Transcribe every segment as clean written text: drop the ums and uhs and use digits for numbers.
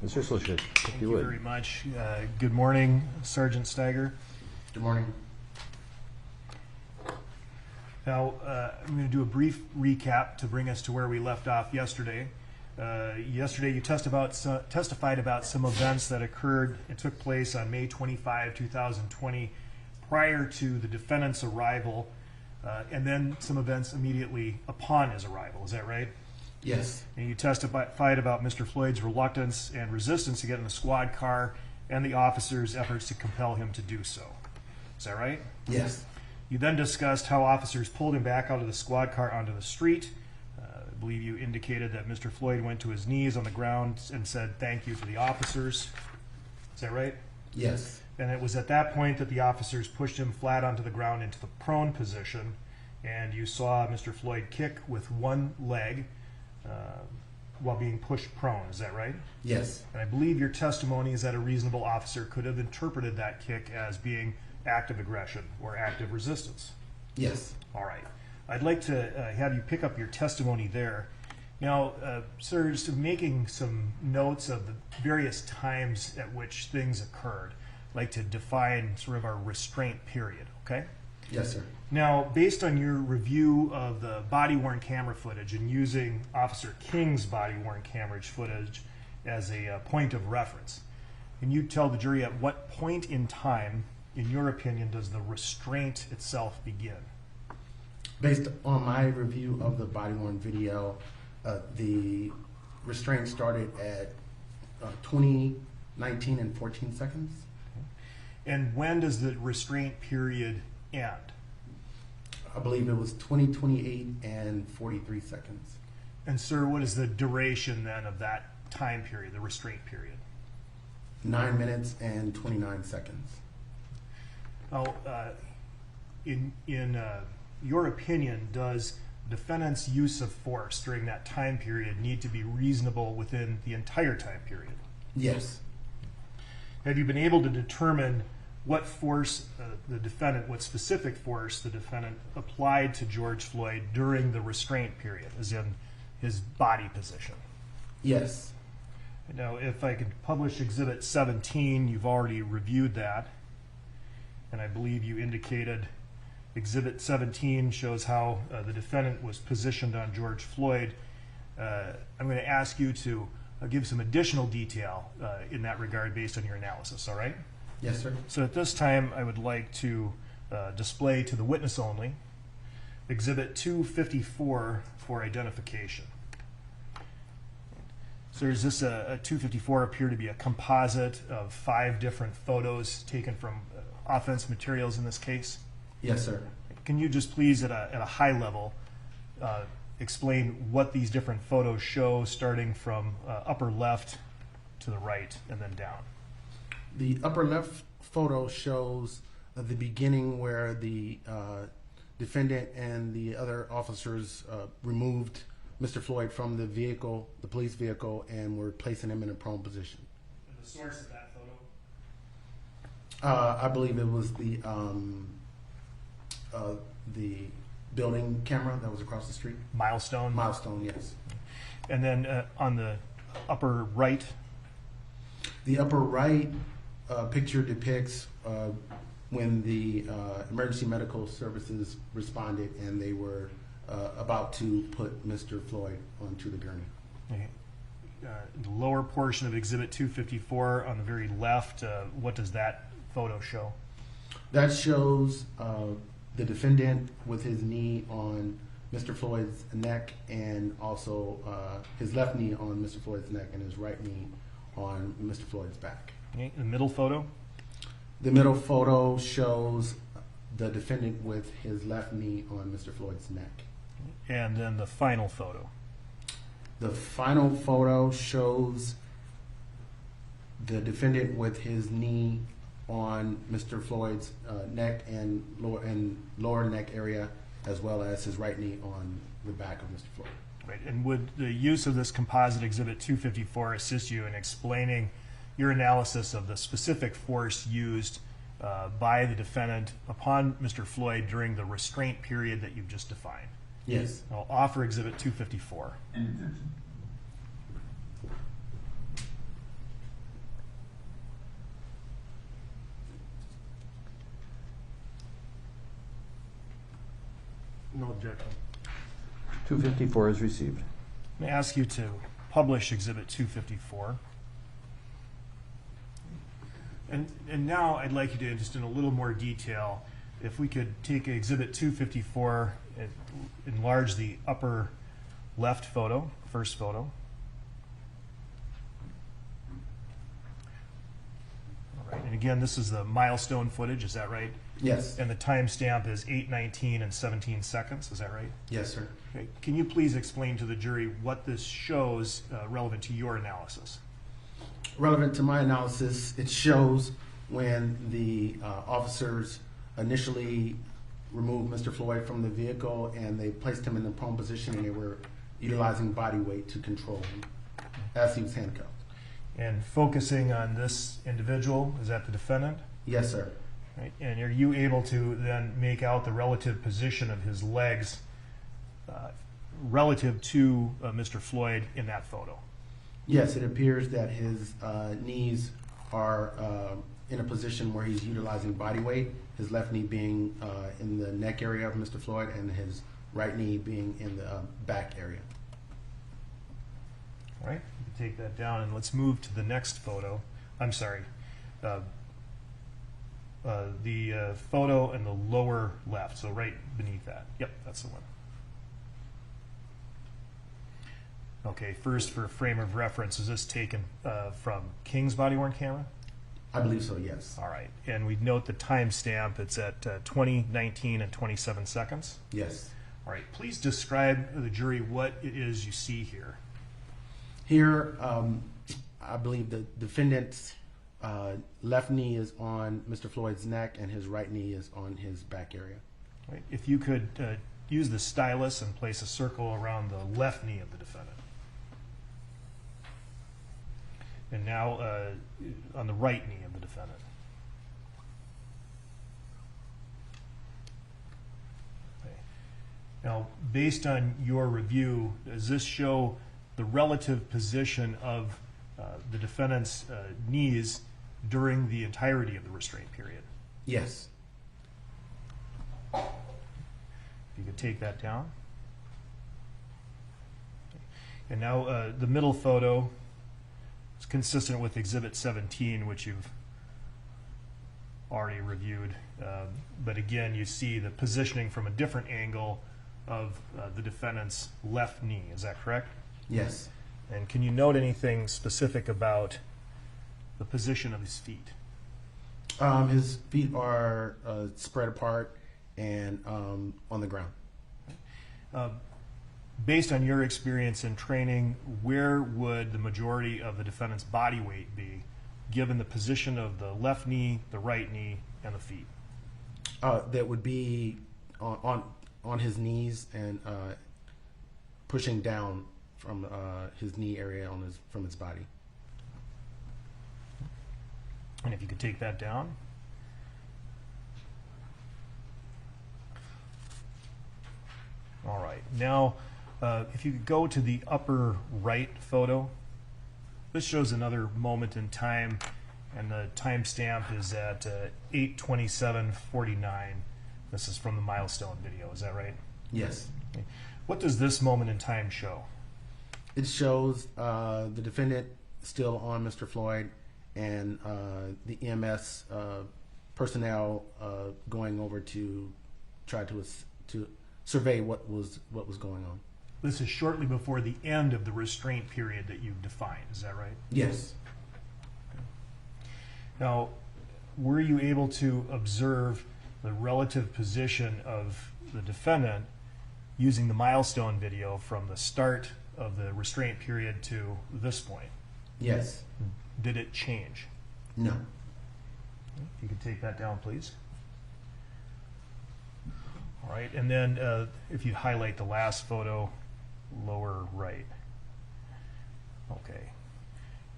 Mr. Solschit, if Thank you you would. very much. Good morning, Sergeant Stiger. Good morning. Now, I'm going to do a brief recap to bring us to where we left off yesterday. Yesterday, you testified about some events that occurred and took place on May 25, 2020, prior to the defendant's arrival, and then some events immediately upon his arrival. Is that right? Yes. And you testified about Mr. Floyd's reluctance and resistance to get in the squad car and the officers' efforts to compel him to do so. Is that right? Yes. You then discussed how officers pulled him back out of the squad car onto the street. I believe you indicated that Mr. Floyd went to his knees on the ground and said thank you to the officers. Is that right? Yes. And it was at that point that the officers pushed him flat onto the ground into the prone position, and you saw Mr. Floyd kick with one leg while being pushed prone. Is that right? Yes. And I believe your testimony is that a reasonable officer could have interpreted that kick as being active aggression or active resistance. Yes. All right. I'd like to have you pick up your testimony there. Now, sir, just making some notes of the various times at which things occurred. I'd like to define sort of our restraint period, okay? Yes, sir. Now, based on your review of the body-worn camera footage and using Officer King's body-worn camera footage as a point of reference, can you tell the jury at what point in time, in your opinion, does the restraint itself begin? Based on my review of the body-worn video, the restraint started at 20, 19, and 14 seconds. And when does the restraint period end? I believe it was 20, 28, and 43 seconds. And sir, what is the duration then of that time period, the restraint period? 9 minutes and 29 seconds. Now, in your opinion, does defendant's use of force during that time period need to be reasonable within the entire time period? Yes. Have you been able to determine what force what specific force the defendant applied to George Floyd during the restraint period, as in his body position? Yes. Now, if I could publish Exhibit 17, you've already reviewed that, and I believe you indicated Exhibit 17 shows how the defendant was positioned on George Floyd. I'm going to ask you to give some additional detail in that regard based on your analysis, all right? Yes, sir. So at this time, I would like to display to the witness only Exhibit 254 for identification. So does this 254 appear to be a composite of 5 different photos taken from offense materials in this case? Yes, sir. Can you just please, at a high level, explain what these different photos show, starting from upper left to the right and then down? The upper left photo shows the beginning where the defendant and the other officers removed Mr. Floyd from the vehicle, the police vehicle, and were placing him in a prone position. And the source of that photo? I believe it was the building camera that was across the street. Milestone? Milestone, yes. And then on the upper right? The upper right picture depicts when the emergency medical services responded and they were about to put Mr. Floyd onto the gurney. Okay. The lower portion of Exhibit 254 on the very left, what does that photo show? That shows the defendant with his knee on Mr. Floyd's neck, and also his left knee on Mr. Floyd's neck and his right knee on Mr. Floyd's back. Okay. The middle photo? The middle photo shows the defendant with his left knee on Mr. Floyd's neck. And then the final photo? The final photo shows the defendant with his knee on Mr. Floyd's neck and lower neck area, as well as his right knee on the back of Mr. Floyd. Right. And would the use of this composite Exhibit 254 assist you in explaining your analysis of the specific force used by the defendant upon Mr. Floyd during the restraint period that you've just defined? Yes. I'll offer Exhibit 254. No objection. 254 is received. I'm going to ask you to publish Exhibit 254. And now I'd like you to, just in a little more detail, if we could take Exhibit 254 and enlarge the upper left photo, first photo. All right, and again, this is the milestone footage, is that right? Yes. And the timestamp is 8:19 and 17 seconds, is that right? Yes, sir. Okay. Can you please explain to the jury what this shows relevant to your analysis? Relevant to my analysis, it shows when the officers initially removed Mr. Floyd from the vehicle and they placed him in the prone position and they were utilizing body weight to control him as he was handcuffed. And focusing on this individual, is that the defendant? Yes, sir. Right. And are you able to then make out the relative position of his legs relative to Mr. Floyd in that photo? Yes, it appears that his knees are in a position where he's utilizing body weight, his left knee being in the neck area of Mr. Floyd and his right knee being in the back area. All right, you can take that down and let's move to the next photo. I'm sorry, the photo in the lower left, so right beneath that. Yep, that's the one. Okay, first for a frame of reference, is this taken from King's body-worn camera? I believe so, yes. All right, and we note the timestamp, it's at 20:19 and 27 seconds. Yes. All right, please describe to the jury what it is you see here. Here, I believe the defendant's left knee is on Mr. Floyd's neck and his right knee is on his back area. All right, if you could use the stylus and place a circle around the left knee of the defendant. And now on the right knee of the defendant. Okay. Now, based on your review, does this show the relative position of the defendant's knees during the entirety of the restraint period? Yes. If you could take that down. And now the middle photo is consistent with Exhibit 17, which you've already reviewed. But again, you see the positioning from a different angle of the defendant's left knee. Is that correct? Yes. And can you note anything specific about the position of his feet? His feet are spread apart and on the ground. Based on your experience in training, where would the majority of the defendant's body weight be given the position of the left knee, the right knee, and the feet? That would be on his knees and pushing down from his knee area from his body. And if you could take that down. All right. Now, if you could go to the upper right photo, this shows another moment in time, and the timestamp is at 8:27:49. This is from the milestone video. Is that right? Yes. Okay. What does this moment in time show? It shows the defendant still on Mr. Floyd and the EMS personnel going over to try to survey what was going on. This is shortly before the end of the restraint period that you've defined. Is that right? Yes. Now, were you able to observe the relative position of the defendant using the milestone video from the start of the restraint period to this point? Yes. Did it change? No. If you could take that down, please. All right, and then if you highlight the last photo, lower right. Okay.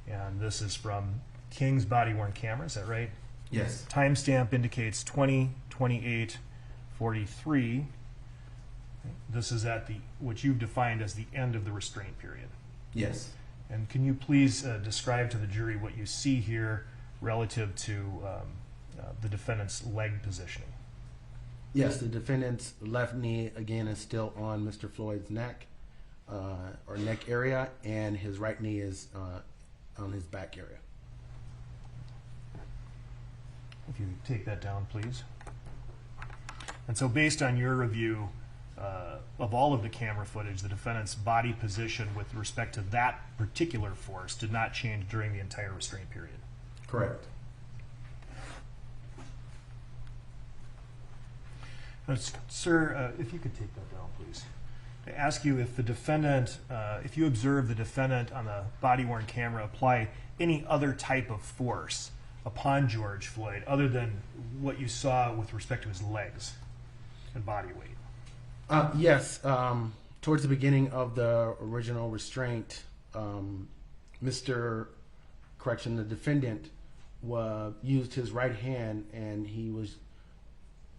And this is from King's body-worn camera, is that right? Yes. Timestamp indicates 20:28:43. This is at what you've defined as the end of the restraint period. Yes. And can you please describe to the jury what you see here relative to the defendant's leg positioning? Yes, the defendant's left knee again is still on Mr. Floyd's neck or neck area, and his right knee is on his back area. If you take that down, please. And so based on your review of all of the camera footage, the defendant's body position with respect to that particular force did not change during the entire restraint period. Correct. Sir, if you could take that down, please. I ask you if the defendant, if you observe the defendant on the body-worn camera apply any other type of force upon George Floyd other than what you saw with respect to his legs and body weight. Yes, towards the beginning of the original restraint, the defendant used his right hand, and he was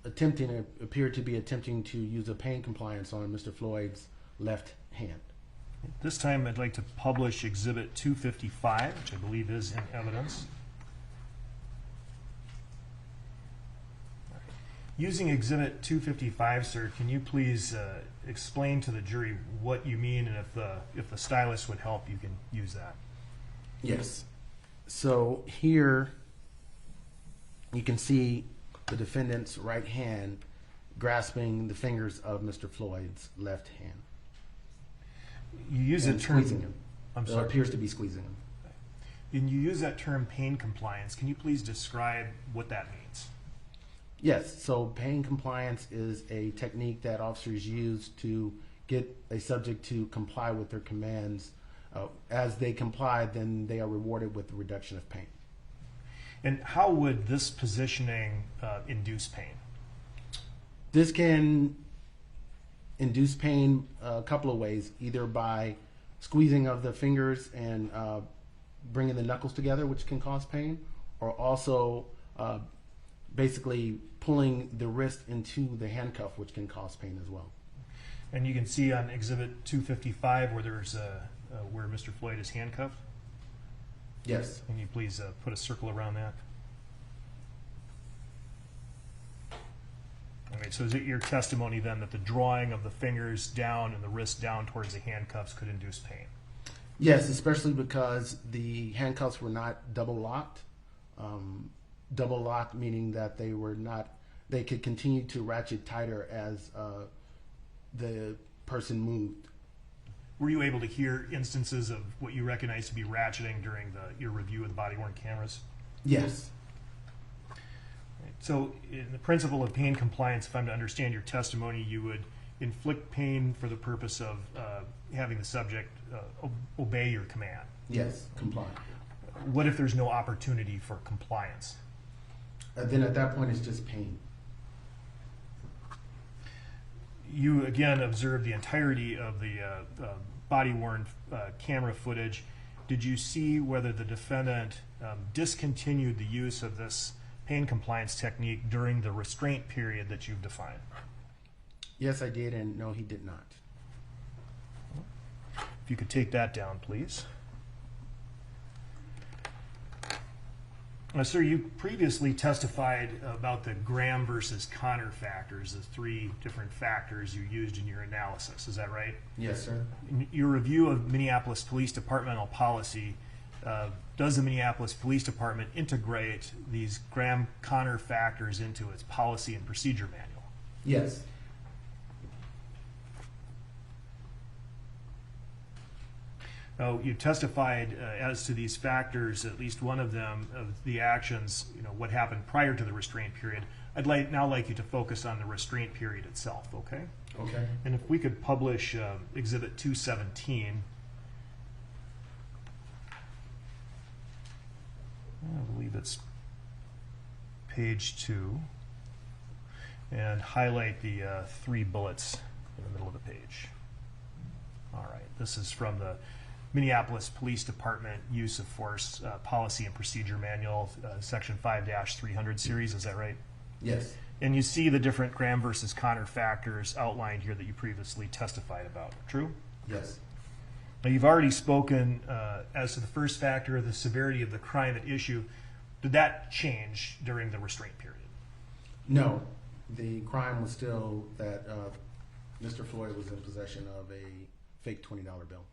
appeared to be attempting to use a pain compliance on Mr. Floyd's left hand. This time I'd like to publish Exhibit 255, which I believe is in evidence. Using Exhibit 255, sir, can you please explain to the jury what you mean, and if the stylus would help, you can use that. Yes. So here you can see the defendant's right hand grasping the fingers of Mr. Floyd's left hand. You use and the term squeezing him. I'm It sorry. appears to be squeezing him. And you use that term pain compliance. Can you please describe what that means? Yes, so pain compliance is a technique that officers use to get a subject to comply with their commands. As they comply, then they are rewarded with the reduction of pain. And how would this positioning induce pain? This can induce pain a couple of ways, either by squeezing of the fingers and bringing the knuckles together, which can cause pain, or also basically pulling the wrist into the handcuff, which can cause pain as well. And you can see on Exhibit 255 where there's where Mr. Floyd is handcuffed. Yes. Can you please put a circle around that? Okay, so is it your testimony then that the drawing of the fingers down and the wrist down towards the handcuffs could induce pain? Yes, especially because the handcuffs were not double locked. Double locked meaning that they could continue to ratchet tighter as the person moved. Were you able to hear instances of what you recognize to be ratcheting during your review of the body-worn cameras? Yes. So in the principle of pain compliance, if I'm to understand your testimony, you would inflict pain for the purpose of having the subject obey your command. Yes, comply. What if there's no opportunity for compliance? Then at that point, it's just pain. You again observed the entirety of the body-worn camera footage. Did you see whether the defendant discontinued the use of this pain compliance technique during the restraint period that you've defined? Yes, I did, and no, he did not. If you could take that down, please. Sir, you previously testified about the Graham versus Connor factors, the three different factors you used in your analysis. Is that right? Yes, sir. In your review of Minneapolis Police Departmental policy, does the Minneapolis Police Department integrate these Graham-Connor factors into its policy and procedure manual? Yes. Now, you testified as to these factors, at least one of them, of the actions, what happened prior to the restraint period. I'd now like you to focus on the restraint period itself, okay? Okay. And if we could publish Exhibit 217. I believe it's page 2. And highlight the 3 bullets in the middle of the page. All right, this is from the Minneapolis Police Department Use of Force Policy and Procedure Manual, Section 5-300 series, is that right? Yes. And you see the different Graham versus Connor factors outlined here that you previously testified about, true? Yes. Now, you've already spoken as to the first factor, the severity of the crime at issue. Did that change during the restraint period? No. The crime was still that Mr. Floyd was in possession of a fake $20 bill.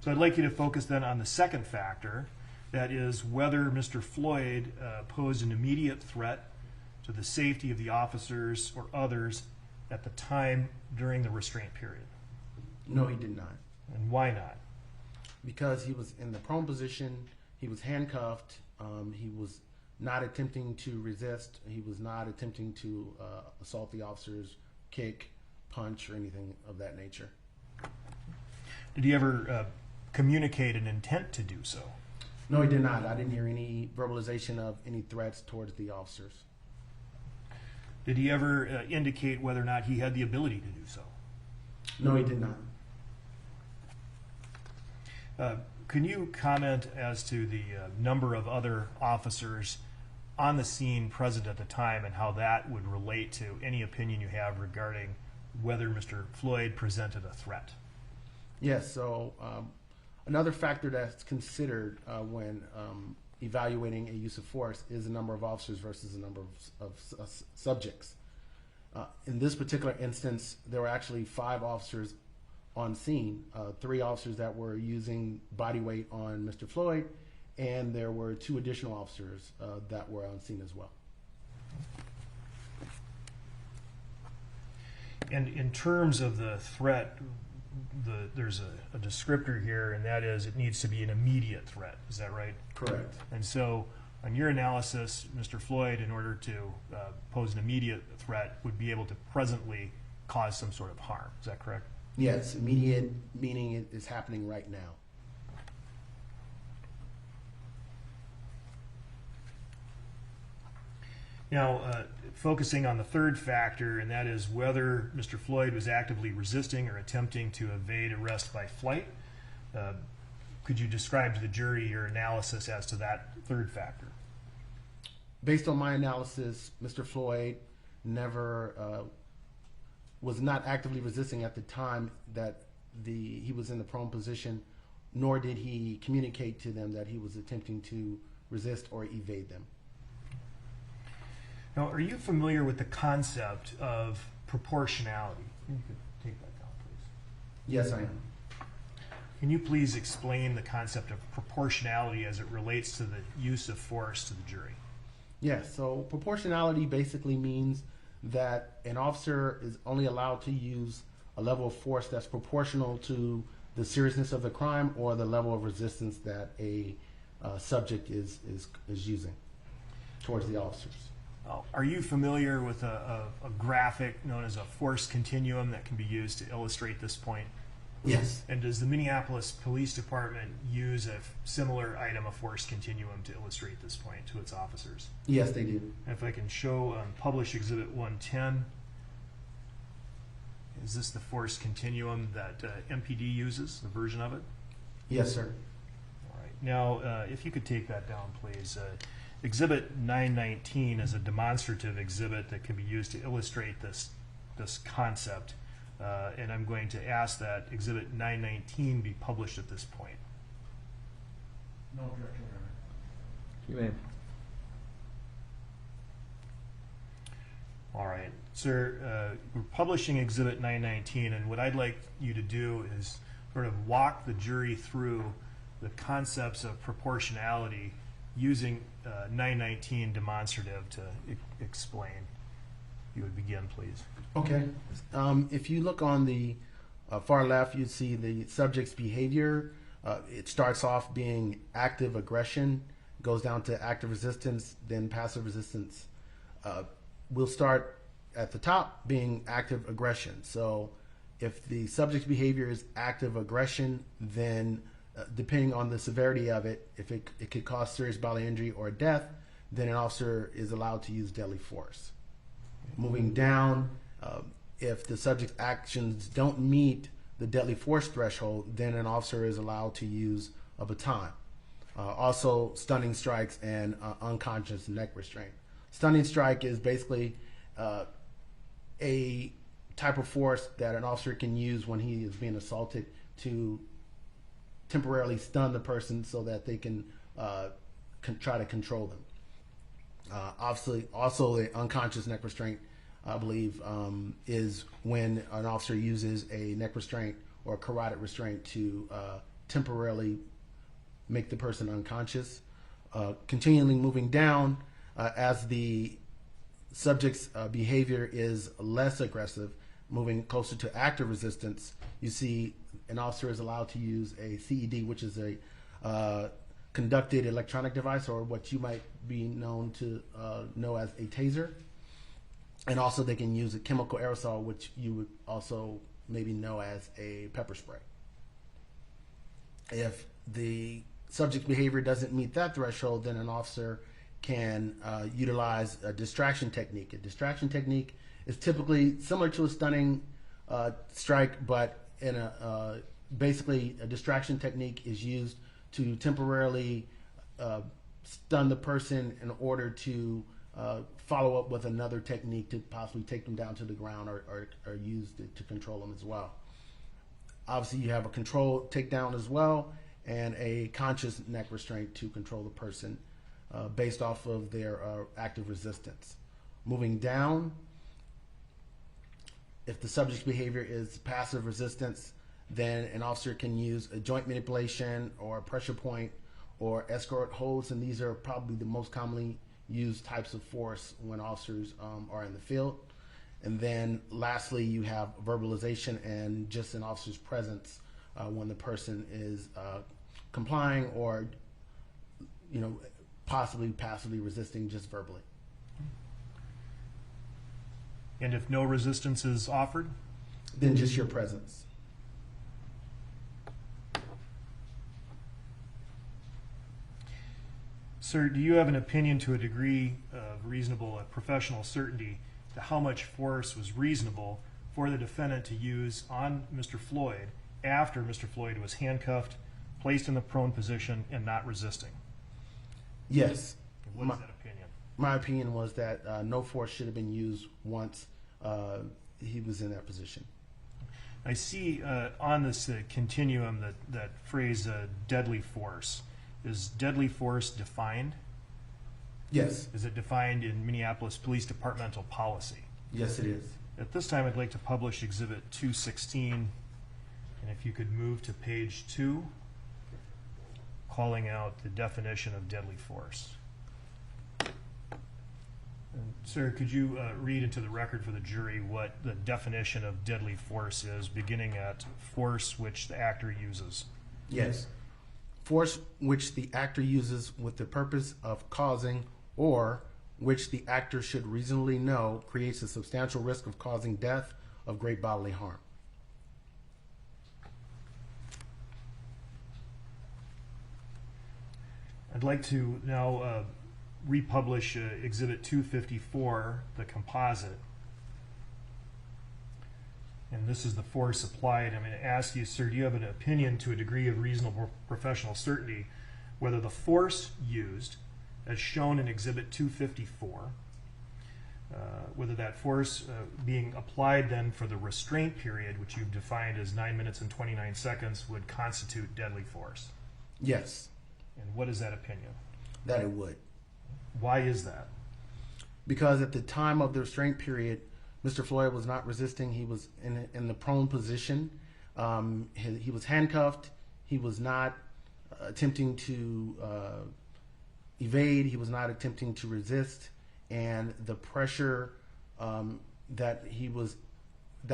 So I'd like you to focus then on the second factor, that is whether Mr. Floyd posed an immediate threat to the safety of the officers or others at the time during the restraint period. No, he did not. And why not? Because he was in the prone position, he was handcuffed, he was not attempting to resist, he was not attempting to assault the officers, kick, punch, or anything of that nature. Did he ever communicate an intent to do so? No, he did not. I didn't hear any verbalization of any threats towards the officers. Did he ever indicate whether or not he had the ability to do so? No, he did not. Can you comment as to the number of other officers on the scene present at the time and how that would relate to any opinion you have regarding whether Mr. Floyd presented a threat? Yes, so another factor that's considered when evaluating a use of force is the number of officers versus the number of subjects. In this particular instance, there were actually 5 officers on scene, 3 officers that were using body weight on Mr. Floyd, and there were 2 additional officers that were on scene as well. And in terms of the threat, there's a descriptor here, and that is it needs to be an immediate threat. Is that right? Correct. And so, on your analysis, Mr. Floyd, in order to pose an immediate threat, would be able to presently cause some sort of harm. Is that correct? Yes, immediate meaning it is happening right now. Now, focusing on the third factor, and that is whether Mr. Floyd was actively resisting or attempting to evade arrest by flight. Could you describe to the jury your analysis as to that third factor? Based on my analysis, Mr. Floyd never was not actively resisting at the time that he was in the prone position, nor did he communicate to them that he was attempting to resist or evade them. Now, are you familiar with the concept of proportionality? You could take that down, please. Yes, I am. Can you please explain the concept of proportionality as it relates to the use of force to the jury? Yes, so proportionality basically means that an officer is only allowed to use a level of force that's proportional to the seriousness of the crime or the level of resistance that a subject is using towards the officers. Are you familiar with a graphic known as a force continuum that can be used to illustrate this point? Yes. And does the Minneapolis Police Department use a similar item, a force continuum, to illustrate this point to its officers? Yes, they do. And if I can show Published Exhibit 110, is this the force continuum that MPD uses, the version of it? Yes, sir. All right. Now, if you could take that down, please. Exhibit 919 is a demonstrative exhibit that can be used to illustrate this concept. And I'm going to ask that Exhibit 919 be published at this point. No objection, Your Honor. You may. All right, sir, we're publishing Exhibit 919, and what I'd like you to do is sort of walk the jury through the concepts of proportionality using 919 demonstrative to explain. You would begin, please. Okay. If you look on the far left, you'd see the subject's behavior. It starts off being active aggression, goes down to active resistance, then passive resistance. We'll start at the top being active aggression. So if the subject's behavior is active aggression, then depending on the severity of it, if it could cause serious bodily injury or death, then an officer is allowed to use deadly force. Moving down, if the subject's actions don't meet the deadly force threshold, then an officer is allowed to use a baton. Also, stunning strikes and unconscious neck restraint. Stunning strike is basically a type of force that an officer can use when he is being assaulted to temporarily stun the person so that they can try to control them. Obviously, also the unconscious neck restraint I believe, is when an officer uses a neck restraint or a carotid restraint to temporarily make the person unconscious. Continually moving down, as the subject's behavior is less aggressive, moving closer to active resistance, you see an officer is allowed to use a CED, which is a conducted electronic device, or what you might be known to know as a taser. And also they can use a chemical aerosol, which you would also maybe know as a pepper spray. If the subject's behavior doesn't meet that threshold, then an officer can utilize a distraction technique. A distraction technique is typically similar to a stunning strike, but in basically a distraction technique is used to temporarily stun the person in order to follow up with another technique to possibly take them down to the ground, or use it to control them as well. Obviously, you have a control takedown as well, and a conscious neck restraint to control the person based off of their active resistance. Moving down, if the subject's behavior is passive resistance, then an officer can use a joint manipulation or a pressure point or escort holds, and these are probably the most commonly used types of force when officers are in the field. And then lastly, you have verbalization and just an officer's presence when the person is complying or, possibly passively resisting just verbally. And if no resistance is offered? Then just your presence. Sir, do you have an opinion to a degree of reasonable professional certainty to how much force was reasonable for the defendant to use on Mr. Floyd after Mr. Floyd was handcuffed, placed in the prone position, and not resisting? Yes. And what is that opinion? My opinion was that no force should have been used once he was in that position. I see on this continuum that phrase deadly force. Is deadly force defined? Yes. Is it defined in Minneapolis Police Departmental policy? Yes, it is. At this time, I'd like to publish Exhibit 216, and if you could move to page 2, calling out the definition of deadly force. And, sir, could you read into the record for the jury what the definition of deadly force is, beginning at force which the actor uses? Yes. Force which the actor uses with the purpose of causing, or which the actor should reasonably know creates a substantial risk of causing death of great bodily harm. I'd like to now republish Exhibit 254, the composite. And this is the force applied. I'm going to ask you, sir, do you have an opinion to a degree of reasonable professional certainty whether the force used, as shown in Exhibit 254, whether that force being applied then for the restraint period, which you've defined as 9 minutes and 29 seconds, would constitute deadly force? Yes. And what is that opinion? That it would. Why is that? Because at the time of the restraint period, Mr. Floyd was not resisting. He was in the prone position. He was handcuffed. He was not attempting to evade. He was not attempting to resist. And the pressure that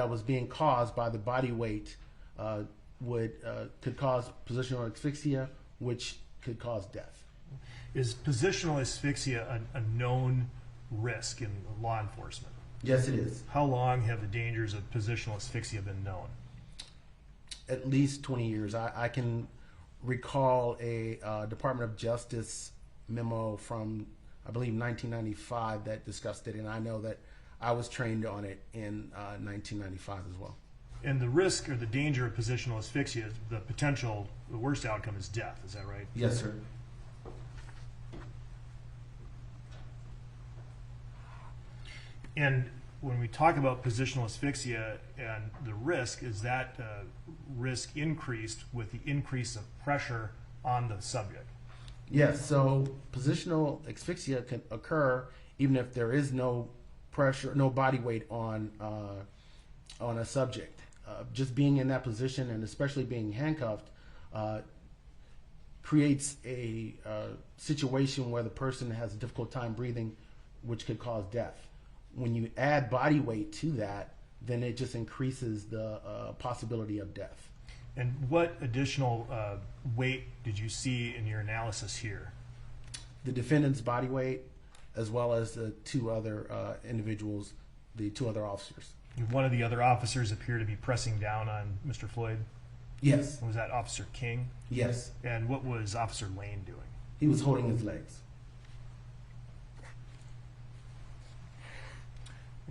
was being caused by the body weight could cause positional asphyxia, which could cause death. Is positional asphyxia a known risk in law enforcement? Yes, it is. How long have the dangers of positional asphyxia been known? At least 20 years. I can recall a Department of Justice memo from, I believe, 1995 that discussed it, and I know that I was trained on it in 1995 as well. And the risk or the danger of positional asphyxia, the worst outcome is death, is that right? Yes, sir. And when we talk about positional asphyxia and the risk, is that risk increased with the increase of pressure on the subject? Yes, so positional asphyxia can occur even if there is no pressure, no body weight on a subject. Just being in that position, and especially being handcuffed, creates a situation where the person has a difficult time breathing, which could cause death. When you add body weight to that, then it just increases the possibility of death. And what additional weight did you see in your analysis here? The defendant's body weight, as well as the two other individuals, the two other officers. Did one of the other officers appear to be pressing down on Mr. Floyd? Yes. Was that Officer King? Yes. And what was Officer Lane doing? He was holding his legs.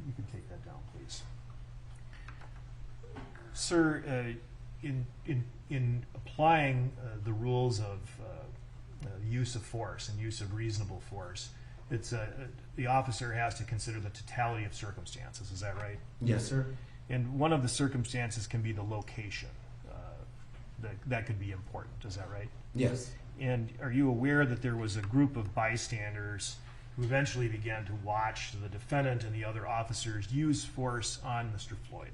You can take that down, please. Sir, in applying the rules of use of force and use of reasonable force, it's the officer has to consider the totality of circumstances. Is that right? Yes, sir. And one of the circumstances can be the location. That could be important. Is that right? Yes. And are you aware that there was a group of bystanders who eventually began to watch the defendant and the other officers use force on Mr. Floyd?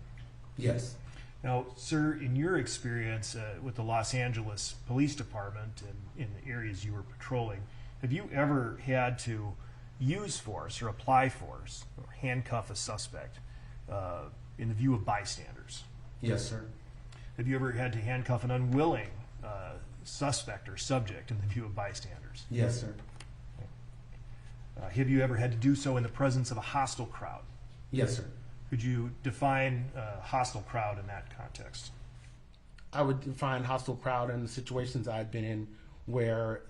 Yes. Now, sir, in your experience with the Los Angeles Police Department and in the areas you were patrolling, have you ever had to use force or apply force or handcuff a suspect in the view of bystanders? Yes, sir. Have you ever had to handcuff an unwilling suspect or subject in the view of bystanders? Yes, sir. Have you ever had to do so in the presence of a hostile crowd? Yes, sir. Could you define a hostile crowd in that context? I would define hostile crowd in the situations I've been in where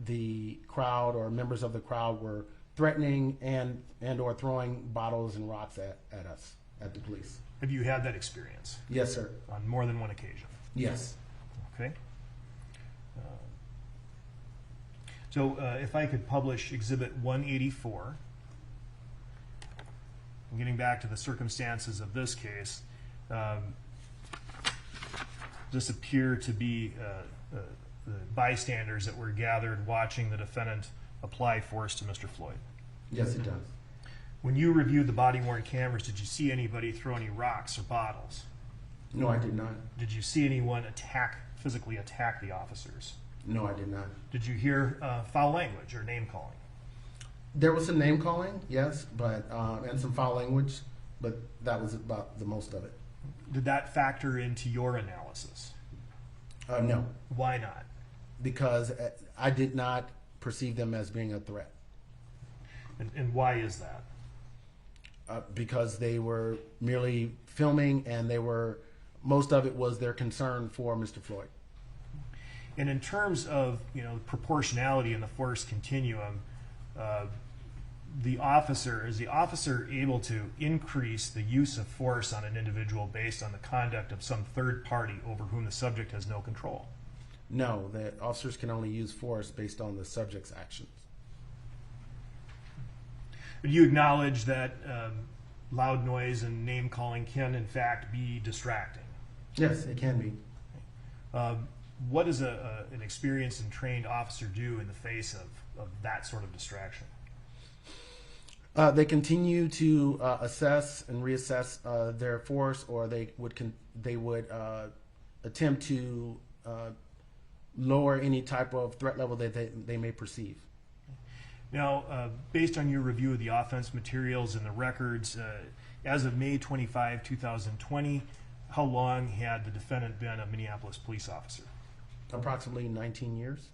the crowd or members of the crowd were threatening and or throwing bottles and rocks at us, at the police. Have you had that experience Yes, sir. on more than one occasion? Yes. Okay. So if I could publish Exhibit 184, and getting back to the circumstances of this case, this appeared to be the bystanders that were gathered watching the defendant apply force to Mr. Floyd. Yes, it does. When you reviewed the body-worn cameras, did you see anybody throw any rocks or bottles? No, I did not. Did you see anyone physically attack the officers? No, I did not. Did you hear foul language or name calling? There was some name calling, yes, but and some foul language, but that was about the most of it. Did that factor into your analysis? No, Why not? because I did not perceive them as being a threat. And why is that? Because they were merely filming, and most of it was their concern for Mr. Floyd. And in terms of proportionality in the force continuum, is the officer able to increase the use of force on an individual based on the conduct of some third party over whom the subject has no control? No, the officers can only use force based on the subject's actions. But you acknowledge that loud noise and name calling can in fact be distracting. Yes, it can be. What does an experienced and trained officer do in the face of that sort of distraction? They continue to assess and reassess their force, or they would attempt to lower any type of threat level that they may perceive. Now, based on your review of the offense materials and the records, as of May 25, 2020, how long had the defendant been a Minneapolis police officer? Approximately 19 years.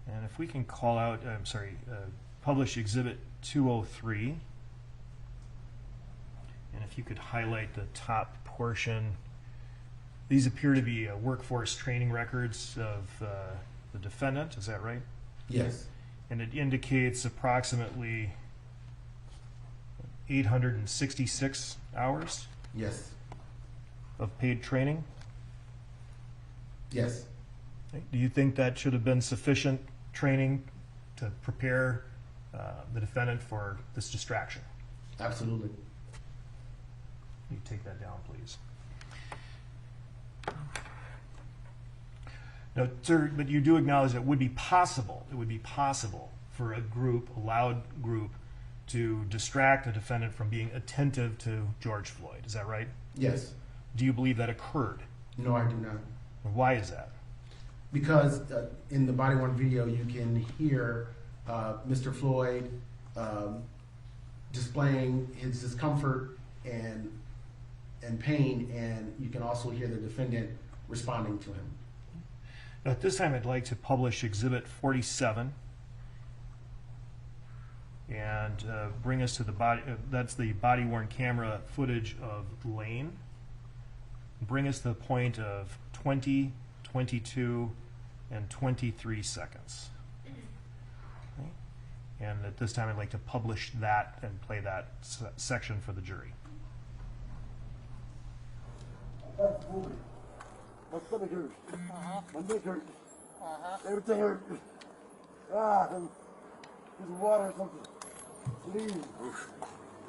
And if we can publish Exhibit 203, and if you could highlight the top portion. These appear to be workforce training records of the defendant, is that right? Yes. And it indicates approximately 866 hours Yes. of paid training. Yes. Do you think that should have been sufficient training to prepare the defendant for this distraction? Absolutely. You take that down, please. Now, sir, but you do acknowledge that it would be possible for a loud group, to distract the defendant from being attentive to George Floyd. Is that right? Yes. Do you believe that occurred? No, I do not. Why is that? Because in the body-worn video, you can hear Mr. Floyd displaying his discomfort and pain, and you can also hear the defendant responding to him. At this time, I'd like to publish Exhibit 47 and bring us to the body. That's the body-worn camera footage of Lane. Bring us to the point of 20, 22, and 23 seconds. Okay. And at this time, I'd like to publish that and play that section for the jury. My stomach hurts. My neck hurts. Everything hurts. Get some water or something. Please.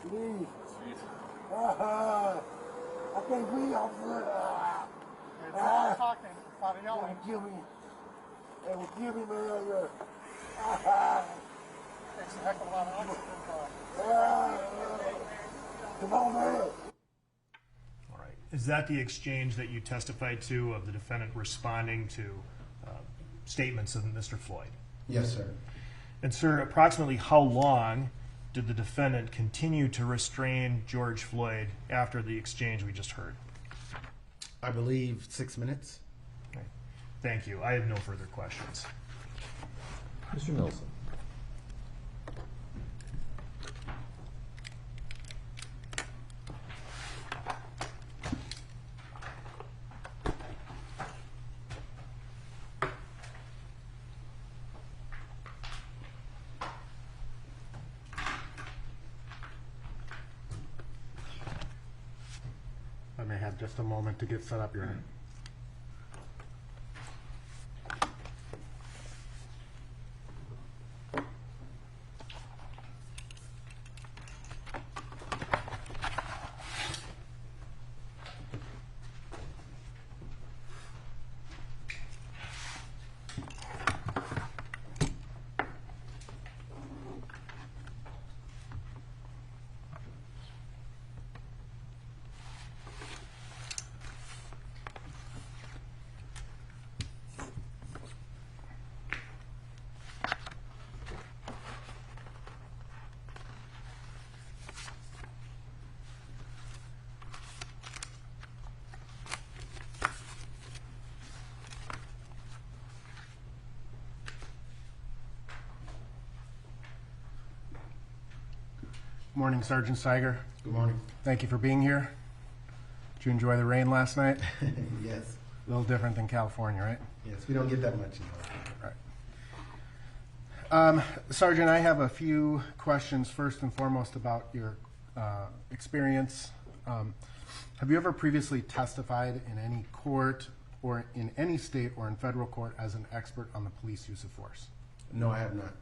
Please. I can't breathe, officer. Talking, start They yelling. will kill me. They will kill me, man. Takes a heck of a lot of oxygen. Come on, man. All right. Is that the exchange that you testified to of the defendant responding to statements of Mr. Floyd? Yes, sir. And sir, approximately how long did the defendant continue to restrain George Floyd after the exchange we just heard? I believe 6 minutes. Okay. Thank you. I have no further questions. Mr. Nelson. I may have just a moment to get set up, Your Honor. Morning, Sergeant Stiger. Good morning. Thank you for being here. Did you enjoy the rain last night? Yes. A little different than California, right? Yes, we don't get that much in California. Sergeant, I have a few questions first and foremost about your experience. Have you ever previously testified in any court or in any state or in federal court as an expert on the police use of force? No, I have not.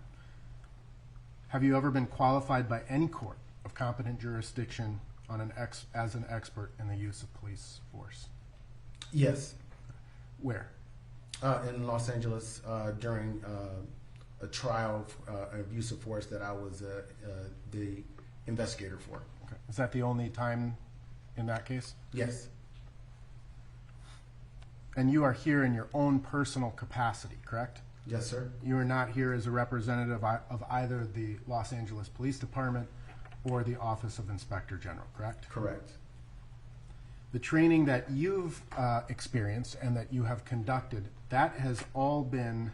Have you ever been qualified by any court of competent jurisdiction on as an expert in the use of police force? Yes. Where? In Los Angeles during a trial of use of force that I was the investigator for. Okay. Is that the only time in that case? Yes. And you are here in your own personal capacity, correct? Yes, sir. You are not here as a representative of either the Los Angeles Police Department or the Office of Inspector General, correct? Correct. The training that you've experienced and that you have conducted, that has all been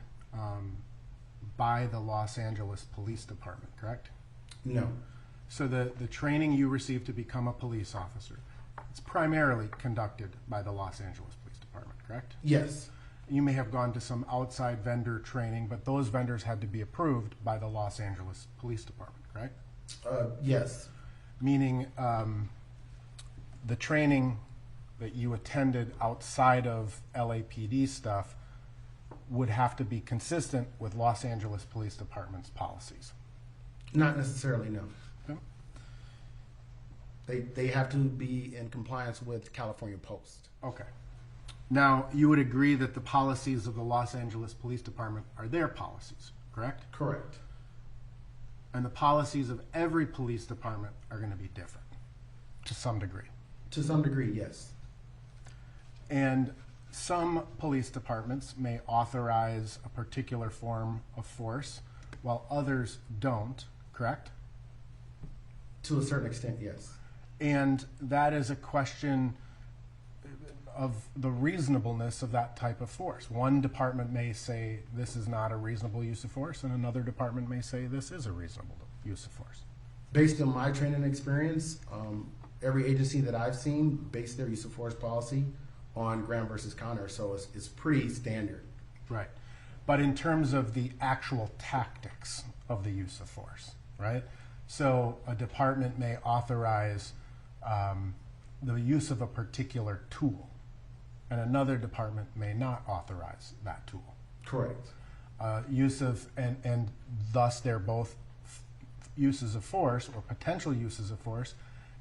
by the Los Angeles Police Department, correct? No. So the training you received to become a police officer, it's primarily conducted by the Los Angeles Police Department, correct? Yes. You may have gone to some outside vendor training, but those vendors had to be approved by the Los Angeles Police Department, correct? Yes. Meaning the training that you attended outside of LAPD stuff would have to be consistent with Los Angeles Police Department's policies. Not necessarily, no. Okay. They have to be in compliance with California Post. Okay. Now, you would agree that the policies of the Los Angeles Police Department are their policies, correct? Correct. and the policies of every police department are going to be different to some degree. To some degree, yes. And some police departments may authorize a particular form of force while others don't, correct? To a certain extent, yes. And that is a question of the reasonableness of that type of force. One department may say this is not a reasonable use of force, and another department may say this is a reasonable use of force. Based on my training experience, every agency that I've seen based their use of force policy on Graham versus Connor, so it's pretty standard. Right. But in terms of the actual tactics of the use of force, right? So a department may authorize the use of a particular tool, and another department may not authorize that tool. Correct. Use of, and thus they're both uses of force or potential uses of force,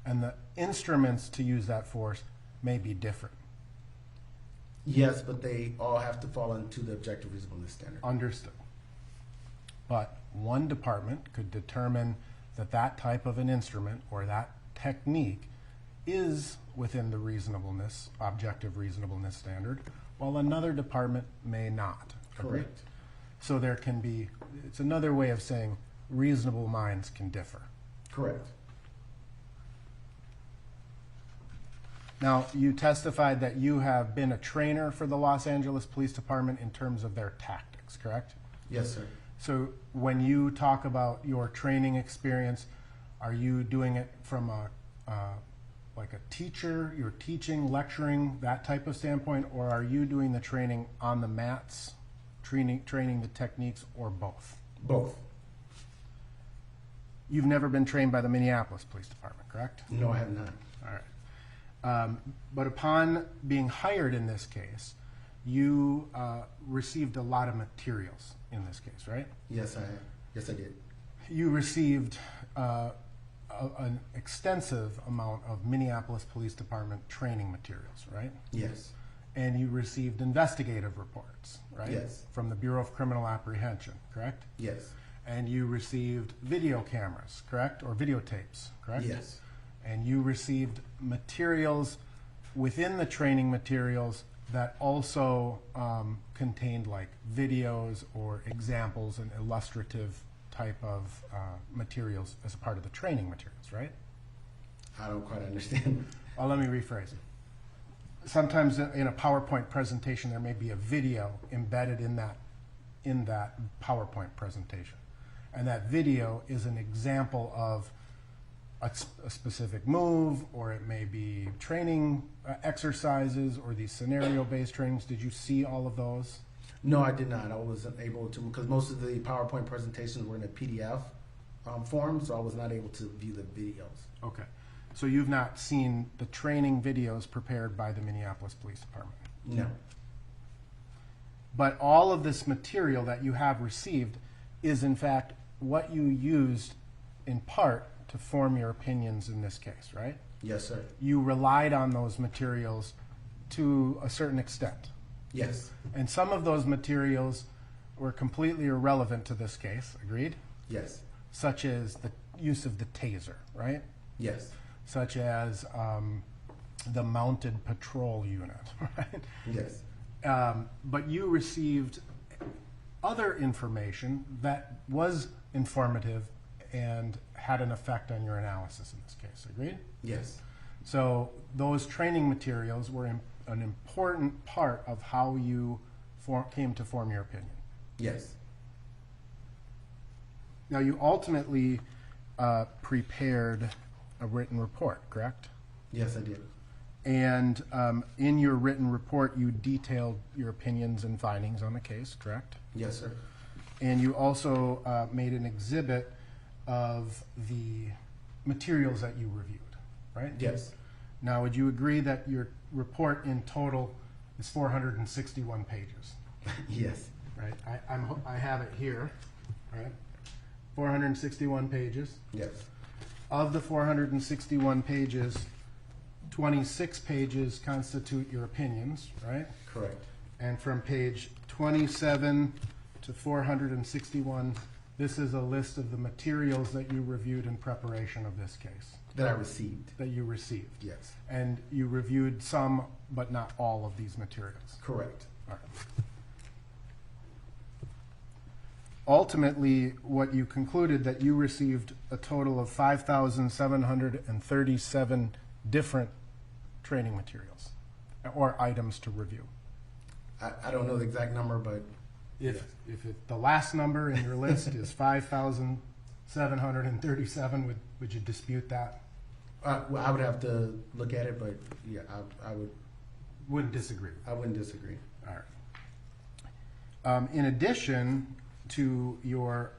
and the instruments to use that force may be different. Yes, but they all have to fall into the objective reasonableness standard. Understood. But one department could determine that that type of an instrument or that technique is within the reasonableness, objective reasonableness standard, while another department may not. Agree? Correct. So there can be, it's another way of saying reasonable minds can differ. Correct. Now, you testified that you have been a trainer for the Los Angeles Police Department in terms of their tactics, correct? Yes, sir. So when you talk about your training experience, are you doing it from like a teacher, you're teaching, lecturing, that type of standpoint, or are you doing the training on the mats, training the techniques, or both? Both. You've never been trained by the Minneapolis Police Department, correct? No, I have not. All right. But upon being hired in this case, you received a lot of materials in this case, right? Yes, I have. Yes, I did. You received an extensive amount of Minneapolis Police Department training materials, right? Yes. And you received investigative reports, right? Yes. From the Bureau of Criminal Apprehension, correct? Yes. And you received video cameras, correct? Or videotapes, correct? Yes. And you received materials within the training materials that also contained like videos or examples and illustrative type of materials as a part of the training materials, right? I don't quite understand. Well, let me rephrase it. Sometimes in a PowerPoint presentation, there may be a video embedded in that PowerPoint presentation. And that video is an example of a specific move, or it may be training exercises or these scenario-based trainings. Did you see all of those? No, I did not. I wasn't able to, because most of the PowerPoint presentations were in a PDF form, so I was not able to view the videos. Okay. So you've not seen the training videos prepared by the Minneapolis Police Department? No. But all of this material that you have received is, in fact, what you used in part to form your opinions in this case, right? Yes, sir. You relied on those materials to a certain extent. Yes. And some of those materials were completely irrelevant to this case, agreed? Yes. Such as the use of the taser, right? Yes. Such as the mounted patrol unit, right? Yes. But you received other information that was informative and had an effect on your analysis in this case, agreed? Yes. So those training materials were an important part of how you came to form your opinion. Yes. Now, you ultimately prepared a written report, correct? Yes, I did. And in your written report, you detailed your opinions and findings on the case, correct? Yes, sir. And you also made an exhibit of the materials that you reviewed, right? Yes. Now, would you agree that your report in total is 461 pages? Yes. Right. I have it here, right? 461 pages. Yes. Of the 461 pages, 26 pages constitute your opinions, right? Correct. And from page 27 to 461, This is a list of the materials that you reviewed in preparation of this case, That I received. that you received. Yes. And you reviewed some, but not all of these materials. Correct. All right. Ultimately, what you concluded that you received a total of 5,737 different training materials or items to review. I don't know the exact number, but If the last number in your list is 5,737, would you dispute that? well, I would have to look at it, but yeah, I Wouldn't disagree. wouldn't disagree. All right. In addition to your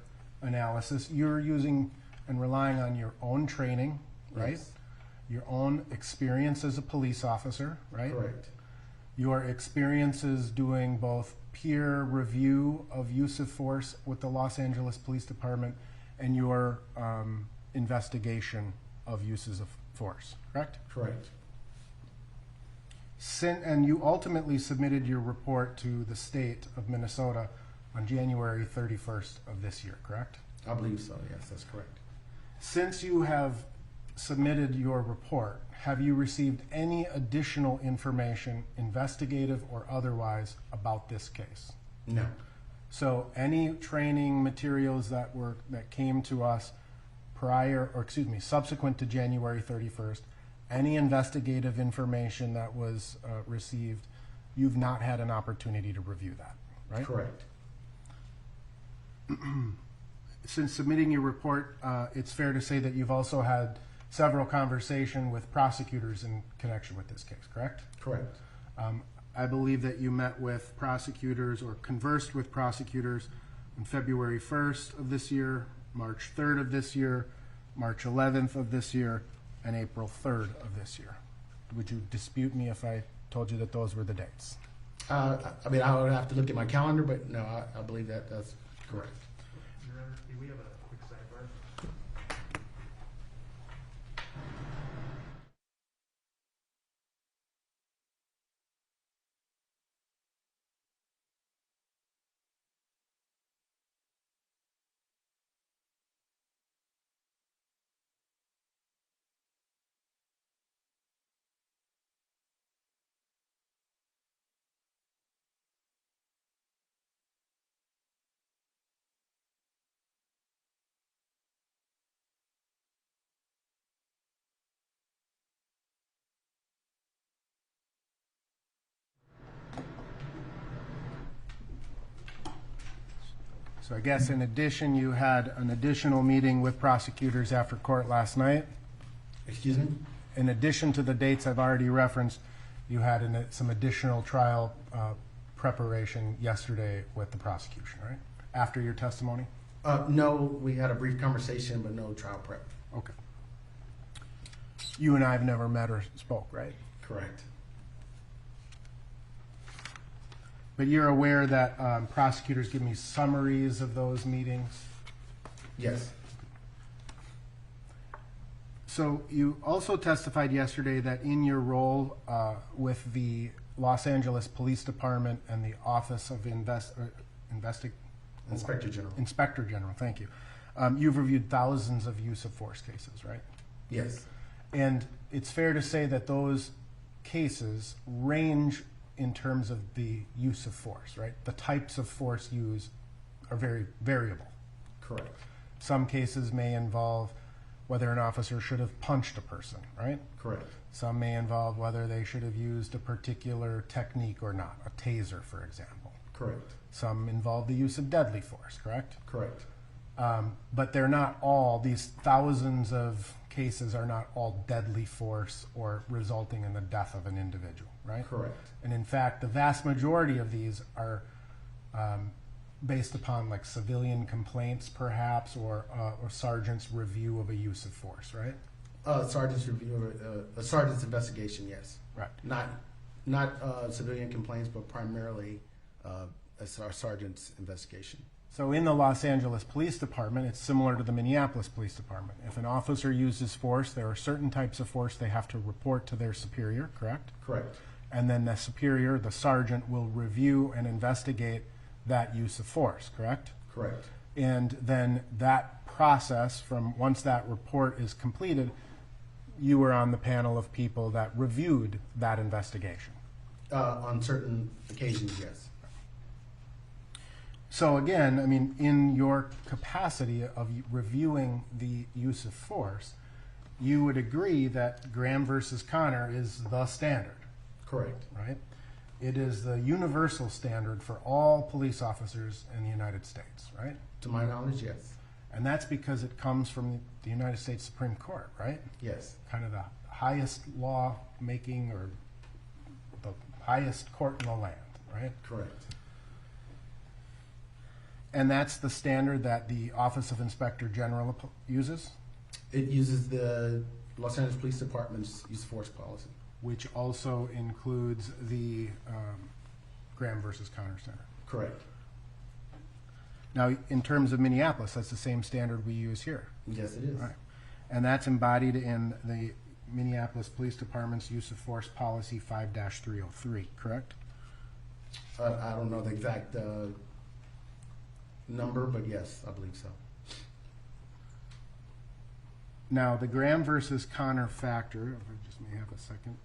analysis, you're using and relying on your own training, right? Yes. Your own experience as a police officer, right? Correct. Your experiences doing both peer review of use of force with the Los Angeles Police Department and your investigation of uses of force, correct? Correct. And you ultimately submitted your report to the state of Minnesota on January 31st of this year, correct? I believe so. Yes, that's correct. Since you have submitted your report, have you received any additional information, investigative or otherwise, about this case? No. So any training materials that came to us subsequent to January 31st, any investigative information that was received, you've not had an opportunity to review that, right? Correct. Since submitting your report, it's fair to say that you've also had several conversations with prosecutors in connection with this case, correct? Correct. I believe that you met with prosecutors or conversed with prosecutors on February 1st of this year, March 3rd of this year, March 11th of this year, and April 3rd of this year. Would you dispute me if I told you that those were the dates? I mean, I would have to look at my calendar, but no, I believe that's correct. Your Honor, do we have a quick sidebar? So I guess in addition, you had an additional meeting with prosecutors after court last night. Excuse me? In addition to the dates I've already referenced, you had some additional trial preparation yesterday with the prosecution, right? After your testimony? No, we had a brief conversation, but no trial prep. Okay. You and I have never met or spoke, right? Correct. But you're aware that prosecutors give me summaries of those meetings? Yes. So you also testified yesterday that in your role with the Los Angeles Police Department and the Office of Inspector General. Inspector General, thank you. You've reviewed thousands of use of force cases, right? Yes. And it's fair to say that those cases range in terms of the use of force, right? The types of force used are very variable. Correct. Some cases may involve whether an officer should have punched a person, right? Correct. Some may involve whether they should have used a particular technique or not, a taser, for example. Correct. Some involve the use of deadly force, correct? Correct. But they're not all, these thousands of cases are not all deadly force or resulting in the death of an individual, right? Correct. And in fact, the vast majority of these are based upon like civilian complaints, perhaps, or sergeant's review of a use of force, right? Sergeant's review, a sergeant's investigation, yes. Right. Not civilian complaints, but primarily a sergeant's investigation. So in the Los Angeles Police Department, it's similar to the Minneapolis Police Department. If an officer uses force, there are certain types of force they have to report to their superior, correct? Correct. And then the superior, the sergeant, will review and investigate that use of force, correct? Correct. And then that process, from once that report is completed, you were on the panel of people that reviewed that investigation. On certain occasions, yes. So again, I mean, in your capacity of reviewing the use of force, you would agree that Graham versus Connor is the standard, Correct. right? It is the universal standard for all police officers in the United States, right? To my knowledge, yes. And that's because it comes from the United States Supreme Court, right? Yes. Kind of the highest law making, or the highest court in the land, right? Correct. And that's the standard that the Office of Inspector General uses, It uses the Los Angeles Police Department's use of force policy. which also includes the Graham versus Connor standard. Correct. Now, in terms of Minneapolis, that's the same standard we use here. Yes, it is. Right. And that's embodied in the Minneapolis Police Department's use of force policy 5-303, correct? I don't know the exact number, but yes, I believe so. Now, the Graham versus Connor factor, if I just may have a second.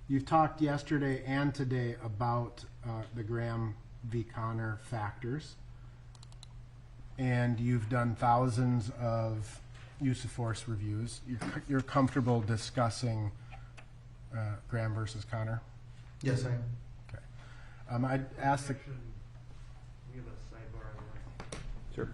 You've talked yesterday and today about the Graham v. Connor factors, and you've done thousands of use of force reviews. You're comfortable discussing Graham versus Connor? Yes, I am. Okay. I'd ask the... We have a sidebar on that. Sure.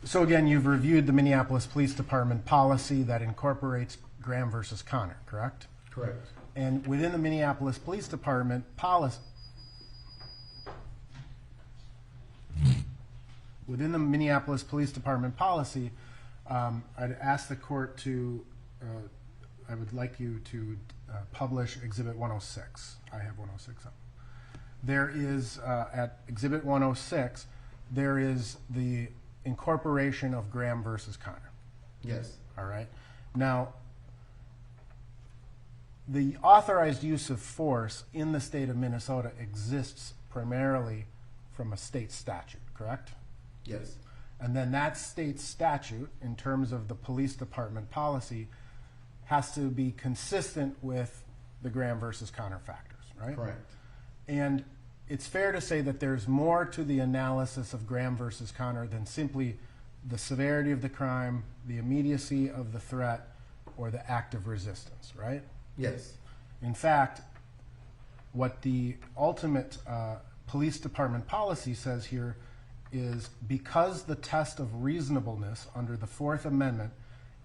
So again, you've reviewed the Minneapolis Police Department policy that incorporates Graham versus Connor, correct? Correct. And within the Minneapolis Police Department policy, I'd ask the court to, I would like you to publish Exhibit 106. I have 106 up. There is, at Exhibit 106, there is the incorporation of Graham versus Connor. Yes. All right. Now, the authorized use of force in the state of Minnesota exists primarily from a state statute, correct? Yes. And then that state statute, in terms of the police department policy, has to be consistent with the Graham versus Connor factors, right? Correct. And it's fair to say that there's more to the analysis of Graham versus Connor than simply the severity of the crime, the immediacy of the threat, or the act of resistance, right? Yes. In fact, what the ultimate police department policy says here is because the test of reasonableness under the Fourth Amendment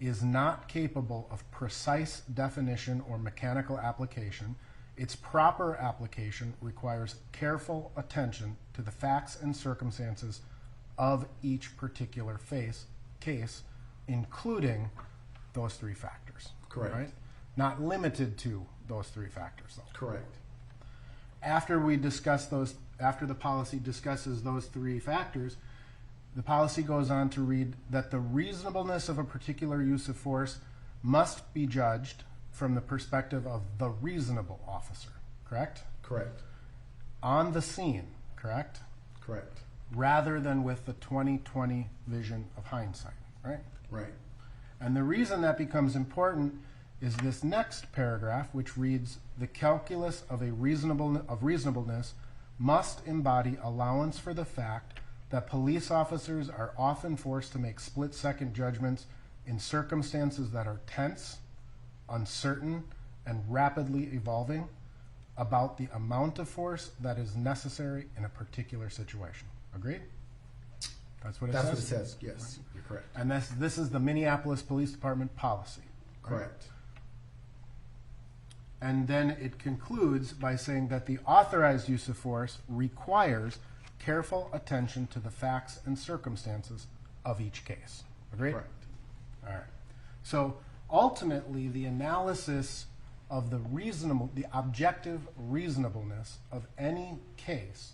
is not capable of precise definition or mechanical application, its proper application requires careful attention to the facts and circumstances of each particular case, including those three factors. Correct. Right? Not limited to those three factors, though. Correct. After we discuss those, after the policy discusses those three factors, the policy goes on to read that the reasonableness of a particular use of force must be judged from the perspective of the reasonable officer, correct? Correct. On the scene, correct? Correct. Rather than with the 20/20 vision of hindsight, right? Right. And the reason that becomes important is this next paragraph, which reads, the calculus of reasonableness must embody allowance for the fact that police officers are often forced to make split-second judgments in circumstances that are tense, uncertain, and rapidly evolving about the amount of force that is necessary in a particular situation. Agreed? That's what it That's says? what it says, yes, you're correct. And this is the Minneapolis Police Department policy. Correct. And then it concludes by saying that the authorized use of force requires careful attention to the facts and circumstances of each case. Agreed? Correct. All right. So ultimately, the analysis of the objective reasonableness of any case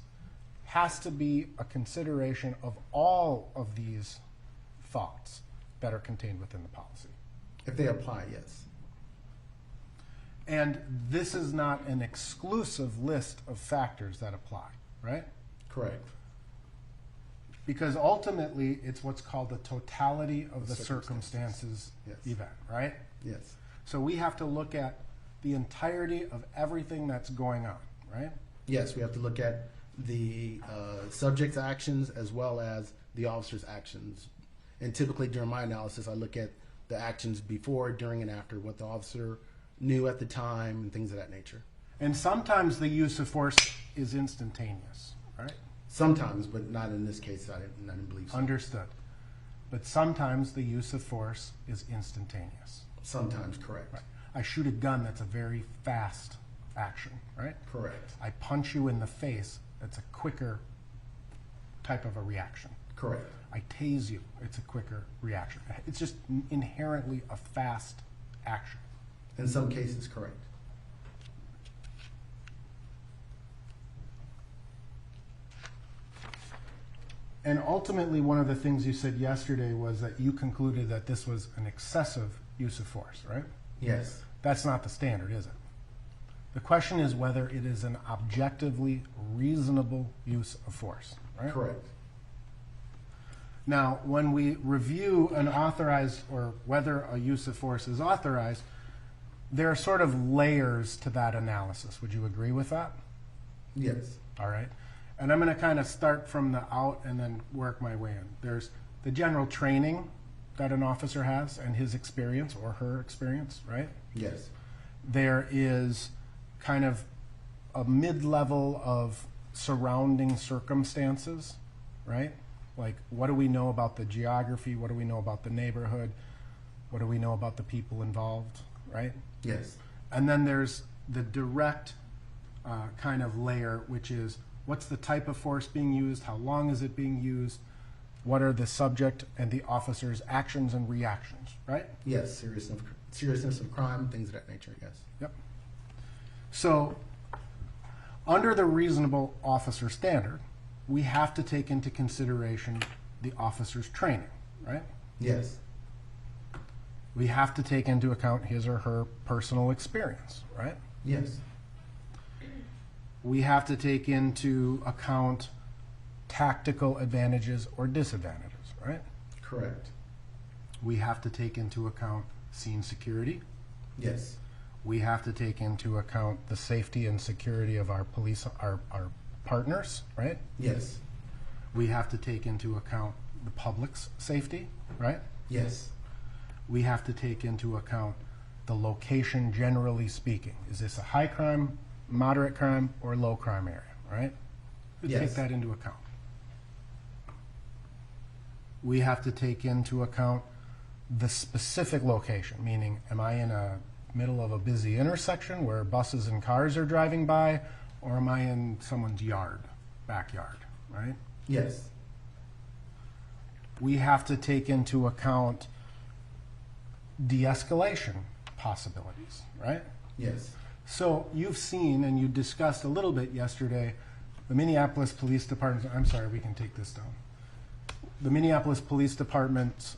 has to be a consideration of all of these thoughts that are contained within the policy. If they apply, yes. And this is not an exclusive list of factors that apply, right? Correct. Because ultimately, it's what's called the totality of the circumstances Yes. event, right? Yes. So we have to look at the entirety of everything that's going on, right? Yes, we have to look at the subject's actions as well as the officer's actions. And typically during my analysis, I look at the actions before, during, and after, what the officer knew at the time, and things of that nature. And sometimes the use of force is instantaneous, right? Sometimes, but not in this case. I didn't believe so. Understood. But sometimes the use of force is instantaneous. Sometimes, correct. Right. I shoot a gun, that's a very fast action, right? Correct. I punch you in the face, that's a quicker type of a reaction. Correct. I tase you, it's a quicker reaction. It's just inherently a fast action. In some cases, correct. And ultimately, one of the things you said yesterday was that you concluded that this was an excessive use of force, right? Yes. That's not the standard, is it? The question is whether it is an objectively reasonable use of force, right? Correct. Now, when we review an authorized or whether a use of force is authorized, there are sort of layers to that analysis. Would you agree with that? Yes. All right. And I'm going to kind of start from the out and then work my way in. There's the general training that an officer has and his experience or her experience, right? Yes. There is kind of a mid-level of surrounding circumstances, right? Like, what do we know about the geography? What do we know about the neighborhood? What do we know about the people involved, right? Yes. And then there's the direct kind of layer, which is what's the type of force being used? How long is it being used? What are the subject and the officer's actions and reactions, right? Yes. Seriousness of crime, things of that nature, yes. Yep. So, under the reasonable officer standard, we have to take into consideration the officer's training, right? Yes. We have to take into account his or her personal experience, right? Yes. We have to take into account tactical advantages or disadvantages, right? Correct. We have to take into account scene security. Yes. We have to take into account the safety and security of our police, our partners, right? Yes. We have to take into account the public's safety, right? Yes. We have to take into account the location, generally speaking. Is this a high crime, moderate crime, or low crime area, right? We Yes. take that into account. We have to take into account the specific location, meaning, am I in a middle of a busy intersection where buses and cars are driving by, or am I in someone's yard, backyard, right? Yes. We have to take into account de-escalation possibilities, right? Yes. So you've seen, and you discussed a little bit yesterday, the Minneapolis Police Department, I'm sorry, we can take this down. The Minneapolis Police Department's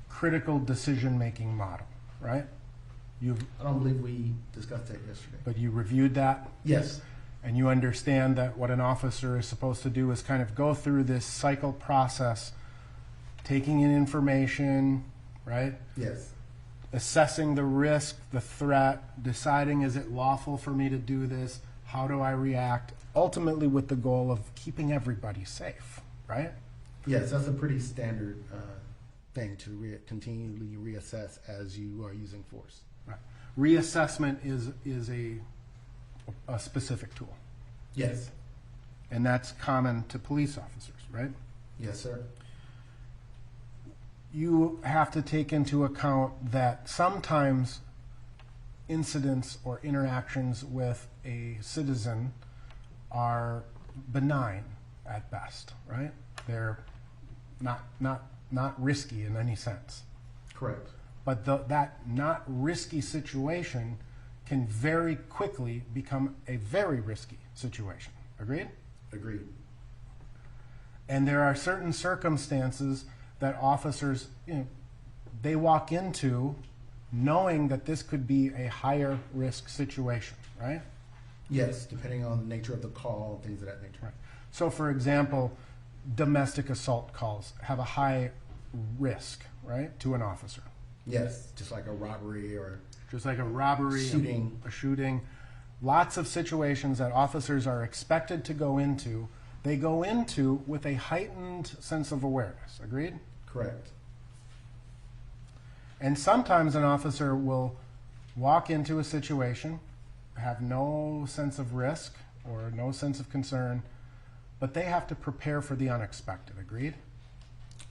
critical decision-making model, right? I don't believe we discussed that yesterday. But you reviewed that, Yes. and you understand that what an officer is supposed to do is kind of go through this cycle process, taking in information, right? Yes. Assessing the risk, the threat, deciding is it lawful for me to do this, how do I react, ultimately with the goal of keeping everybody safe, right? Yes, that's a pretty standard thing to continually reassess as you are using force. Right. Reassessment is a specific tool, Yes. and that's common to police officers, right? Yes, sir. You have to take into account that sometimes incidents or interactions with a citizen are benign at best, right? They're not risky in any sense. Correct. But that not risky situation can very quickly become a very risky situation. Agreed? Agreed. And there are certain circumstances that officers, they walk into knowing that this could be a higher risk situation, right? Yes, depending on the nature of the call, things of that nature. Right. So, for example, domestic assault calls have a high risk, right, to an officer. Yes, just like a robbery or Just like a robbery, Shooting. a shooting. Lots of situations that officers are expected to go into, they go into with a heightened sense of awareness. Agreed? correct. And sometimes an officer will walk into a situation, have no sense of risk or no sense of concern, but they have to prepare for the unexpected. Agreed?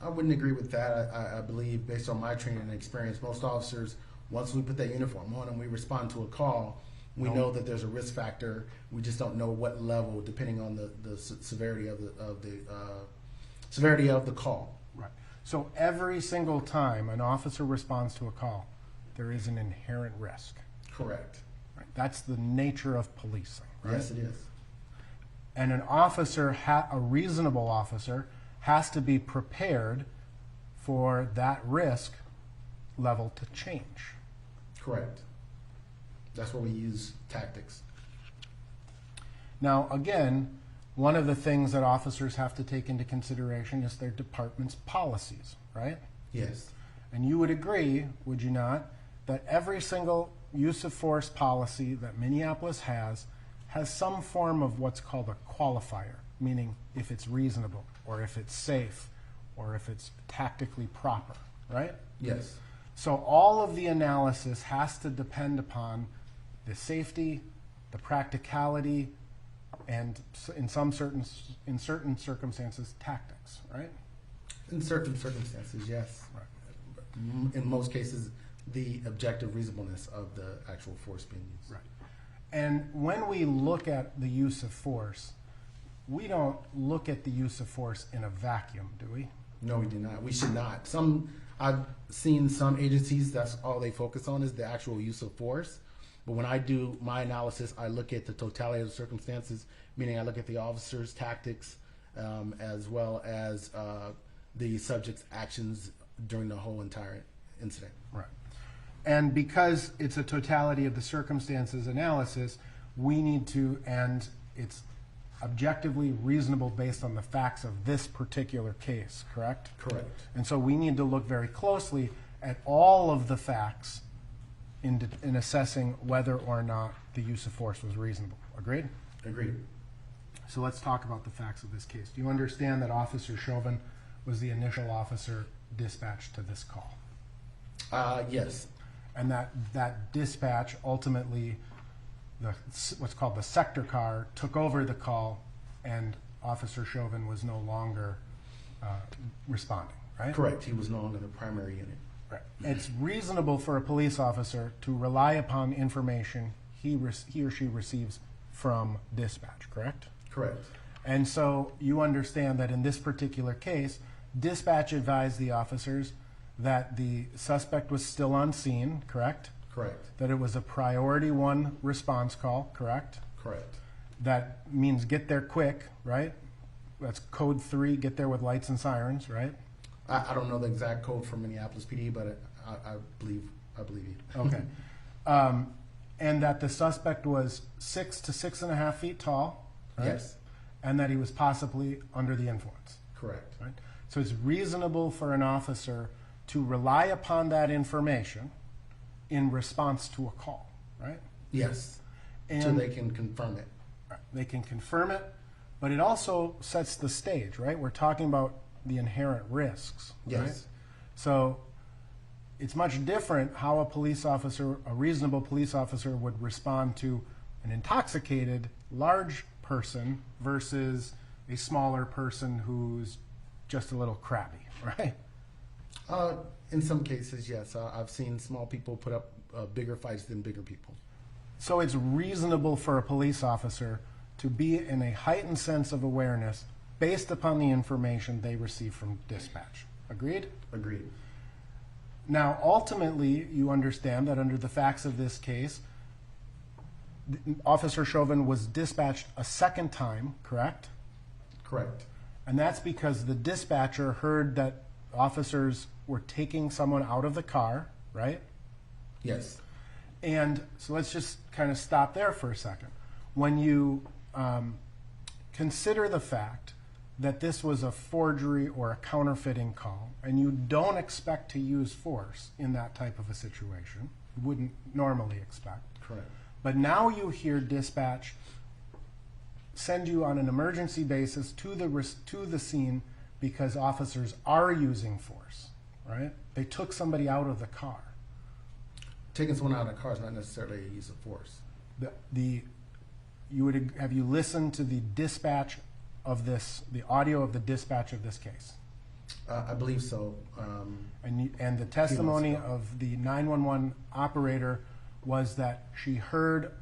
I wouldn't agree with that. I believe, based on my training and experience, most officers, once we put that uniform on and we respond to a call, we know that there's a risk factor. We just don't know what level, depending on the severity of the call. Right. So every single time an officer responds to a call, there is an inherent risk. Correct. Right? That's the nature of policing. Right? Yes, it is. And an officer, a reasonable officer, has to be prepared for that risk level to change. Correct. That's where we use tactics. Now, again, one of the things that officers have to take into consideration is their department's policies, right? Yes. And you would agree, would you not, that every single use of force policy that Minneapolis has some form of what's called a qualifier, meaning if it's reasonable, or if it's safe, or if it's tactically proper, right? Yes. So all of the analysis has to depend upon the safety, the practicality, and in certain circumstances, tactics, right? In certain circumstances, yes. Right. In most cases, the objective reasonableness of the actual force being used. Right. And when we look at the use of force, we don't look at the use of force in a vacuum, do we? No, we do not. We should not. I've seen some agencies, that's all they focus on is the actual use of force. But when I do my analysis, I look at the totality of the circumstances, meaning I look at the officer's tactics as well as the subject's actions during the whole entire incident. Right. And because it's a totality of the circumstances analysis, we need to, and it's objectively reasonable based on the facts of this particular case, correct? Correct. And so we need to look very closely at all of the facts in assessing whether or not the use of force was reasonable. Agreed? Agreed. So let's talk about the facts of this case. Do you understand that Officer Chauvin was the initial officer dispatched to this call? Yes. And that dispatch ultimately, what's called the sector car, took over the call, and Officer Chauvin was no longer responding, right? Correct. He was no longer the primary unit. Right. It's reasonable for a police officer to rely upon information he or she receives from dispatch, correct? Correct. And so you understand that in this particular case, dispatch advised the officers that the suspect was still on scene, correct? Correct. That it was a priority 1 response call, correct? Correct. That means get there quick, right? That's code 3, get there with lights and sirens, right? I don't know the exact code for Minneapolis PD, but I believe you. Okay. And that the suspect was 6 to 6.5 feet tall, right? Yes. And that he was possibly under the influence, Correct. right? So it's reasonable for an officer to rely upon that information in response to a call, right? Yes. And So they can confirm it. they can confirm it, but it also sets the stage, right? We're talking about the inherent risks, right? Yes. So it's much different how a reasonable police officer would respond to an intoxicated, large person versus a smaller person who's just a little crabby, right? In some cases, yes. I've seen small people put up bigger fights than bigger people. So it's reasonable for a police officer to be in a heightened sense of awareness based upon the information they receive from dispatch. Agreed? Agreed. Now, ultimately, you understand that under the facts of this case, Officer Chauvin was dispatched a second time, correct? Correct. And that's because the dispatcher heard that officers were taking someone out of the car, right? Yes. And so let's just kind of stop there for a second. When you consider the fact that this was a forgery or a counterfeiting call, and you don't expect to use force in that type of a situation, you wouldn't normally expect. Correct. But now you hear dispatch send you on an emergency basis to the scene because officers are using force, right? They took somebody out of the car. Taking someone out of the car is not necessarily a use of force. Have you listened to the dispatch of this, the audio of the dispatch of this case? I believe so. And the testimony of the 911 operator was that she heard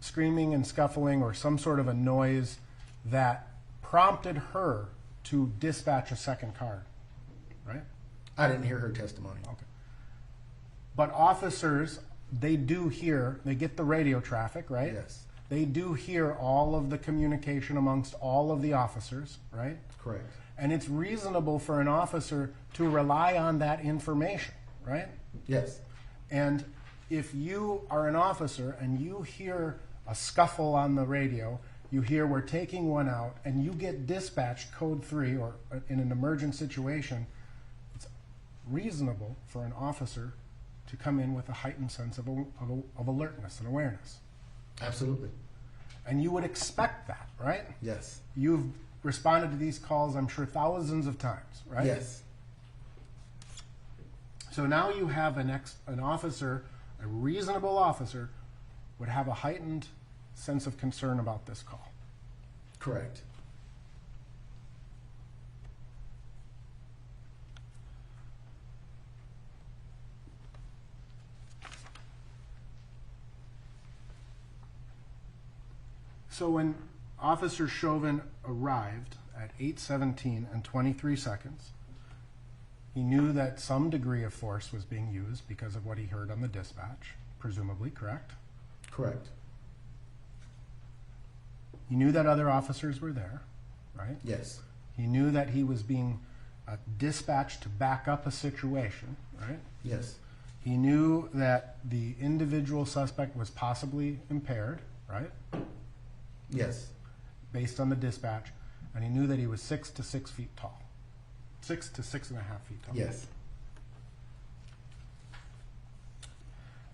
screaming and scuffling or some sort of a noise that prompted her to dispatch a second car, right? I didn't hear her testimony. Okay. But officers, they get the radio traffic, right? Yes. They do hear all of the communication amongst all of the officers, right? Correct. And it's reasonable for an officer to rely on that information, right? Yes. And if you are an officer and you hear a scuffle on the radio, you hear we're taking one out, and you get dispatched code 3 or in an emergent situation, it's reasonable for an officer to come in with a heightened sense of alertness and awareness. Absolutely. And you would expect that, right? Yes. You've responded to these calls, I'm sure, thousands of times, right? Yes. So now you have an officer, a reasonable officer, would have a heightened sense of concern about this call. Correct. So when Officer Chauvin arrived at 8:17 and 23 seconds, he knew that some degree of force was being used because of what he heard on the dispatch, presumably, correct? Correct. He knew that other officers were there, right? Yes. He knew that he was being dispatched to back up a situation, right? Yes. He knew that the individual suspect was possibly impaired, right? Yes. Based on the dispatch, and he knew that he was 6 to 6 feet tall. 6 to 6.5 feet tall. Yes.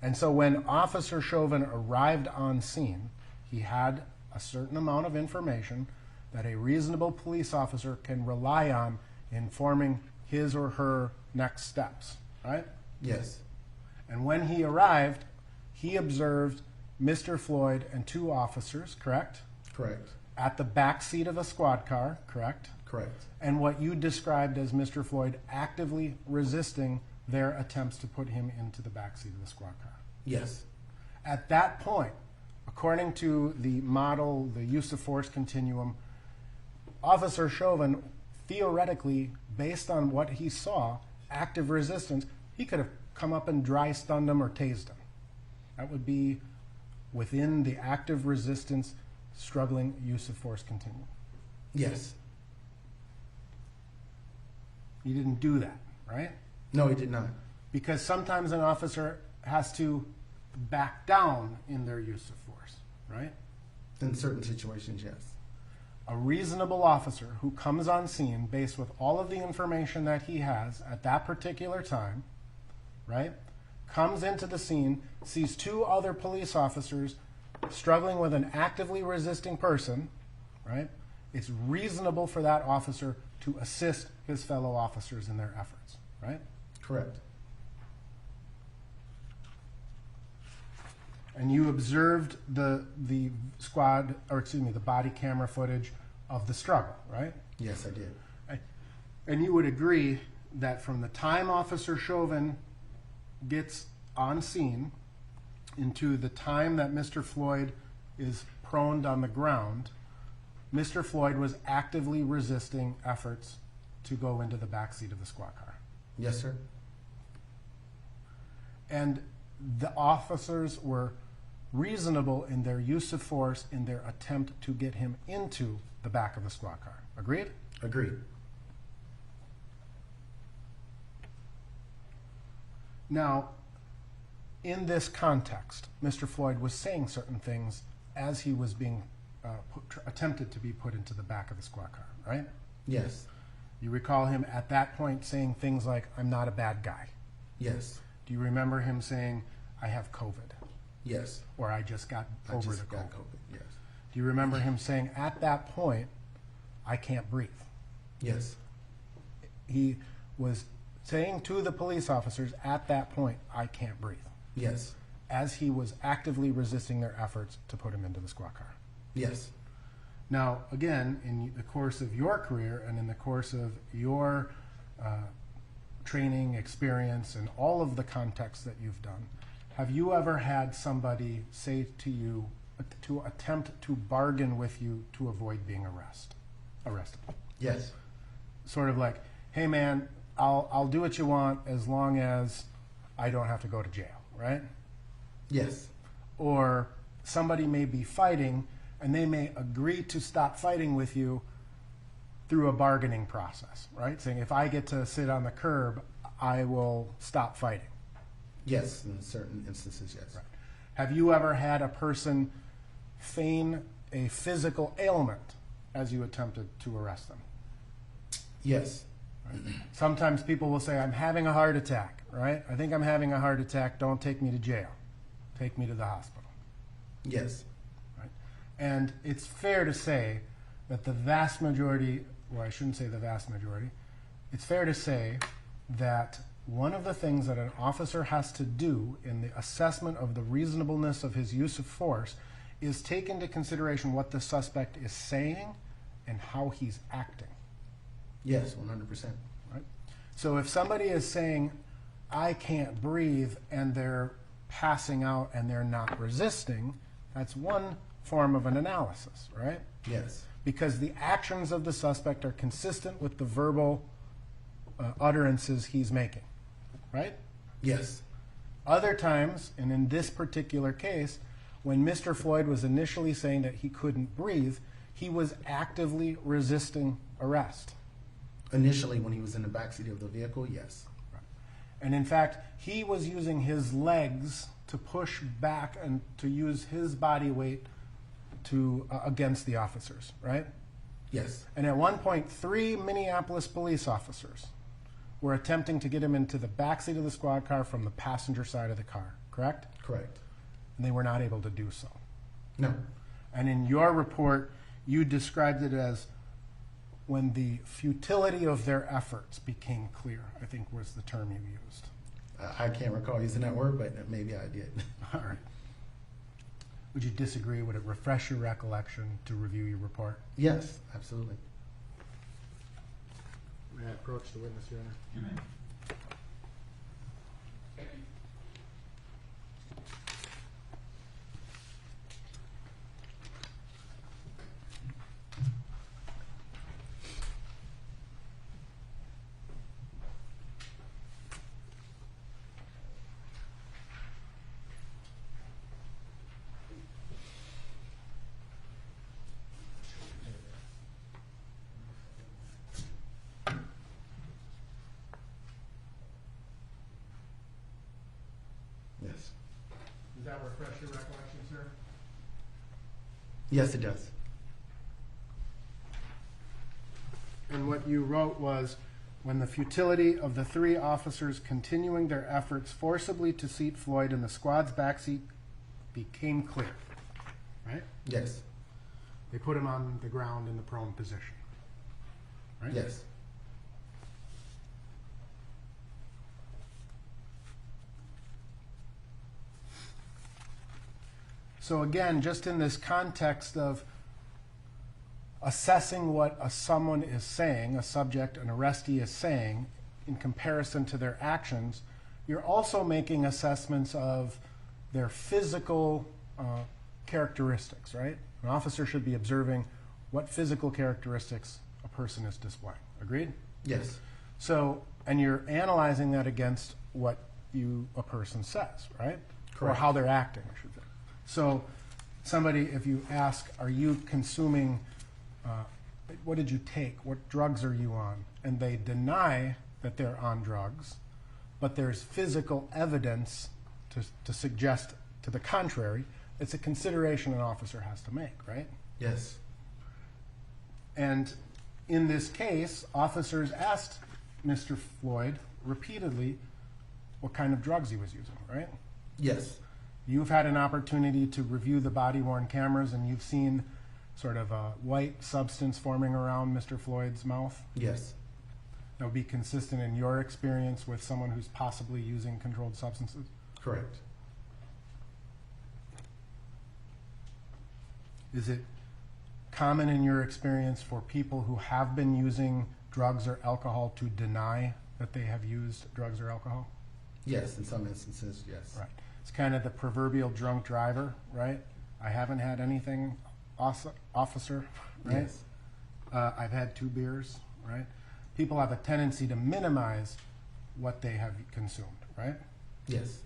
And so when Officer Chauvin arrived on scene, he had a certain amount of information that a reasonable police officer can rely on in forming his or her next steps, right? Yes. And when he arrived, he observed Mr. Floyd and 2 officers, correct? Correct. At the back seat of a squad car, correct? Correct. And what you described as Mr. Floyd actively resisting their attempts to put him into the back seat of the squad car. Yes. At that point, according to the model, the use of force continuum, Officer Chauvin, theoretically, based on what he saw, active resistance, he could have come up and dry stunned him or tased him. That would be within the active resistance, struggling use of force continuum. Yes. He didn't do that, right? No, he did not. Because sometimes an officer has to back down in their use of force, right? In certain situations, yes. A reasonable officer who comes on scene based with all of the information that he has at that particular time, right, comes into the scene, sees 2 other police officers struggling with an actively resisting person, right, it's reasonable for that officer to assist his fellow officers in their efforts, right? Correct. and you observed the squad, or excuse me, the body camera footage of the struggle, right? Yes, I did. And you would agree that from the time Officer Chauvin gets on scene into the time that Mr. Floyd is proned on the ground, Mr. Floyd was actively resisting efforts to go into the backseat of the squad car. Yes, sir. And the officers were reasonable in their use of force in their attempt to get him into the back of the squad car. Agreed? Agreed. Now, in this context, Mr. Floyd was saying certain things as he was being attempted to be put into the back of the squad car, right? Yes. You recall him at that point saying things like, "I'm not a bad guy." Yes. Do you remember him saying, "I have COVID," Yes. or "I just got I over just the got COVID"? COVID. Yes. Do you remember him saying at that point, "I can't breathe"? Yes. He was saying to the police officers at that point, "I can't breathe," Yes. as he was actively resisting their efforts to put him into the squad car. Yes. Now, again, in the course of your career and in the course of your training, experience, and all of the contexts that you've done, have you ever had somebody say to you, to attempt to bargain with you to avoid being arrested? Yes. Sort of like, "Hey man, I'll do what you want as long as I don't have to go to jail," right? Yes. Or somebody may be fighting and they may agree to stop fighting with you through a bargaining process, right? Saying, "If I get to sit on the curb, I will stop fighting." Yes. In certain instances, yes. Right. Have you ever had a person feign a physical ailment as you attempted to arrest them? Yes. Sometimes people will say, "I'm having a heart attack," right? "I think I'm having a heart attack. Don't take me to jail. Take me to the hospital." Yes. Right? And it's fair to say that the vast majority, well, I shouldn't say the vast majority, it's fair to say that one of the things that an officer has to do in the assessment of the reasonableness of his use of force is take into consideration what the suspect is saying and how he's acting. Yes. 100%. Right? So if somebody is saying, "I can't breathe," and they're passing out and they're not resisting, that's one form of an analysis, right? Yes. Because the actions of the suspect are consistent with the verbal utterances he's making, right? Yes. Other times, and in this particular case, when Mr. Floyd was initially saying that he couldn't breathe, he was actively resisting arrest. Initially, when he was in the backseat of the vehicle, yes. And in fact, he was using his legs to push back and to use his body weight to against the officers, right? Yes. And at one point, 3 Minneapolis police officers were attempting to get him into the backseat of the squad car from the passenger side of the car, correct? Correct. And they were not able to do so. No. And in your report, you described it as when the futility of their efforts became clear, I think was the term you used. I can't recall using that word, but maybe I did. All right. Would you disagree? Would it refresh your recollection to review your report? Yes, absolutely. May I approach the witness, Your Honor? Yes. Does that refresh your recollection, sir? Yes, it does. And what you wrote was, when the futility of the 3 officers continuing their efforts forcibly to seat Floyd in the squad's backseat became clear, right? Yes. They put him on the ground in the prone position, right? Yes. So again, just in this context of assessing what someone is saying, a subject, an arrestee is saying, in comparison to their actions, you're also making assessments of their physical characteristics, right? An officer should be observing what physical characteristics a person is displaying. Agreed? Yes. So, and you're analyzing that against what a person says, right? Or Correct. how they're acting, I should say. So, somebody, if you ask, are you consuming, what did you take? What drugs are you on? And they deny that they're on drugs, but there's physical evidence to suggest to the contrary, it's a consideration an officer has to make, right? Yes. And in this case, officers asked Mr. Floyd repeatedly what kind of drugs he was using, right? Yes. You've had an opportunity to review the body-worn cameras, and you've seen sort of a white substance forming around Mr. Floyd's mouth. Yes. That would be consistent in your experience with someone who's possibly using controlled substances? Correct. Is it common in your experience for people who have been using drugs or alcohol to deny that they have used drugs or alcohol? Yes, in some instances, yes. Right. It's kind of the proverbial drunk driver, right? I haven't had anything, officer, right? Yes. I've had 2 beers, right? People have a tendency to minimize what they have consumed, right? Yes.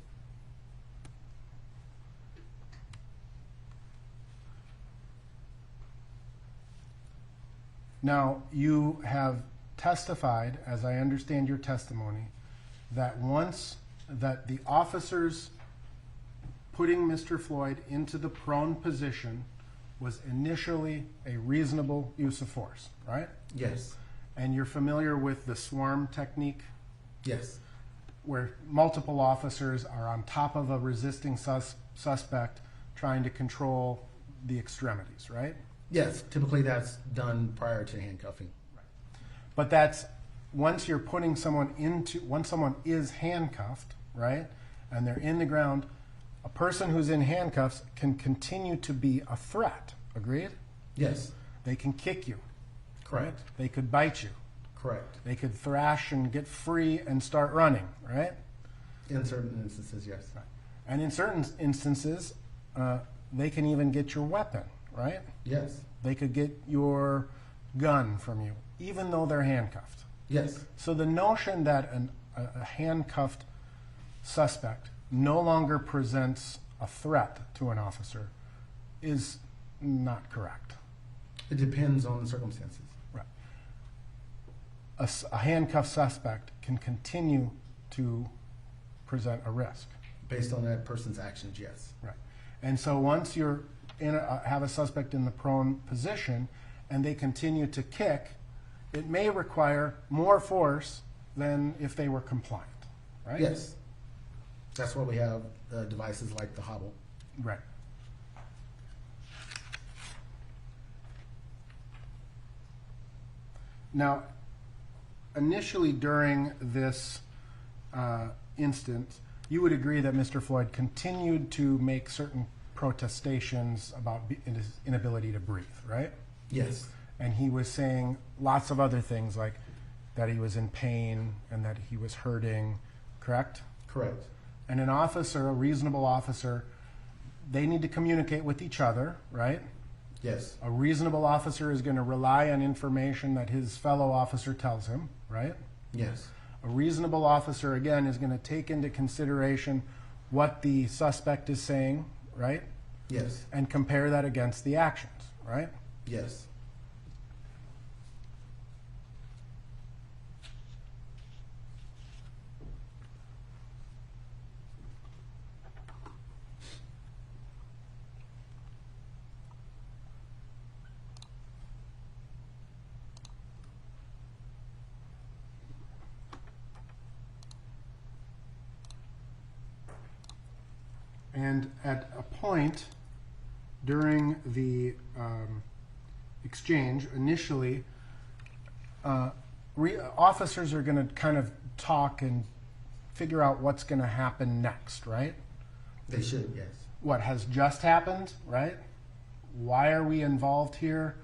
Now, you have testified, as I understand your testimony, that that the officers putting Mr. Floyd into the prone position was initially a reasonable use of force, right? Yes. And you're familiar with the swarm technique, Yes. where multiple officers are on top of a resisting suspect trying to control the extremities, right? Yes. Typically that's done prior to handcuffing. But that's once someone is handcuffed, right? And they're in the ground, a person who's in handcuffs can continue to be a threat. Agreed? Yes. They can kick you. Correct. They could bite you. Correct. They could thrash and get free and start running, right? In certain instances, yes. And in certain instances, they can even get your weapon, right? Yes. They could get your gun from you, even though they're handcuffed. Yes. So the notion that a handcuffed suspect no longer presents a threat to an officer is not correct. It depends on the circumstances. Right. A handcuffed suspect can continue to present a risk. Based on that person's actions, yes. Right. And so once you're have a suspect in the prone position and they continue to kick, it may require more force than if they were compliant, right? Yes. That's why we have devices like the hobble. Right. Now, initially during this instance, you would agree that Mr. Floyd continued to make certain protestations about his inability to breathe, right? Yes. And he was saying lots of other things like that he was in pain and that he was hurting, correct? Correct. And an officer, a reasonable officer, they need to communicate with each other, right? Yes. A reasonable officer is going to rely on information that his fellow officer tells him, right? Yes. A reasonable officer, again, is going to take into consideration what the suspect is saying, right? Yes. And compare that against the actions, right? Yes. And at a point during the exchange, initially, officers are going to kind of talk and figure out what's going to happen next, right? They should, yes. what has just happened, right? Why are we involved here?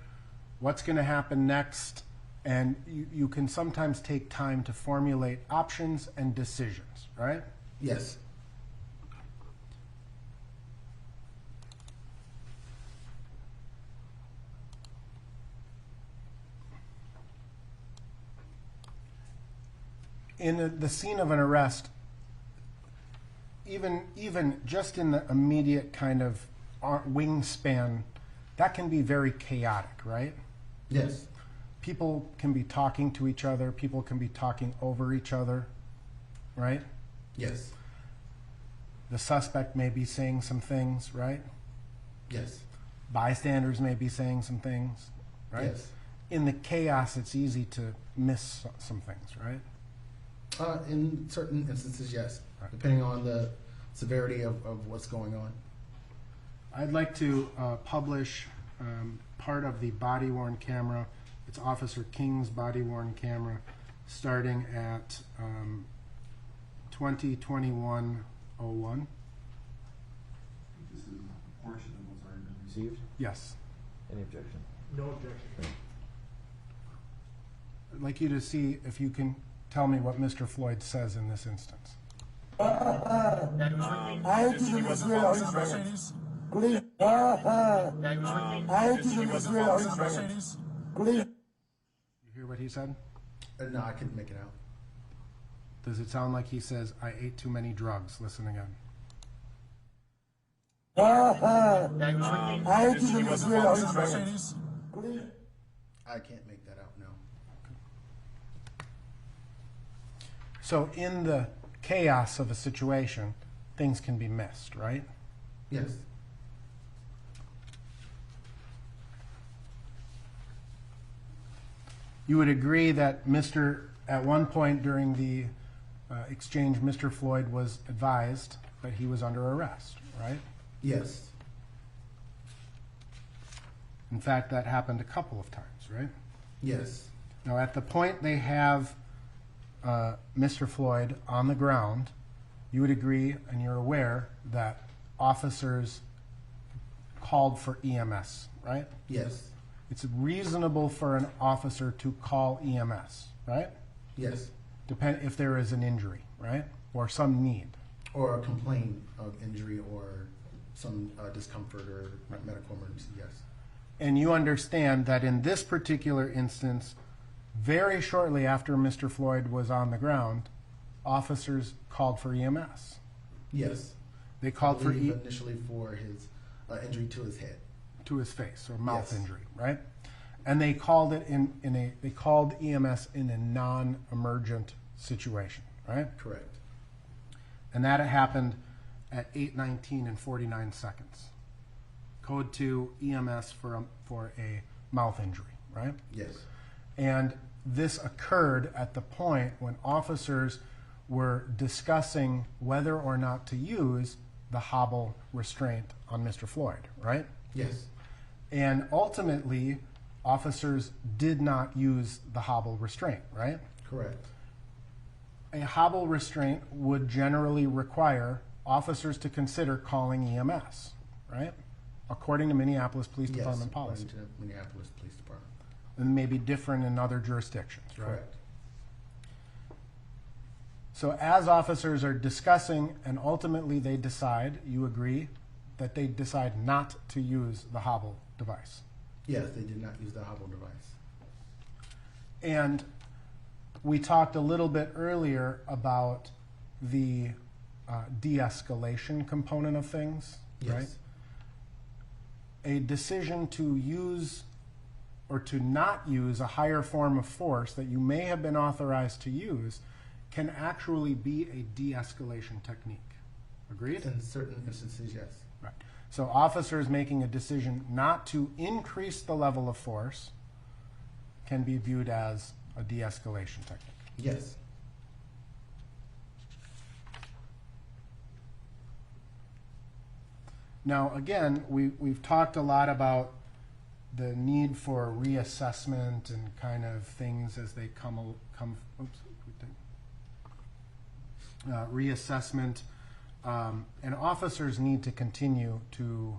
What's going to happen next? And you can sometimes take time to formulate options and decisions, right? Yes. In the scene of an arrest, even just in the immediate kind of wingspan, that can be very chaotic, right? Yes. People can be talking to each other. People can be talking over each other, right? Yes. The suspect may be saying some things, right? Yes. Bystanders may be saying some things, right? Yes. In the chaos, it's easy to miss some things, right? In certain instances, yes, Right. depending on the severity of what's going on. I'd like to publish part of the body-worn camera. It's Officer King's body-worn camera, starting at 2021-01. This is a portion of what's already been received. Yes. Any objection? No objection. I'd like you to see if you can tell me what Mr. Floyd says in this instance. I didn't Mercedes. Please. I didn't Mercedes. Please. You hear what he said? No, I couldn't make it out. Does it sound like he says, I ate too many drugs? Listen again. I didn't Mercedes. Please. I can't make that out, no. So in the chaos of a situation, things can be missed, right? Yes. You would agree that at one point during the exchange, Mr. Floyd was advised that he was under arrest, right? Yes. In fact, that happened a couple of times, right? Yes. Now, at the point they have Mr. Floyd on the ground, you would agree and you're aware that officers called for EMS, right? Yes. It's reasonable for an officer to call EMS, right? Yes. Depend if there is an injury, right? Or some need. Or a complaint of injury or some discomfort or medical emergency, yes. And you understand that in this particular instance, very shortly after Mr. Floyd was on the ground, officers called for EMS. Yes. They called for initially for his injury to his head. To his face or mouth Yes. injury, right? And they called it they called EMS in a non-emergent situation, right? Correct. And that happened at 8:19 and 49 seconds. Code 2 EMS for a mouth injury, right? Yes. And this occurred at the point when officers were discussing whether or not to use the hobble restraint on Mr. Floyd, right? Yes. And ultimately, officers did not use the hobble restraint, right? Correct. A hobble restraint would generally require officers to consider calling EMS, right? According to Minneapolis Police Yes. Department policy. According to Minneapolis Police Department. And may be different in other jurisdictions, right? Correct. So as officers are discussing and ultimately they decide, you agree, that they decide not to use the hobble device. Yes, they did not use the hobble device. And we talked a little bit earlier about the de-escalation component of things, right? Yes. A decision to use or to not use a higher form of force that you may have been authorized to use can actually be a de-escalation technique. Agreed? In certain instances, yes. Right. So officers making a decision not to increase the level of force can be viewed as a de-escalation technique. Yes. Now, again, we've talked a lot about the need for reassessment and kind of things as they come reassessment and officers need to continue to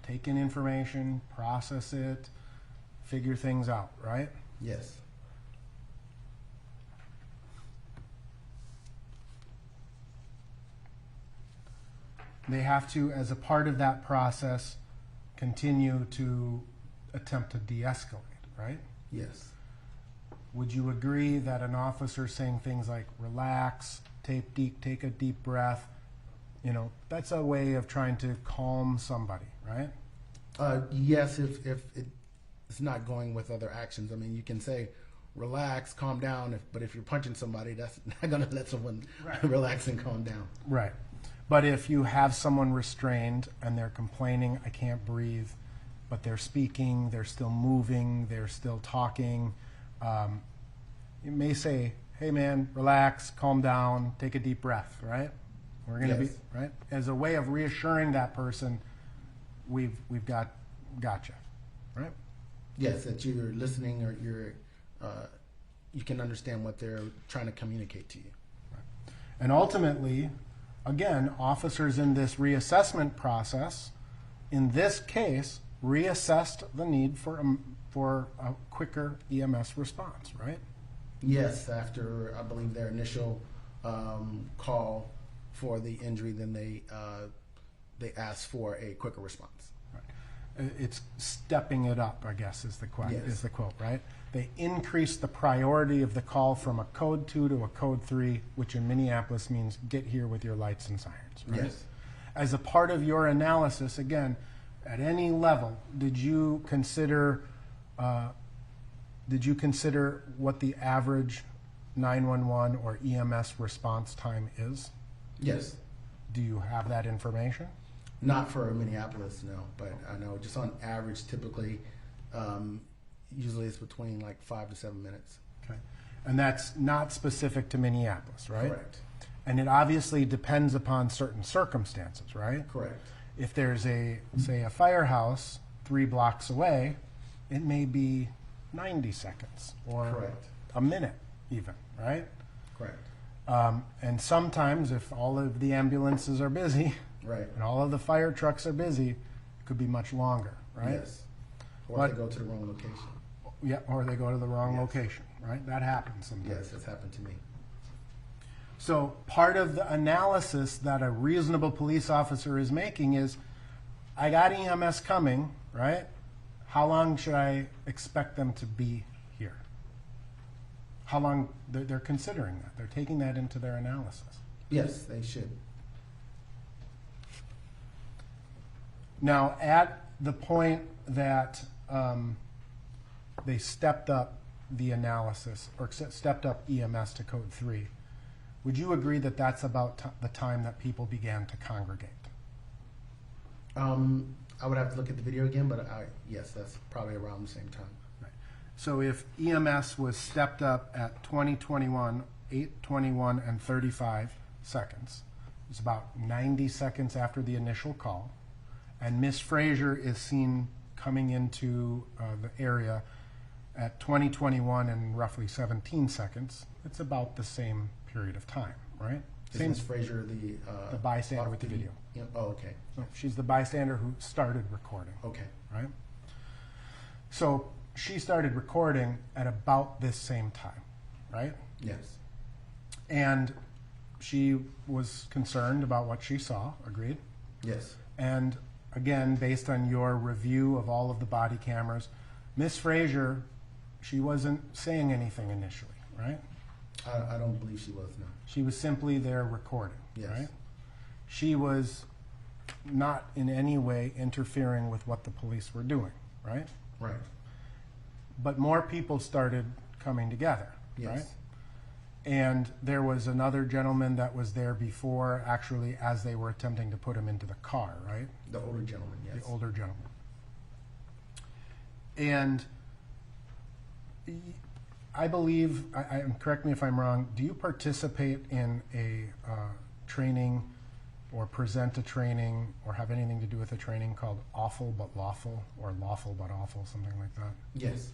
take in information, process it, figure things out, right? Yes. They have to, as a part of that process, continue to attempt to de-escalate, right? Yes. Would you agree that an officer saying things like relax, take a deep breath, that's a way of trying to calm somebody, right? Yes, if it's not going with other actions. I mean, you can say relax, calm down, but if you're punching somebody, that's not going to let someone relax and calm down. Right. But if you have someone restrained and they're complaining, I can't breathe, but they're speaking, they're still moving, they're still talking, you may say, hey man, relax, calm down, take a deep breath, right? We're going to be, right? As a way of reassuring that person, we've gotcha, right? Yes, that you're listening, or you can understand what they're trying to communicate to you. Right. And ultimately, again, officers in this reassessment process, in this case, reassessed the need for a quicker EMS response, right? Yes, after I believe their initial call for the injury, then they asked for a quicker response. Right. It's stepping it up, I guess, is the quote, Yes. right? They increased the priority of the call from a code 2 to a code 3, which in Minneapolis means get here with your lights and sirens, right? Yes. As a part of your analysis, again, at any level, did you consider what the average 911 or EMS response time is? Yes. Do you have that information? Not for Minneapolis, no, but I know just on average, typically, usually it's between like 5 to 7 minutes. Okay. And that's not specific to Minneapolis, right? Correct. And it obviously depends upon certain circumstances, right? Correct. If there's say a firehouse 3 blocks away, it may be 90 seconds or Correct. a minute even, right? Correct. And sometimes if all of the ambulances are busy Right. and all of the fire trucks are busy, it could be much longer, right? Yes. Or But- they go to the wrong location. Yeah, or they go to the wrong Yes. location, right? That happens sometimes. Yes, that's happened to me. So part of the analysis that a reasonable police officer is making is, I got EMS coming, right? How long should I expect them to be here? How long, they're considering that. They're taking that into their analysis. Yes, they should. Now, at the point that they stepped up the analysis, or stepped up EMS to code 3, would you agree that that's about the time that people began to congregate? I would have to look at the video again, but yes, that's probably around the same time. Right. So if EMS was stepped up at 2021, 8:21 and 35 seconds, it's about 90 seconds after the initial call, and Miss Frazier is seen coming into the area at 2021 and roughly 17 seconds, it's about the same period of time, right? Is Ms. Frazier the bystander with the video. Yeah. Oh, okay. No, she's the bystander who started recording, Okay. right? So she started recording at about this same time, right? Yes. And she was concerned about what she saw, agreed? Yes. And again, based on your review of all of the body cameras, Miss Frazier, she wasn't saying anything initially, right? I don't believe she was, no. She was simply there recording, Yes. right? She was not in any way interfering with what the police were doing, right? Right. But more people started coming together, Yes. right? And there was another gentleman that was there before, actually, as they were attempting to put him into the car, right? The older gentleman, yes. The older gentleman. And I believe, correct me if I'm wrong, do you participate in a training or present a training or have anything to do with a training called Awful But Lawful or Lawful But Awful, something like that? Yes.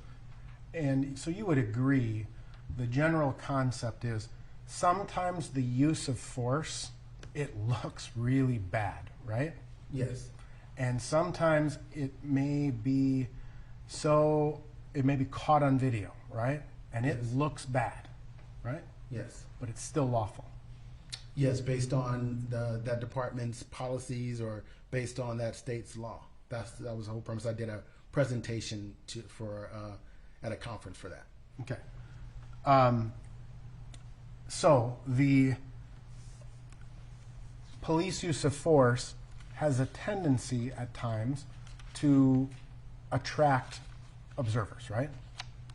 And so you would agree the general concept is sometimes the use of force it looks really bad, right? Yes. And sometimes it may be caught on video, right? And it Yes. looks bad, right? Yes. But it's still lawful. Yes, based on that department's policies or based on that state's law. That was the whole premise. I did a presentation at a conference for that. Okay. So the police use of force has a tendency at times to attract observers, right?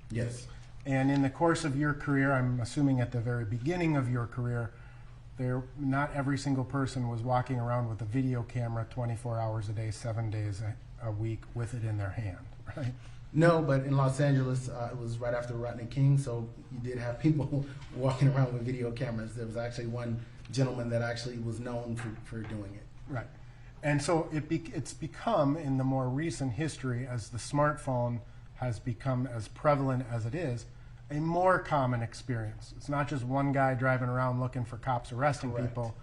Yes. And in the course of your career, I'm assuming at the very beginning of your career, not every single person was walking around with a video camera 24 hours a day, 7 days a week with it in their hand, right? No, but in Los Angeles, it was right after Rodney King, so you did have people walking around with video cameras. There was actually one gentleman that actually was known for doing it. Right. And so it's become, in the more recent history, as the smartphone has become as prevalent as it is, a more common experience. It's not just one guy driving around looking for cops arresting Correct. people.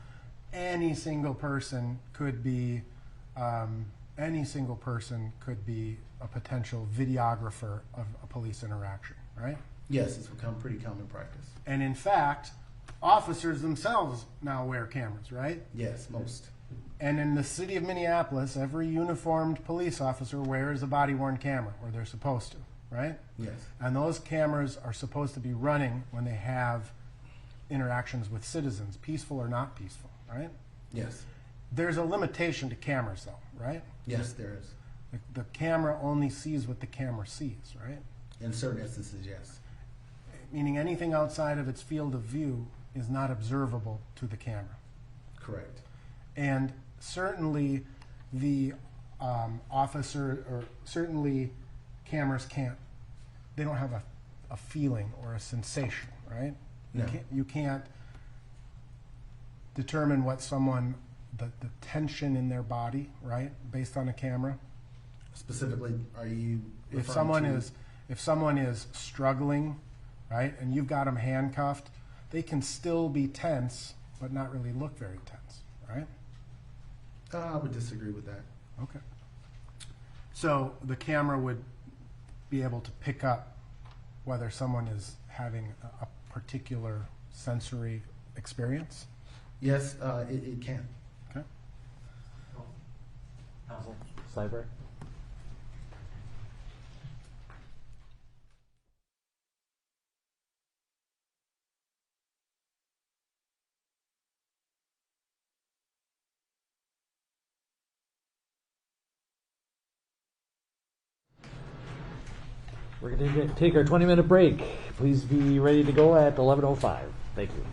Any single person could be a potential videographer of a police interaction, right? Yes, it's become pretty common practice. And in fact, officers themselves now wear cameras, right? Yes, most. And in the city of Minneapolis, every uniformed police officer wears a body-worn camera, or they're supposed to, right? Yes. And those cameras are supposed to be running when they have interactions with citizens, peaceful or not peaceful, right? Yes. There's a limitation to cameras, though, right? Yes, there is. The camera only sees what the camera sees, right? In certain instances, yes. Meaning anything outside of its field of view is not observable to the camera. Correct. And certainly the certainly cameras they don't have a feeling or a sensation, right? No. You can't determine what the tension in their body, right, based on a camera. Specifically, are you If referring someone is struggling, right, and you've got them handcuffed, they can still be tense, but not really look very tense, right? I would disagree with that. Okay. So the camera would be able to pick up whether someone is having a particular sensory experience? Yes, it can. Okay. Counsel, Stiger. We're going to take our 20-minute break. Please be ready to go at 11:05. Thank you.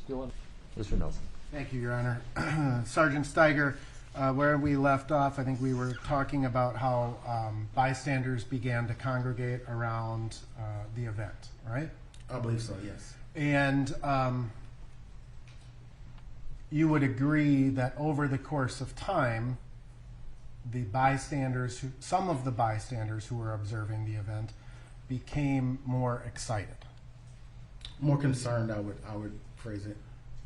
Still in. Mr. Nelson. Thank you, Your Honor. Sergeant Stiger, where we left off, I think we were talking about how bystanders began to congregate around the event, right? I believe so, yes. And you would agree that over the course of time, some of the bystanders who were observing the event became more excited. More concerned, I would phrase it.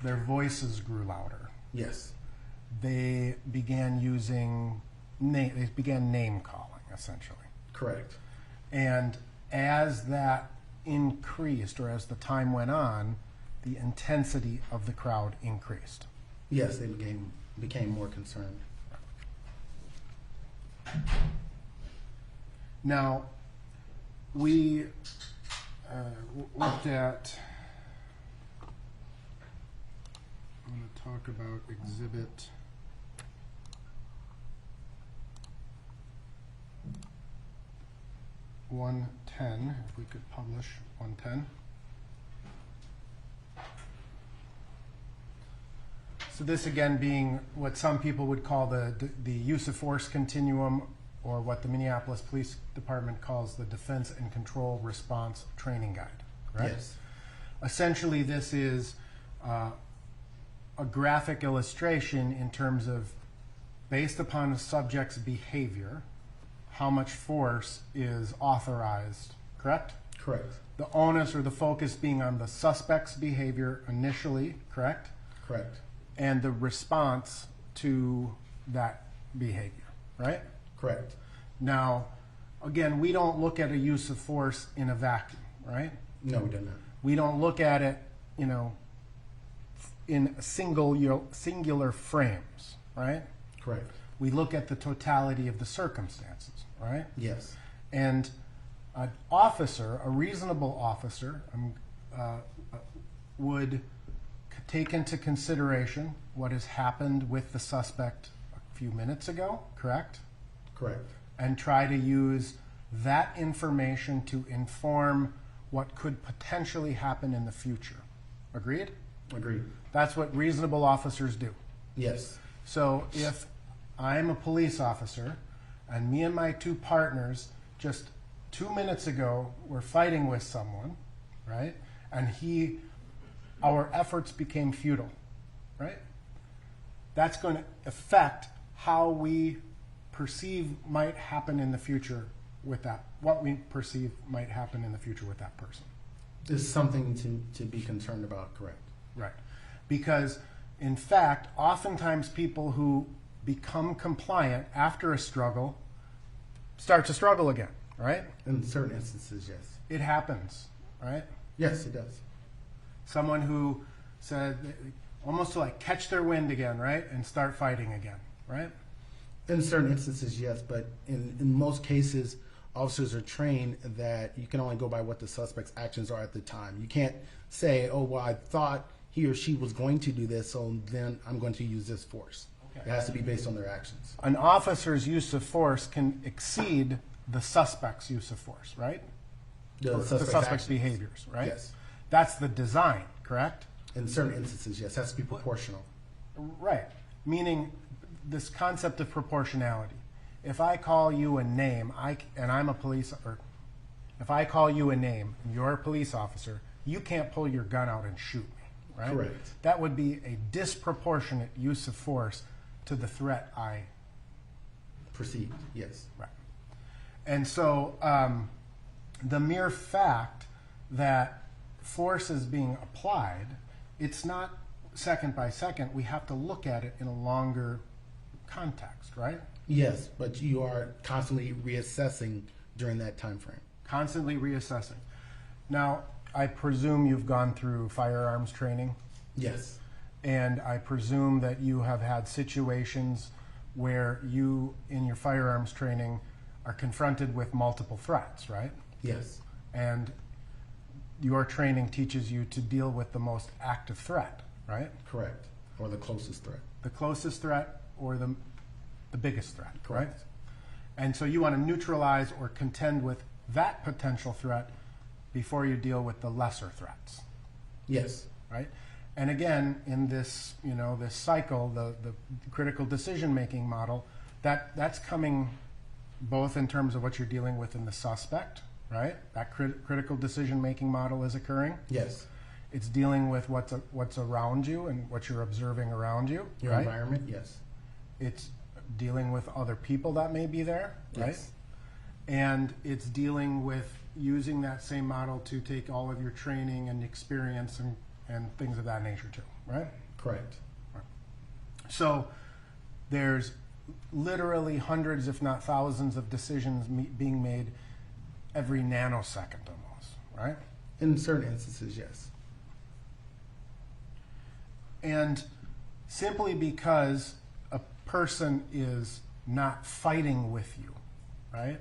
Their voices grew louder. Yes. They began name calling, essentially. Correct. And as that increased, or as the time went on, the intensity of the crowd increased. Yes, they became more concerned. Now, we looked at, I'm going to talk about Exhibit 110, if we could publish 110. So this again being what some people would call the use of force continuum, or what the Minneapolis Police Department calls the Defense and Control Response Training Guide, correct? Yes. Essentially, this is a graphic illustration in terms of, based upon a subject's behavior, how much force is authorized, correct? Correct. The onus or the focus being on the suspect's behavior initially, correct? Correct. And the response to that behavior, right? Correct. Now, again, we don't look at a use of force in a vacuum, right? No, we do not. We don't look at it, in singular frames, right? Correct. We look at the totality of the circumstances, right? Yes. And an officer, a reasonable officer, would take into consideration what has happened with the suspect a few minutes ago, correct? Correct. And try to use that information to inform what could potentially happen in the future. Agreed? Agreed. That's what reasonable officers do. Yes. So if I'm a police officer and me and my two partners just 2 minutes ago were fighting with someone, right? And our efforts became futile, right? That's going to affect how we perceive might happen in the future with that, what we perceive might happen in the future with that person. It's something to be concerned about, correct? Right. Because, in fact, oftentimes people who become compliant after a struggle start to struggle again, right? In certain instances, yes. It happens, right? Yes, it does. Someone who said, almost to like catch their wind again, right? And start fighting again, right? In certain instances, yes, but in most cases, officers are trained that you can only go by what the suspect's actions are at the time. You can't say, oh, well, I thought he or she was going to do this, so then I'm going to use this force. Okay. It has to be based on their actions. An officer's use of force can exceed the suspect's use of force, right? The suspect's actions. behaviors, right? Yes. That's the design, correct? In certain instances, yes. It has to be proportional. Right. Meaning this concept of proportionality. If I call you a name, and I'm a police, or if I call you a name and you're a police officer, you can't pull your gun out and shoot me, right? Correct. That would be a disproportionate use of force to the threat I Perceived, yes. Right. And so the mere fact that force is being applied, it's not second by second. We have to look at it in a longer context, right? Yes, but you are constantly reassessing during that time frame. Constantly reassessing. Now, I presume you've gone through firearms training, Yes. and I presume that you have had situations where you, in your firearms training, are confronted with multiple threats, right? Yes. And your training teaches you to deal with the most active threat, right? Correct. Or the closest threat. The closest threat or the biggest threat, right? Correct. And so you want to neutralize or contend with that potential threat before you deal with the lesser threats, Yes. right? And again, in this, this cycle, the critical decision-making model, that's coming both in terms of what you're dealing with in the suspect, right? That critical decision-making model is occurring. Yes. It's dealing with what's around you and what you're observing around you, Your right? environment, yes. It's dealing with other people that may be there, right? Yes. And it's dealing with using that same model to take all of your training and experience and things of that nature too, right? Correct. So there's literally hundreds, if not thousands, of decisions being made every nanosecond almost, right? In certain instances, yes. And simply because a person is not fighting with you, right?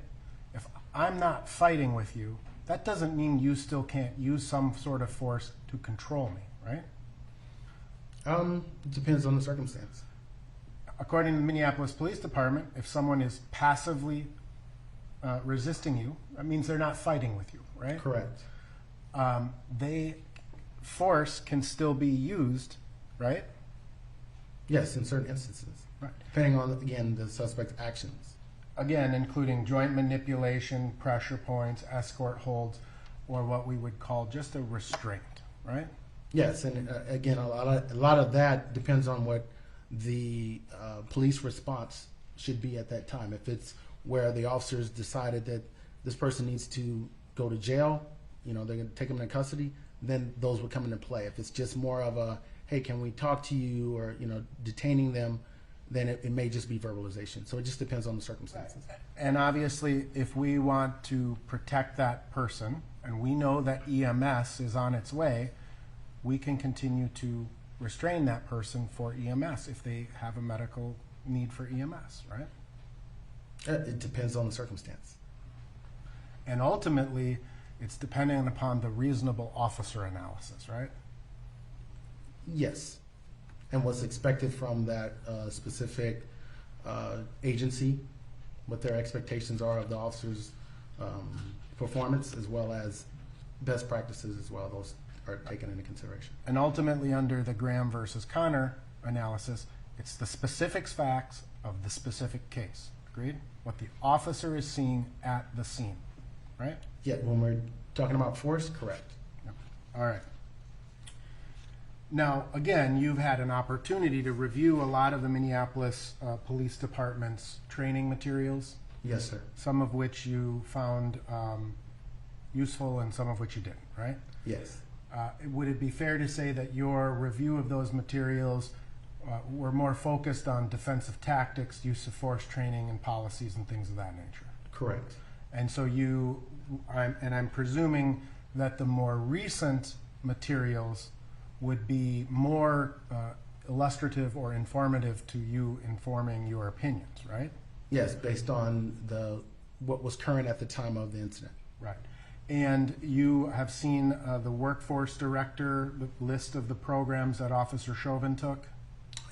If I'm not fighting with you, that doesn't mean you still can't use some sort of force to control me, right? It depends on the circumstance. According to the Minneapolis Police Department, if someone is passively resisting you, that means they're not fighting with you, right? Correct. Force can still be used, right? Yes, in certain instances. Right. Depending on, again, the suspect's actions. Again, including joint manipulation, pressure points, escort holds, or what we would call just a restraint, right? Yes, and again, a lot of that depends on what the police response should be at that time. If it's where the officers decided that this person needs to go to jail, they're going to take them into custody, then those would come into play. If it's just more of a, hey, can we talk to you, or detaining them, then it may just be verbalization. So it just depends on the circumstances. And obviously, if we want to protect that person, and we know that EMS is on its way, we can continue to restrain that person for EMS if they have a medical need for EMS, right? It depends on the circumstance. And ultimately, it's depending upon the reasonable officer analysis, right? Yes. And what's expected from that specific agency, what their expectations are of the officer's performance, as well as best practices as well. Those are taken into consideration. And ultimately, under the Graham versus Connor analysis, it's the specific facts of the specific case. Agreed? What the officer is seeing at the scene, right? Yeah, when we're talking about force, correct. Yep. All right. Now, again, you've had an opportunity to review a lot of the Minneapolis Police Department's training materials, Yes, sir. some of which you found useful and some of which you didn't, right? Yes. Would it be fair to say that your review of those materials were more focused on defensive tactics, use of force training, and policies and things of that nature? Correct. And so I'm presuming that the more recent materials would be more illustrative or informative to you informing your opinions, right? Yes, based on what was current at the time of the incident. Right. And you have seen the workforce director, the list of the programs that Officer Chauvin took?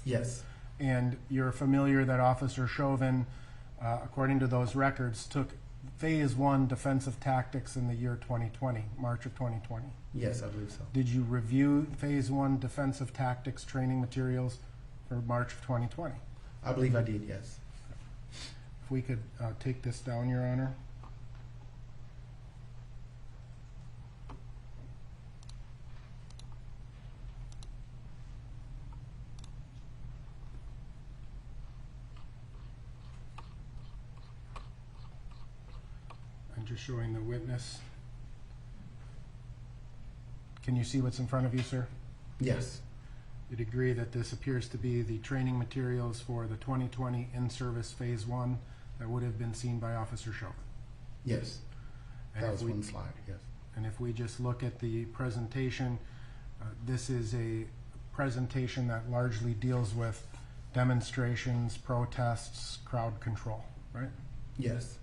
Yes. And you're familiar that Officer Chauvin, according to those records, took Phase 1 defensive tactics in the year 2020, March of 2020. Yes, I believe so. Did you review Phase 1 defensive tactics training materials for March of 2020? I believe I did, yes. If we could take this down, Your Honor. And just showing the witness. Can you see what's in front of you, sir? Yes. You'd agree that this appears to be the training materials for the 2020 in-service Phase 1 that would have been seen by Officer Chauvin? Yes. And That if was we- one slide, yes. And if we just look at the presentation, this is a presentation that largely deals with demonstrations, protests, crowd control, right? Yes.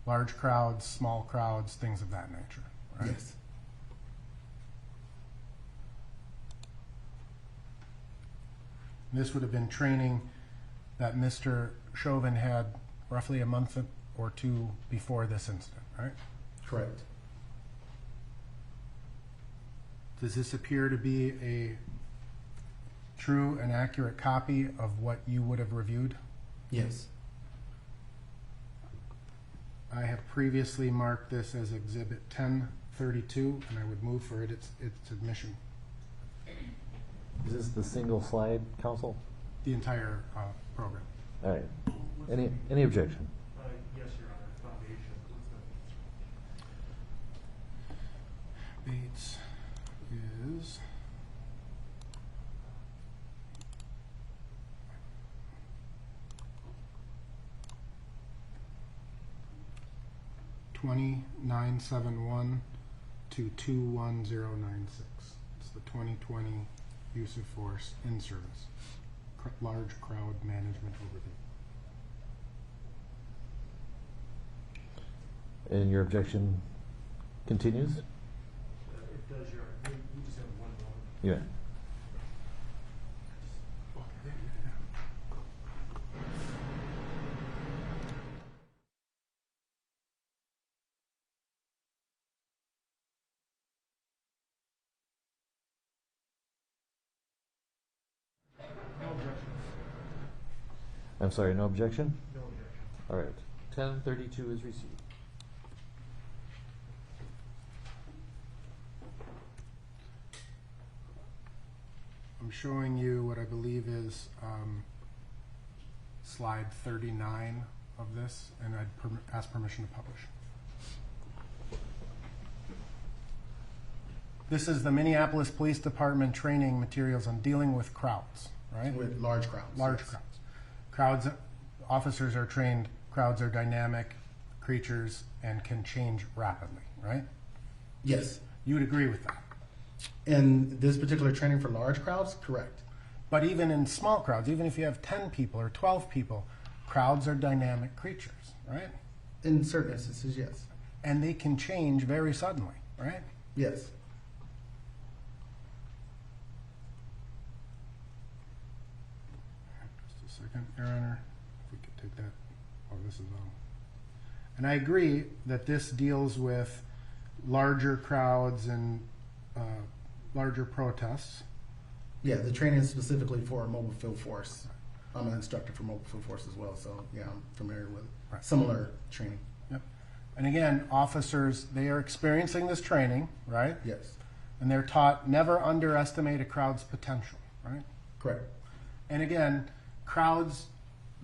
Large crowds, small crowds, things of that nature, right? Yes. This would have been training that Mr. Chauvin had roughly a month or two before this incident, right? Correct. Does this appear to be a true and accurate copy of what you would have reviewed? Yes. I have previously marked this as Exhibit 1032, and I would move for its admission. Is this the single slide, council? The entire program. All right. Any objection? Yes, Your Honor. Foundation. Bates is $29.71 to 21096. It's the 2020 use of force in service. Large crowd management overview. And your objection continues? It does, Your Honor. We just have one more. Yeah. No objection. I'm sorry, no objection? No objection. All right. 1032 is received. I'm showing you what I believe is slide 39 of this, and I'd ask permission to publish. This is the Minneapolis Police Department training materials on dealing with crowds, right? With large crowds. Large yes. crowds. Crowds, officers are trained, crowds are dynamic creatures and can change rapidly, right? Yes. You would agree with that. And this particular training for large crowds, correct. But even in small crowds, even if you have 10 people or 12 people, crowds are dynamic creatures, right? In certain instances, yes. And they can change very suddenly, right? Yes. Just a second, Your Honor. If we could take that. Oh, this is all. And I agree that this deals with larger crowds and larger protests. Yeah, the training is specifically for mobile field force. I'm an instructor for mobile field force as well, so yeah, I'm familiar with Right. similar training. Yep. And again, officers, they are experiencing this training, right? Yes, And they're taught never underestimate a crowd's potential, right? correct. And again, crowds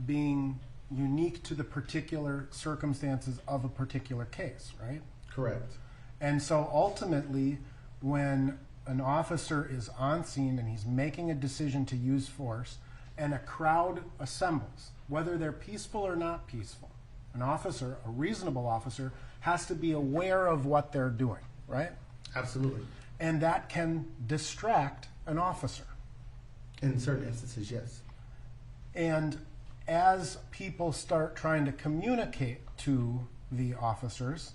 being unique to the particular circumstances of a particular case, right? Correct. And so ultimately, when an officer is on scene and he's making a decision to use force and a crowd assembles, whether they're peaceful or not peaceful, an officer, a reasonable officer, has to be aware of what they're doing, right? Absolutely. And that can distract an officer. In certain instances, yes. And as people start trying to communicate to the officers,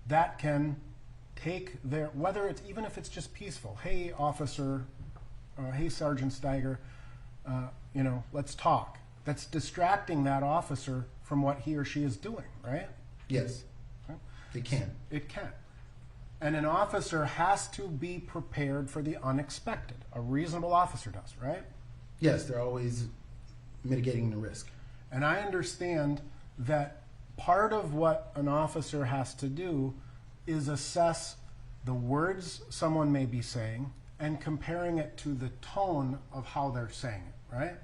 that can take their, whether it's, even if it's just peaceful, hey officer, hey Sergeant Stiger, let's talk. That's distracting that officer from what he or she is doing, right? Yes, Okay. it can. It can. And an officer has to be prepared for the unexpected. A reasonable officer does, right? Yes, they're always mitigating the risk. And I understand that part of what an officer has to do is assess the words someone may be saying and comparing it to the tone of how they're saying it, right?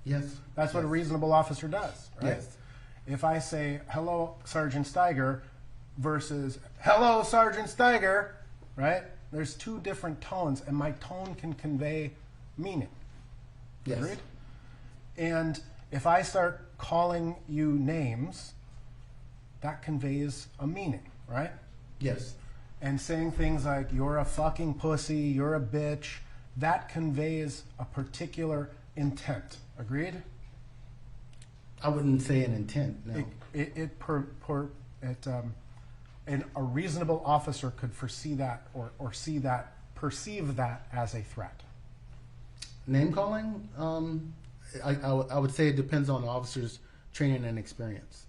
Yes. That's what a yes. reasonable officer does, right? Yes. If I say, hello, Sergeant Stiger, versus, hello, Sergeant Stiger, right? There's two different tones, and my tone can convey meaning. Yes. Agreed? And if I start calling you names, that conveys a meaning, right? Yes. And saying things like, you're a fucking pussy, you're a bitch, that conveys a particular intent. Agreed? I wouldn't say an intent, no. And a reasonable officer could foresee that or see that, perceive that as a threat. Name calling, I would say it depends on the officer's training and experience.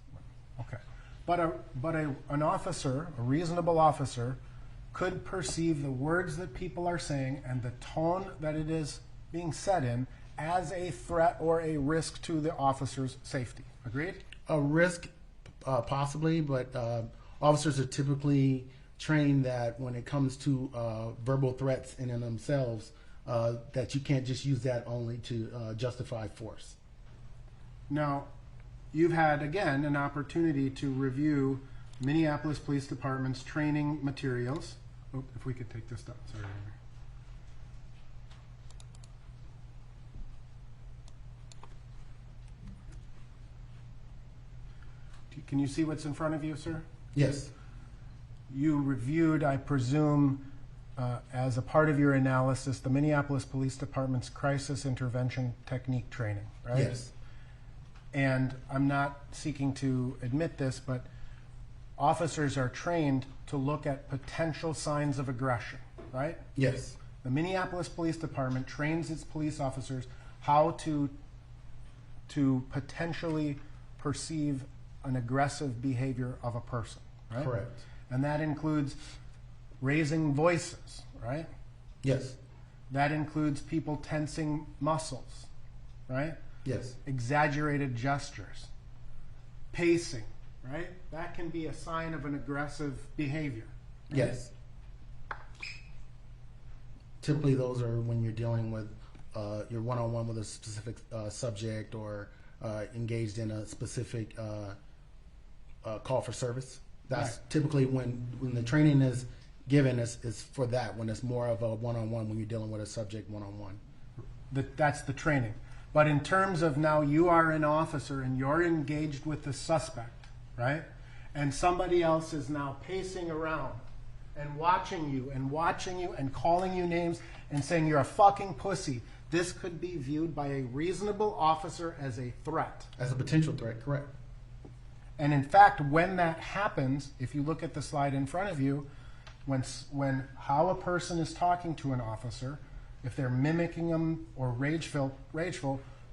Okay. But an officer, a reasonable officer, could perceive the words that people are saying and the tone that it is being said in as a threat or a risk to the officer's safety. Agreed? A risk, possibly, but officers are typically trained that when it comes to verbal threats in and themselves, that you can't just use that only to justify force. Now, you've had, again, an opportunity to review Minneapolis Police Department's training materials. Oh, if we could take this down. Sorry. Can you see what's in front of you, sir? Yes. You reviewed, I presume, as a part of your analysis, the Minneapolis Police Department's crisis intervention technique training, right? Yes. And I'm not seeking to admit this, but officers are trained to look at potential signs of aggression, right? Yes. The Minneapolis Police Department trains its police officers how to potentially perceive an aggressive behavior of a person, right? Correct. And that includes raising voices, right? Yes. That includes people tensing muscles, right? Yes. Exaggerated gestures, pacing, right? That can be a sign of an aggressive behavior. Right? Yes. Typically, those are when you're dealing with your one-on-one with a specific subject or engaged in a specific call for service. That's Right. typically when the training is given is for that, when it's more of a one-on-one, when you're dealing with a subject one-on-one. That's the training. But in terms of now you are an officer and you're engaged with the suspect, right? And somebody else is now pacing around and watching you and calling you names and saying you're a fucking pussy. This could be viewed by a reasonable officer as a threat. As a potential threat, correct. And in fact, when that happens, if you look at the slide in front of you, when how a person is talking to an officer, if they're mimicking them or rageful,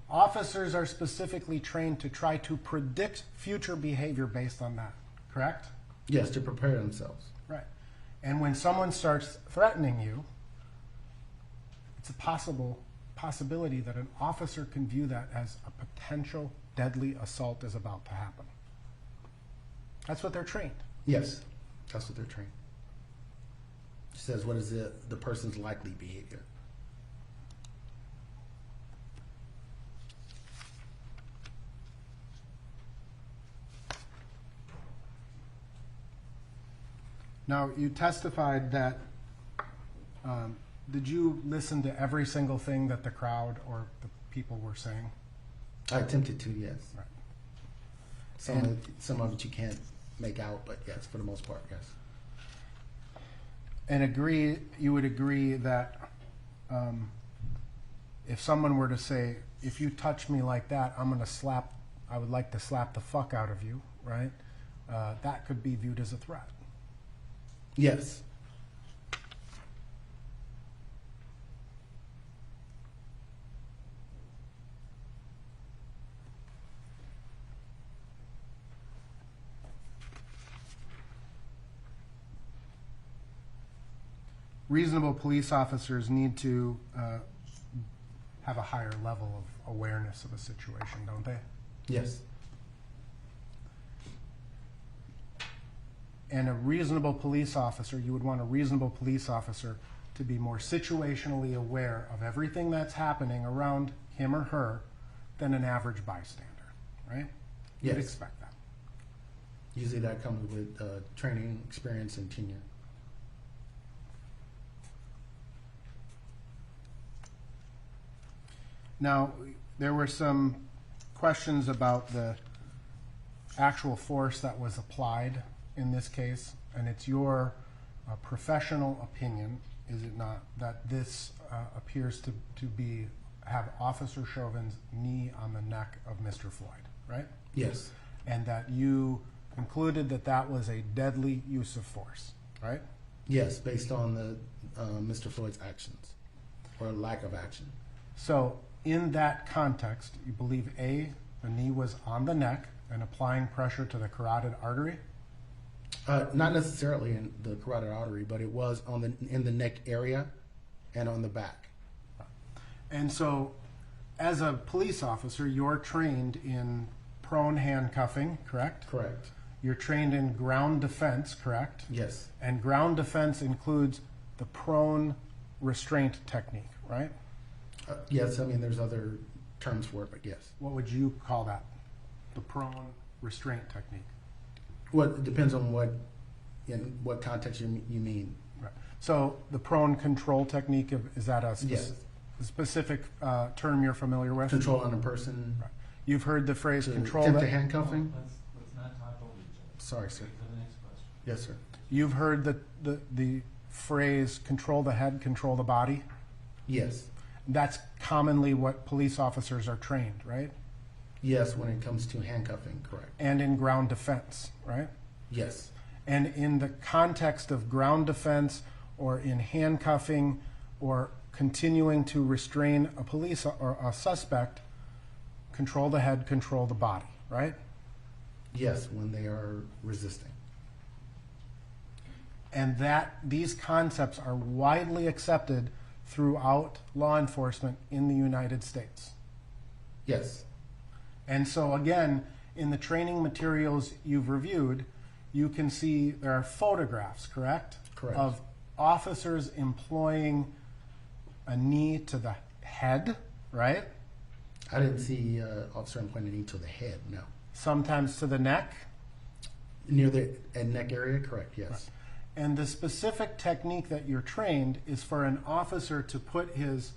officers are specifically trained to try to predict future behavior based on that, correct? Yes, to prepare themselves. Right. And when someone starts threatening you, it's a possibility that an officer can view that as a potential deadly assault is about to happen. That's what they're trained. Yes, that's what they're trained. It says what is the person's likely behavior. Now, you testified that, did you listen to every single thing that the crowd or the people were saying? I attempted to, yes. Right. Some of it you can't make out, but yes, for the most part, yes. And you would agree that if someone were to say, if you touch me like that, I would like to slap the fuck out of you, right? That could be viewed as a threat. Yes. Reasonable police officers need to have a higher level of awareness of a situation, don't they? Yes. And a reasonable police officer, you would want a reasonable police officer to be more situationally aware of everything that's happening around him or her than an average bystander, right? You'd Yes. expect that. Usually that comes with training, experience, and tenure. Now, there were some questions about the actual force that was applied in this case, and it's your professional opinion, is it not, that this appears to have Officer Chauvin's knee on the neck of Mr. Floyd, right? Yes. And that you concluded that that was a deadly use of force, right? Yes, based on the Mr. Floyd's actions or lack of action. So in that context, you believe A, the knee was on the neck and applying pressure to the carotid artery? Not necessarily in the carotid artery, but it was in the neck area and on the back. And so, as a police officer, you're trained in prone handcuffing, correct? Correct. You're trained in ground defense, correct? Yes. And ground defense includes the prone restraint technique, right? Yes, I mean, there's other terms for it, but yes. What would you call that? The prone restraint technique. Well, it depends on in what context you mean. Right. So the prone control technique, is that a Yes. specific term you're familiar with? Control on a person. Right. You've heard the phrase To control attempt the to handcuffing. Let's not talk over each other. Sorry, sir. To the next question. Yes, sir. You've heard the phrase control the head, control the body. Yes. That's commonly what police officers are trained, right? Yes, when it comes to handcuffing, correct. And in ground defense, right? Yes. And in the context of ground defense or in handcuffing or continuing to restrain a police or a suspect, control the head, control the body, right? Yes, when they are resisting. And these concepts are widely accepted throughout law enforcement in the United States. Yes. And so again, in the training materials you've reviewed, you can see there are photographs, correct? Correct. Of officers employing a knee to the head, right? I didn't see officer employing a knee to the head, no. Sometimes to the neck. Near the neck area, correct, yes. And the specific technique that you're trained is for an officer to put his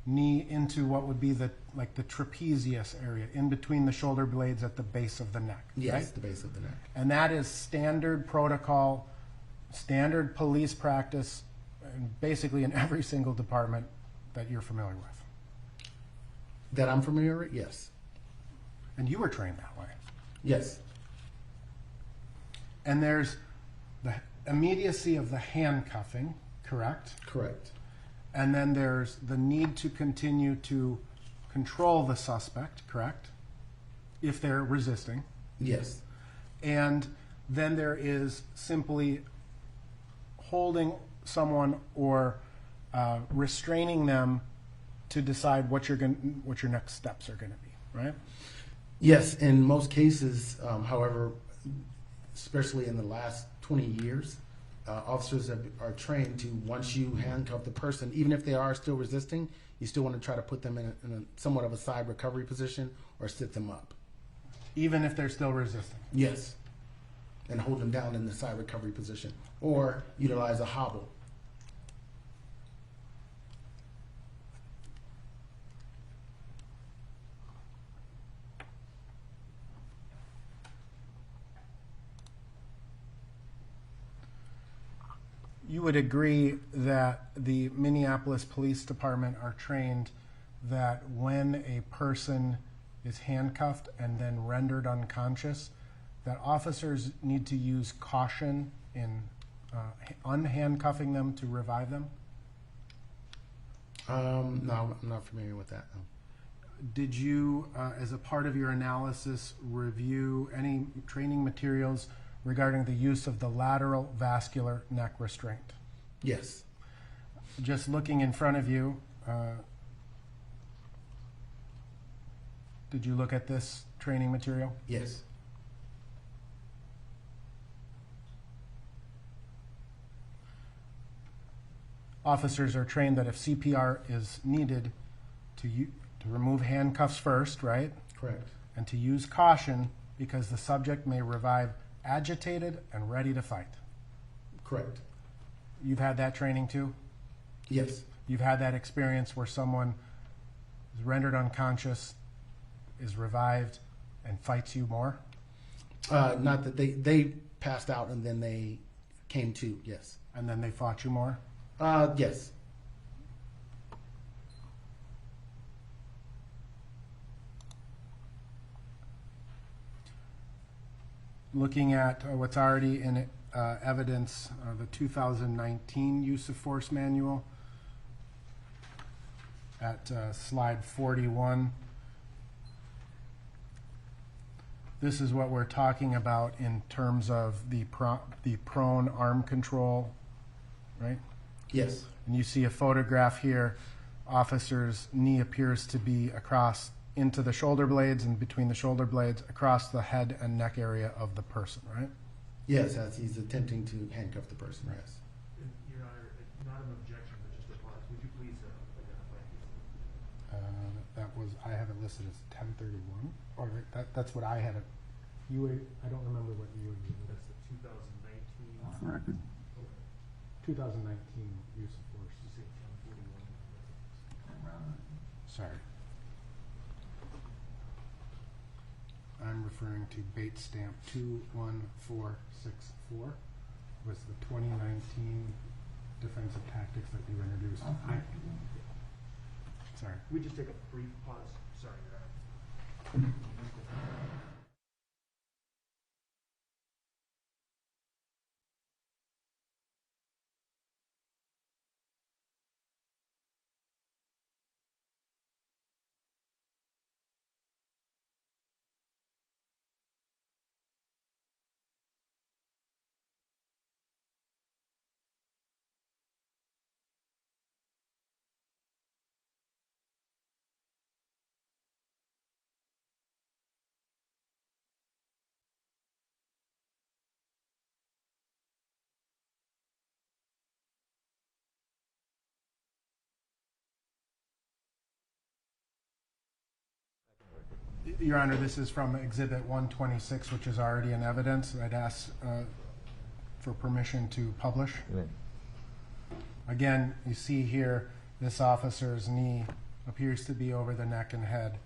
knee into what would be the trapezius area, in between the shoulder blades at the base of the neck. Yes, right? the base of the neck. And that is standard protocol, standard police practice, and basically in every single department that you're familiar with. That I'm familiar with, yes. And you were trained that way. Yes. And there's the immediacy of the handcuffing, correct? Correct. And then there's the need to continue to control the suspect, correct? If they're resisting. Yes. And then there is simply holding someone or restraining them to decide what your next steps are going to be, right? Yes, in most cases, however, especially in the last 20 years, officers are trained to, once you handcuff the person, even if they are still resisting, you still want to try to put them in a somewhat of a side recovery position or sit them up. Even if they're still resisting. Yes. And hold them down in the side recovery position. Or utilize a hobble. You would agree that the Minneapolis Police Department are trained that when a person is handcuffed and then rendered unconscious, that officers need to use caution in unhandcuffing them to revive them? No, I'm not familiar with that. No. Did you, as a part of your analysis, review any training materials regarding the use of the lateral vascular neck restraint? Yes. Just looking in front of you, did you look at this training material? Yes. Officers are trained that if CPR is needed, to remove handcuffs first, right? Correct. And to use caution because the subject may revive agitated and ready to fight. Correct. You've had that training too? Yes. You've had that experience where someone is rendered unconscious, is revived, and fights you more? Not that they passed out and then they came to, yes. And then they fought you more? Yes. Looking at what's already in evidence, the 2019 use of force manual at slide 41. this is what we're talking about in terms of the prone arm control, right? Yes. And you see a photograph here. Officer's knee appears to be across into the shoulder blades and between the shoulder blades across the head and neck area of the person, right? Yes, as he's attempting to handcuff the person, yes. Your Honor, not an objection, but just a pause. Would you please identify? That was, I have it listed as 1031. Or that's what I had it. I don't remember what you were using. That's the 2019. Off the record. 2019 use of force. You say 1041. Sorry. I'm referring to Bates stamp 21464 was the 2019 defensive tactics that you introduced. Sorry. We just take a brief pause. Sorry, Your Honor. Your Honor, this is from Exhibit 126, which is already in evidence. I'd ask for permission to publish. Again, you see here, this officer's knee appears to be over the neck and head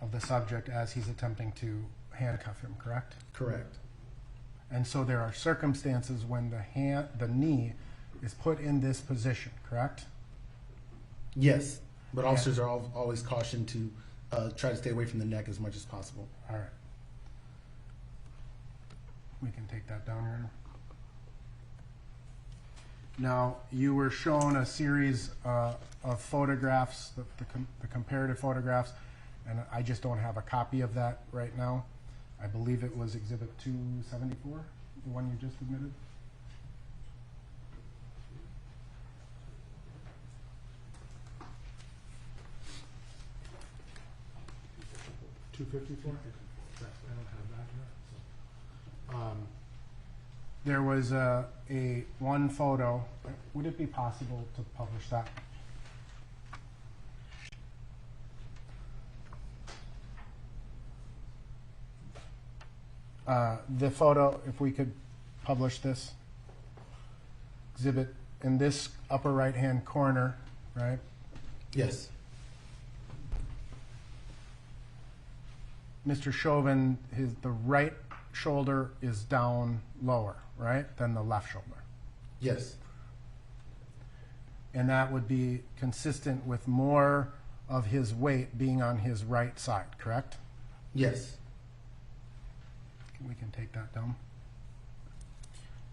of the subject as he's attempting to handcuff him, correct? Correct. And so there are circumstances when the knee is put in this position, correct? Yes, but officers are always cautioned to try to stay away from the neck as much as possible. All right. We can take that down, Your Honor. Now, you were shown a series of photographs, the comparative photographs, and I just don't have a copy of that right now. I believe it was Exhibit 274, the one you just admitted. I don't have that here. There was a one photo. Would it be possible to publish that? The photo, if we could publish this exhibit in this upper right-hand corner, right? Yes. Mr. Chauvin, the right shoulder is down lower, right, than the left shoulder. Yes. And that would be consistent with more of his weight being on his right side, correct? Yes. We can take that down.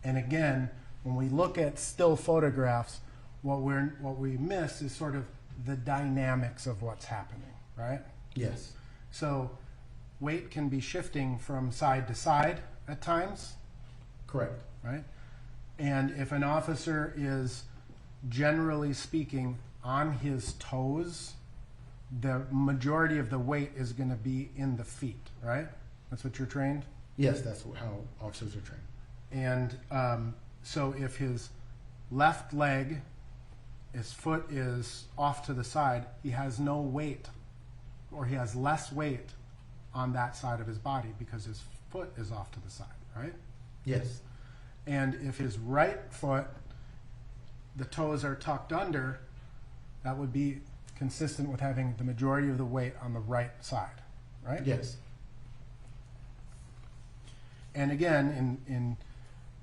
And again, when we look at still photographs, what we miss is sort of the dynamics of what's happening, right? Yes. So weight can be shifting from side to side at times, Correct. right? And if an officer is, generally speaking, on his toes, the majority of the weight is going to be in the feet, right? That's what you're trained? Yes, that's how officers are trained. And so if his left leg, his foot is off to the side, he has no weight, or he has less weight on that side of his body because his foot is off to the side, right? Yes. And if his right foot, the toes are tucked under, that would be consistent with having the majority of the weight on the right side, right? Yes. And again, in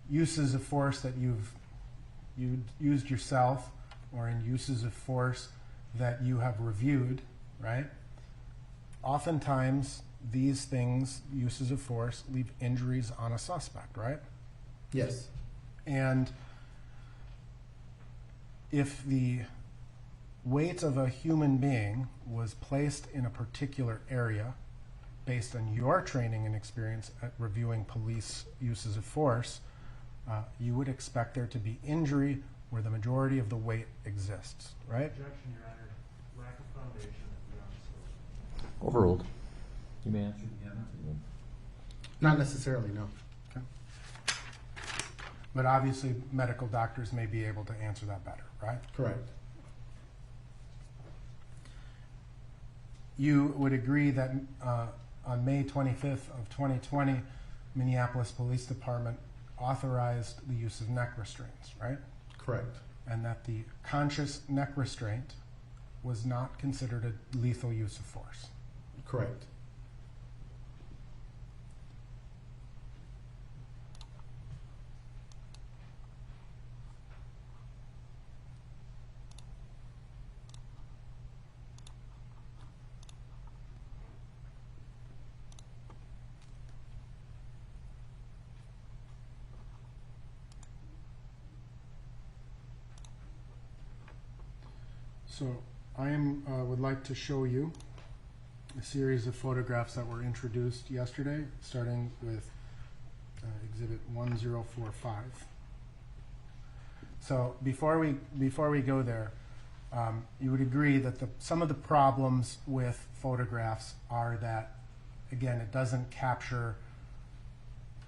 uses of force that you've used yourself, or in uses of force that you have reviewed, right? Oftentimes, these things, uses of force, leave injuries on a suspect, right? Yes. And if the weight of a human being was placed in a particular area, based on your training and experience at reviewing police uses of force, you would expect there to be injury where the majority of the weight exists, right? Objection, Your Honor. Lack of foundation. Overruled. You may answer. Not necessarily, no. But obviously, medical doctors may be able to answer that better, right? Correct. You would agree that on May 25th of 2020, Minneapolis Police Department authorized the use of neck restraints, right? Correct. And that the conscious neck restraint was not considered a lethal use of force. Correct. So I would like to show you a series of photographs that were introduced yesterday, starting with Exhibit 1045. So before we go there, you would agree that some of the problems with photographs are that, again, it doesn't capture,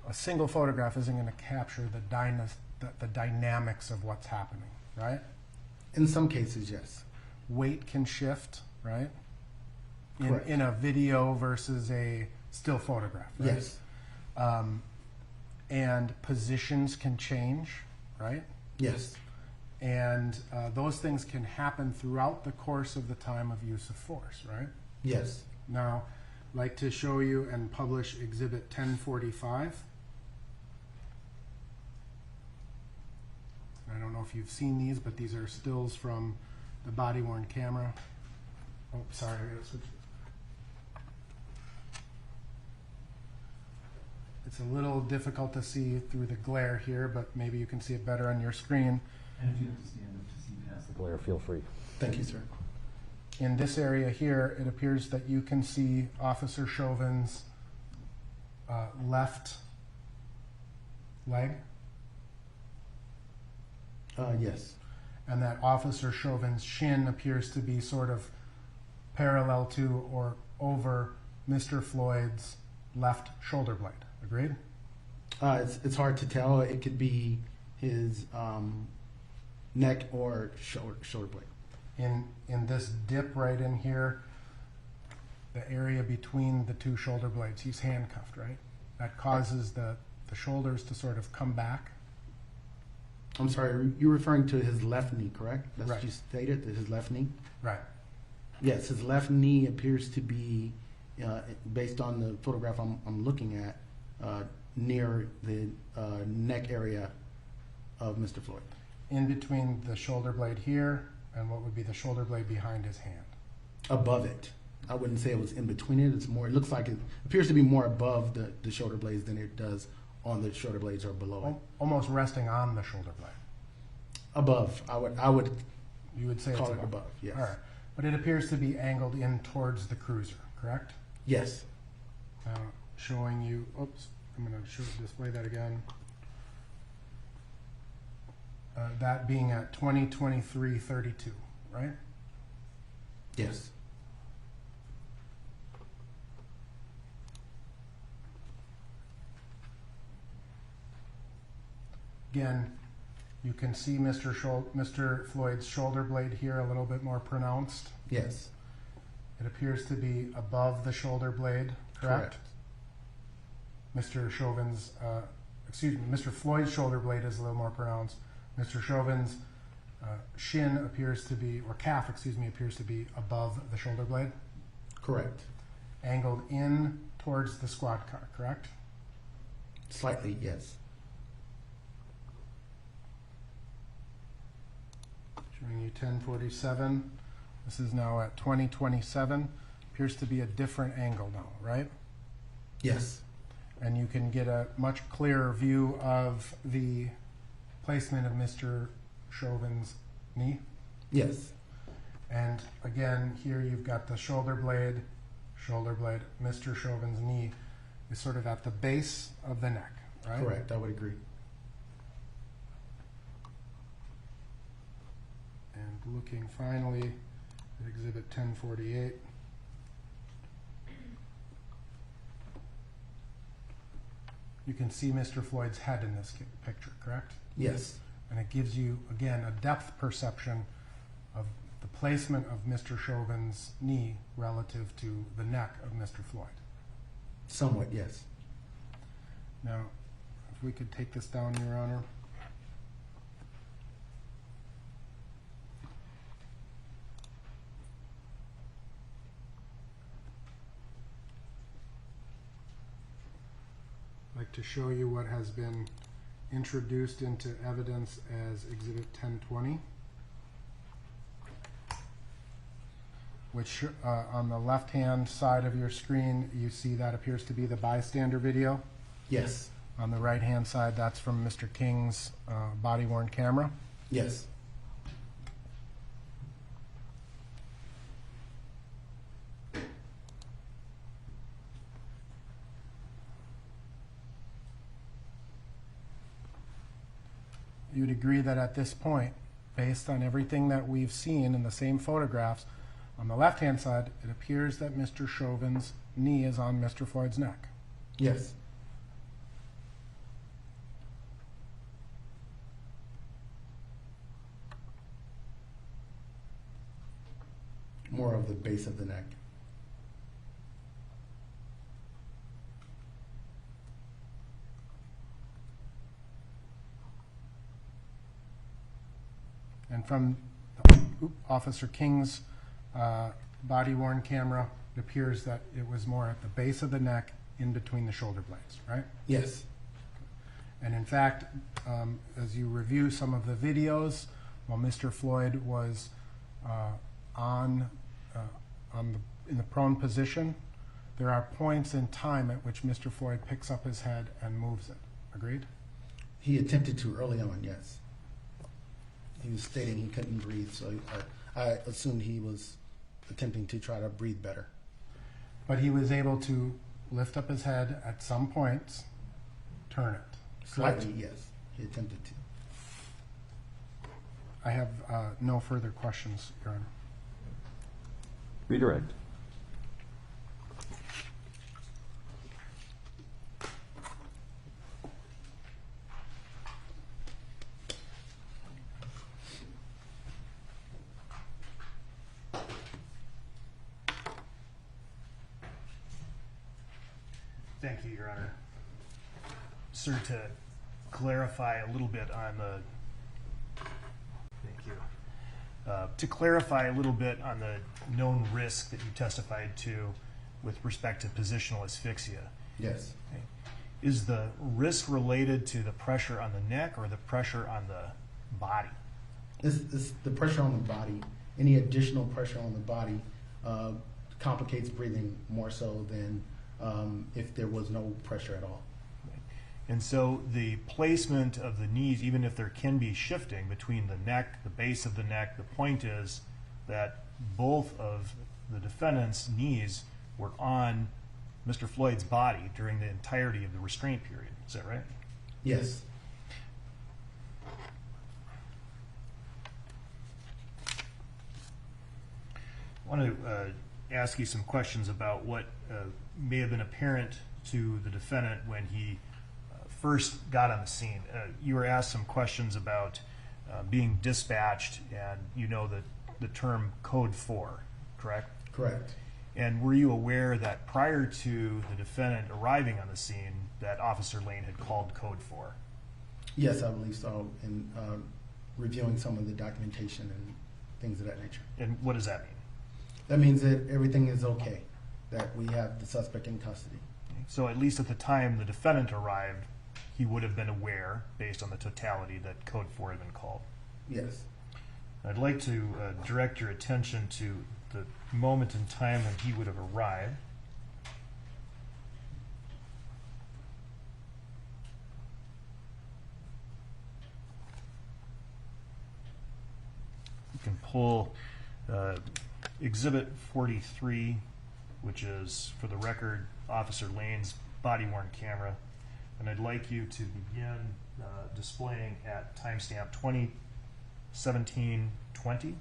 a single photograph isn't going to capture the dynamics of what's happening, right? In some cases, yes. Weight can shift, right? Correct. In a video versus a still photograph, right? Yes. And positions can change, right? Yes. And those things can happen throughout the course of the time of use of force, right? Yes. Now, I'd like to show you and publish Exhibit 1045. I don't know if you've seen these, but these are stills from the body-worn camera. Oh, sorry. I gotta switch. It's a little difficult to see through the glare here, but maybe you can see it better on your screen. And if you have to stand up to see past the Glare, feel free. Thank you, sir. In this area here, it appears that you can see Officer Chauvin's left leg, Yes. and that Officer Chauvin's shin appears to be sort of parallel to or over Mr. Floyd's left shoulder blade. Agreed? It's hard to tell. It could be his neck or shoulder blade. In this dip right in here, the area between the two shoulder blades, he's handcuffed, right? That causes the shoulders to sort of come back. I'm sorry, you're referring to his left knee, correct? That's Right. what you stated, his left knee? Right. Yes, his left knee appears to be, based on the photograph I'm looking at, near the neck area of Mr. Floyd. In between the shoulder blade here and what would be the shoulder blade behind his hand. Above it. I wouldn't say it was in between it. It's more. It looks like it appears to be more above the shoulder blades than it does on the shoulder blades or below it. Almost resting on the shoulder blade. Above. I would You would say call it's it above. Yes. All right. But it appears to be angled in towards the cruiser, correct? Yes. Now, showing you, oops, I'm going to display that again. That being at 20/23/32, right? Yes. Again, you can see Mr. Floyd's shoulder blade here a little bit more pronounced. Yes. It appears to be above the shoulder blade, correct? Mr. Chauvin's, Mr. Floyd's shoulder blade is a little more pronounced. Mr. Chauvin's shin appears to be, or calf, appears to be above the shoulder blade, Correct. angled in towards the squad car, correct? Slightly, yes. Showing you 1047. This is now at 2027. Appears to be a different angle now, right? Yes. And you can get a much clearer view of the placement of Mr. Chauvin's knee. Yes. And again, here you've got the shoulder blade shoulder blade, Mr. Chauvin's knee is sort of at the base of the neck, right? Correct, I would agree. And looking finally at Exhibit 1048. You can see Mr. Floyd's head in this picture, correct? Yes, And it gives you, again, a depth perception of the placement of Mr. Chauvin's knee relative to the neck of Mr. Floyd. somewhat, yes. Now, if we could take this down, Your Honor. I'd like to show you what has been introduced into evidence as Exhibit 1020, which on the left-hand side of your screen, you see that appears to be the bystander video. Yes, On the right-hand side, that's from Mr. King's body-worn camera. yes. You'd agree that at this point, based on everything that we've seen in the same photographs, on the left-hand side, it appears that Mr. Chauvin's knee is on Mr. Floyd's neck. Yes. More of the base of the neck. And from Officer King's body-worn camera, it appears that it was more at the base of the neck, in between the shoulder blades, right? Yes, And in fact, as you review some of the videos, while Mr. Floyd was in the prone position, there are points in time at which Mr. Floyd picks up his head and moves it. Agreed? he attempted to early on, yes. He was stating he couldn't breathe, so I assumed he was attempting to try to breathe better. But he was able to lift up his head at some points, turn it. Correct? Slightly, yes, he attempted to. I have no further questions, Your Honor. Redirect. Thank you, Your Honor. Sir, to clarify a little bit on the, thank you. To clarify a little bit on the known risk that you testified to with respect to positional asphyxia. Yes, Okay. Is the risk related to the pressure on the neck or the pressure on the body? it's the pressure on the body. Any additional pressure on the body complicates breathing more so than if there was no pressure at all. And so the placement of the knees, even if there can be shifting between the neck, the base of the neck, the point is that both of the defendant's knees were on Mr. Floyd's body during the entirety of the restraint period. Is that right? Yes, I want to ask you some questions about what may have been apparent to the defendant when he first got on the scene. You were asked some questions about being dispatched, and you know the term Code 4, correct? correct. And were you aware that prior to the defendant arriving on the scene that Officer Lane had called Code 4? Yes, I believe so, in reviewing some of the documentation and things of that nature. And what does that mean? That means that everything is okay, that we have the suspect in custody. So at least at the time the defendant arrived, he would have been aware, based on the totality, that Code 4 had been called. Yes, I'd like to direct your attention to the moment in time when he would have arrived. You can pull Exhibit 43 which is, for the record, Officer Lane's body-worn camera. And I'd like you to begin displaying at timestamp 20:17:20.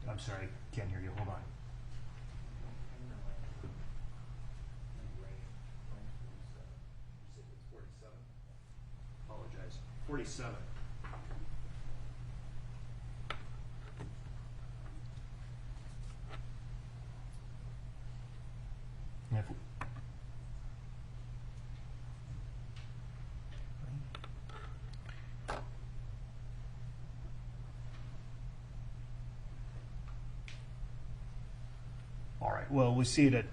I'm sorry, can't hear you. Hold on. Apologize. 47. And if- All right. Well, we see it at,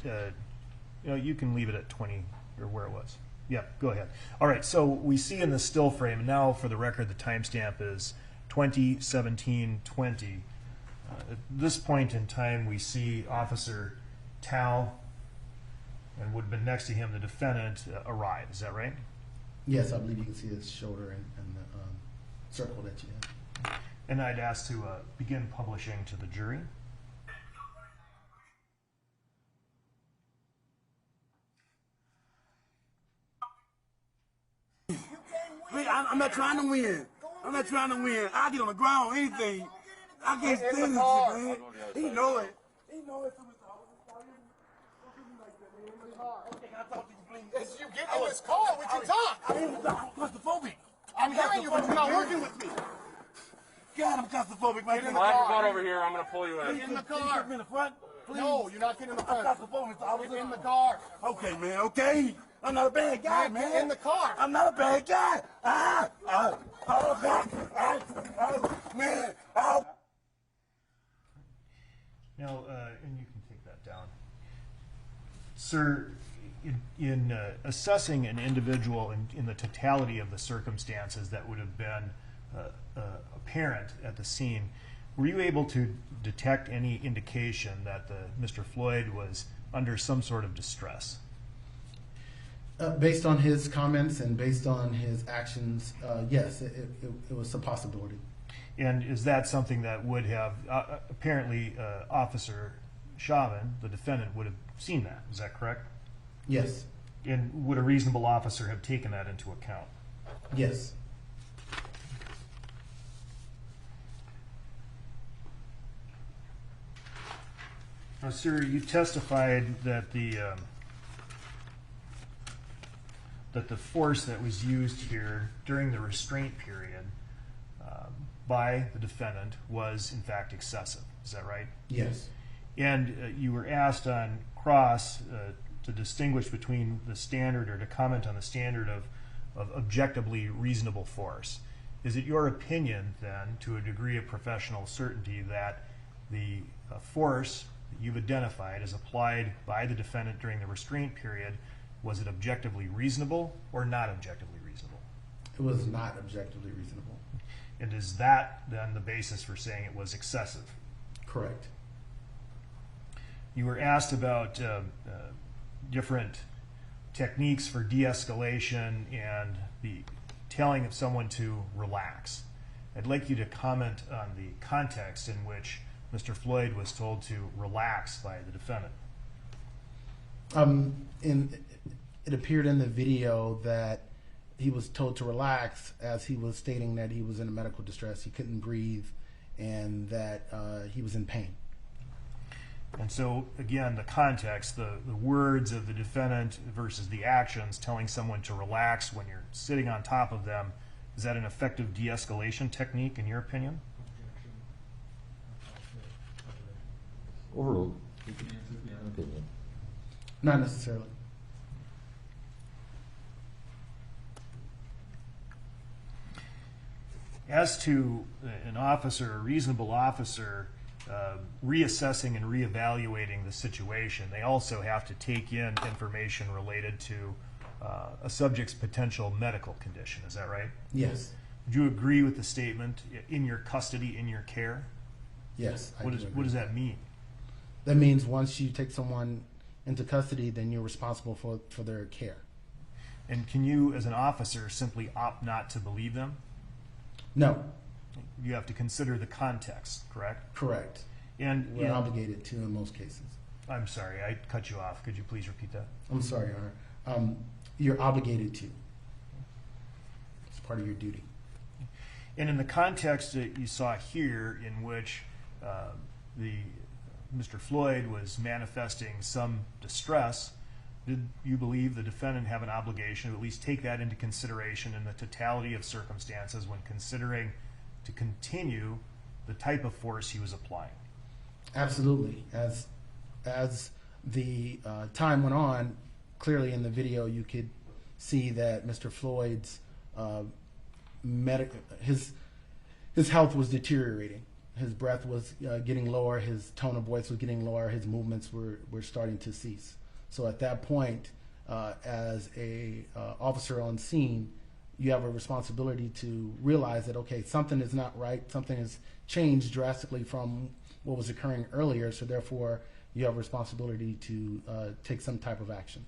you can leave it at 20 or where it was. Yeah, go ahead. All right. So we see in the still frame, and now for the record, the timestamp is 20:17:20. At this point in time, we see Officer Tao, and would have been next to him, the defendant, arrive. Is that right? Yes, I believe you can see his shoulder and the circle that you have. And I'd ask to begin publishing to the jury. Wait, I'm not trying to win. I'm not trying to win. I get on the ground, anything. I can't stand this shit, man. He know it. He know it. Okay, can I talk to you, please? If you get in this car, we can talk. I'm claustrophobic. I'm hearing you, but you're not working with me. God, I'm claustrophobic, man. Get in the car. Over here. I'm going to pull you in. Get in the car. Get me in the front, please. No, you're not getting in the I'm front. claustrophobic, so I was Get in the car. Okay, man, okay. I'm not a bad guy, Man, man. get in the car. I'm not a bad guy. Man. Now, and you can take that down. Sir, in assessing an individual in the totality of the circumstances that would have been apparent at the scene, were you able to detect any indication that Mr. Floyd was under some sort of distress? Based on his comments and based on his actions, yes, it was a possibility. And is that something that would have, apparently Officer Chauvin, the defendant, would have seen that? Is that correct? Yes. And would a reasonable officer have taken that into account? Yes. Now, sir, you testified that the force that was used here during the restraint period by the defendant was, in fact, excessive. Is that right? Yes. And you were asked on cross to distinguish between the standard, or to comment on the standard of objectively reasonable force. Is it your opinion, then, to a degree of professional certainty, that the force that you've identified as applied by the defendant during the restraint period, was it objectively reasonable or not objectively reasonable? It was not objectively reasonable. And is that then the basis for saying it was excessive? Correct. You were asked about different techniques for de-escalation and the telling of someone to relax. I'd like you to comment on the context in which Mr. Floyd was told to relax by the defendant. It appeared in the video that he was told to relax, as he was stating that he was in a medical distress, he couldn't breathe, and that he was in pain. And so, again, the context, the words of the defendant versus the actions, telling someone to relax when you're sitting on top of them, is that an effective de-escalation technique, in your opinion? Overruled. You can answer if you have an Opinion. Not necessarily. As to an officer, a reasonable officer, reassessing and reevaluating the situation, they also have to take in information related to a subject's potential medical condition. Is that right? Yes. Would you agree with the statement, in your custody, in your care? Yes. I What do does agree. that mean? That means once you take someone into custody, then you're responsible for their care. And can you, as an officer, simply opt not to believe them? No, You have to consider the context, correct? correct. And We're obligated to in most cases. I'm sorry, I cut you off. Could you please repeat that? I'm sorry, Your Honor. You're obligated to. It's part of your duty. And in the context that you saw here, in which Mr. Floyd was manifesting some distress, did you believe the defendant have an obligation to at least take that into consideration in the totality of circumstances when considering to continue the type of force he was applying? Absolutely. As the time went on, clearly in the video you could see that Mr. Floyd's his health was deteriorating. His breath was getting lower, his tone of voice was getting lower, his movements were starting to cease. So at that point, as a officer on scene, you have a responsibility to realize that, okay, something is not right, something has changed drastically from what was occurring earlier, so therefore you have a responsibility to take some type of action.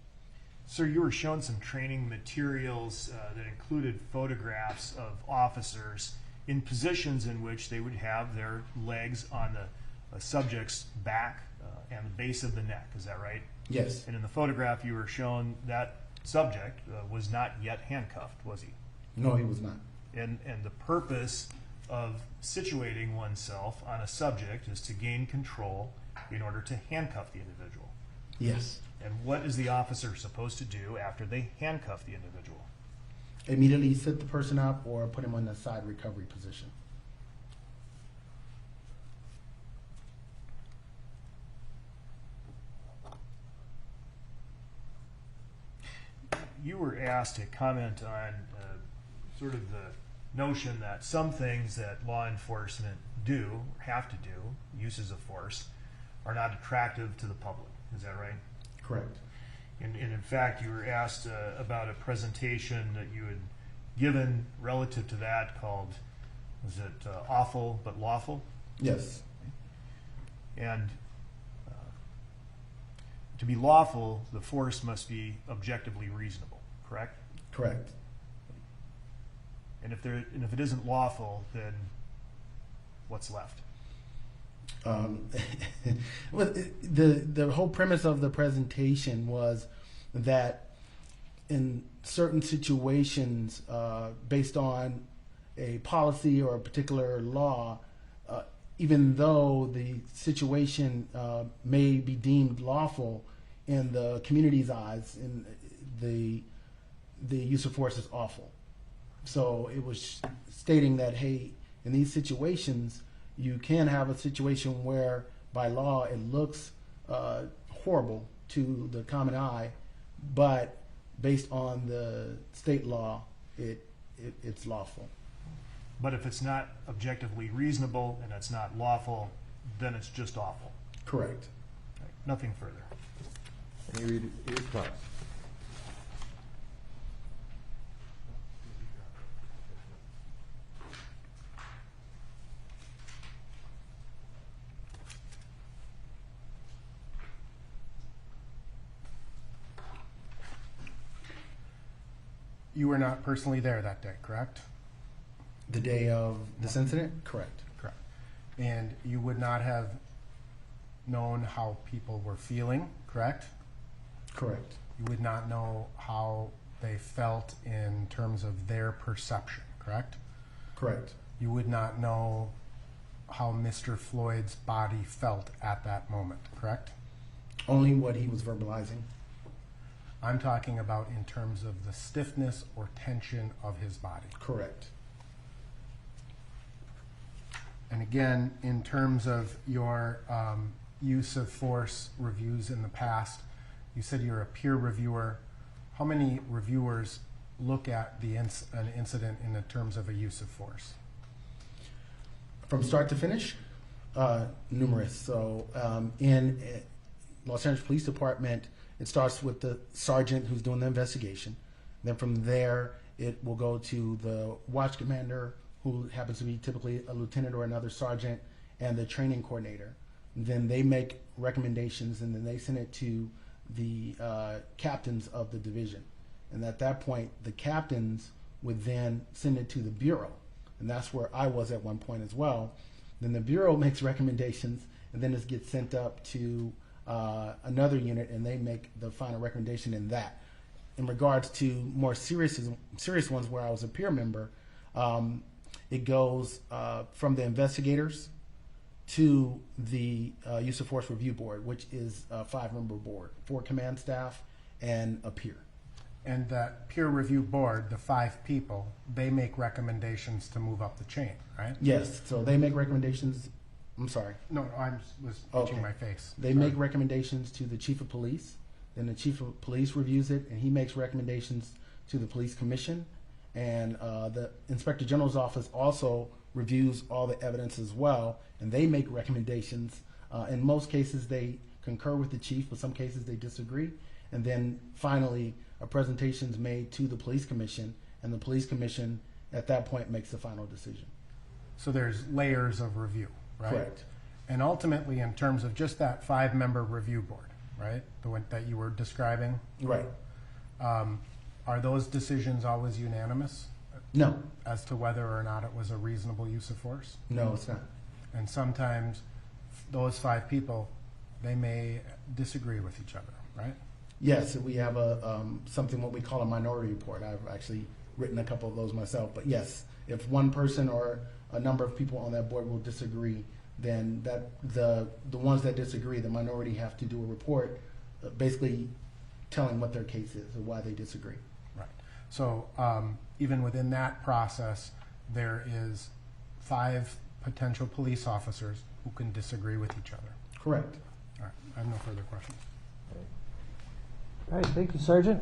Sir, you were shown some training materials that included photographs of officers in positions in which they would have their legs on the subject's back and the base of the neck. Is that right? Yes. And in the photograph you were shown, that subject was not yet handcuffed, was he? No, he was not. And the purpose of situating oneself on a subject is to gain control in order to handcuff the individual. Yes. And what is the officer supposed to do after they handcuff the individual? Immediately sit the person up or put him on the side recovery position. You were asked to comment on sort of the notion that some things that law enforcement do, or have to do, uses of force, are not attractive to the public. Is that right? Correct. And in fact, you were asked about a presentation that you had given relative to that called, was it Awful but Lawful? Yes. And to be lawful, the force must be objectively reasonable, correct? Correct. And if it isn't lawful, then what's left? Well, the whole premise of the presentation was that in certain situations, based on a policy or a particular law, even though the situation may be deemed lawful in the community's eyes, in the use of force is awful. So it was stating that, hey, in these situations, you can have a situation where by law it looks horrible to the common eye, but based on the state law, it's lawful. But if it's not objectively reasonable and it's not lawful, then it's just awful. Correct. Right. Nothing further. Any response? You were not personally there that day, correct? The day of this incident? Correct. Correct. And you would not have known how people were feeling, correct? Correct. You would not know how they felt in terms of their perception, correct? Correct. You would not know how Mr. Floyd's body felt at that moment, correct? Only what he was verbalizing. I'm talking about in terms of the stiffness or tension of his body. Correct. And again, in terms of your use of force reviews in the past, you said you're a peer reviewer. How many reviewers look at an incident in the terms of a use of force? From start to finish? Numerous. So in Los Angeles Police Department, it starts with the sergeant who's doing the investigation. Then from there, it will go to the watch commander, who happens to be typically a lieutenant or another sergeant, and the training coordinator. Then they make recommendations, and then they send it to the captains of the division. And at that point, the captains would then send it to the bureau. and that's where I was at one point as well. Then the Bureau makes recommendations, and then it gets sent up to another unit, and they make the final recommendation in that. In regards to more serious ones where I was a peer member, it goes from the investigators to the Use of Force Review Board, which is a 5-member board, 4 command staff and a peer. And that peer review board, the 5 people, they make recommendations to move up the chain, right? Yes, so they make recommendations. I'm sorry. No, I was itching my face. They make recommendations to the chief of police. Then the chief of police reviews it, and he makes recommendations to the police commission. And the inspector general's office also reviews all the evidence as well, and they make recommendations. In most cases, they concur with the chief, but some cases they disagree. And then finally, a presentation is made to the police commission, and the police commission at that point makes the final decision. So there's layers of review, right? Correct. And ultimately, in terms of just that 5-member review board, right, the one that you were describing, Right. Are those decisions always unanimous No, as to whether or not it was a reasonable use of force? no, it's not. And sometimes those 5 people, they may disagree with each other, right? Yes, we have a something what we call a minority report. I've actually written a couple of those myself. But yes, if one person or a number of people on that board will disagree, then that the ones that disagree, the minority have to do a report, basically telling what their case is or why they disagree. Right. So even within that process, there is 5 potential police officers who can disagree with each other. Correct. All right. I have no further questions. All right, thank you, Sergeant.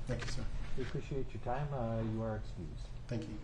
Thank you, sir. We appreciate your time. You are excused. Thank you.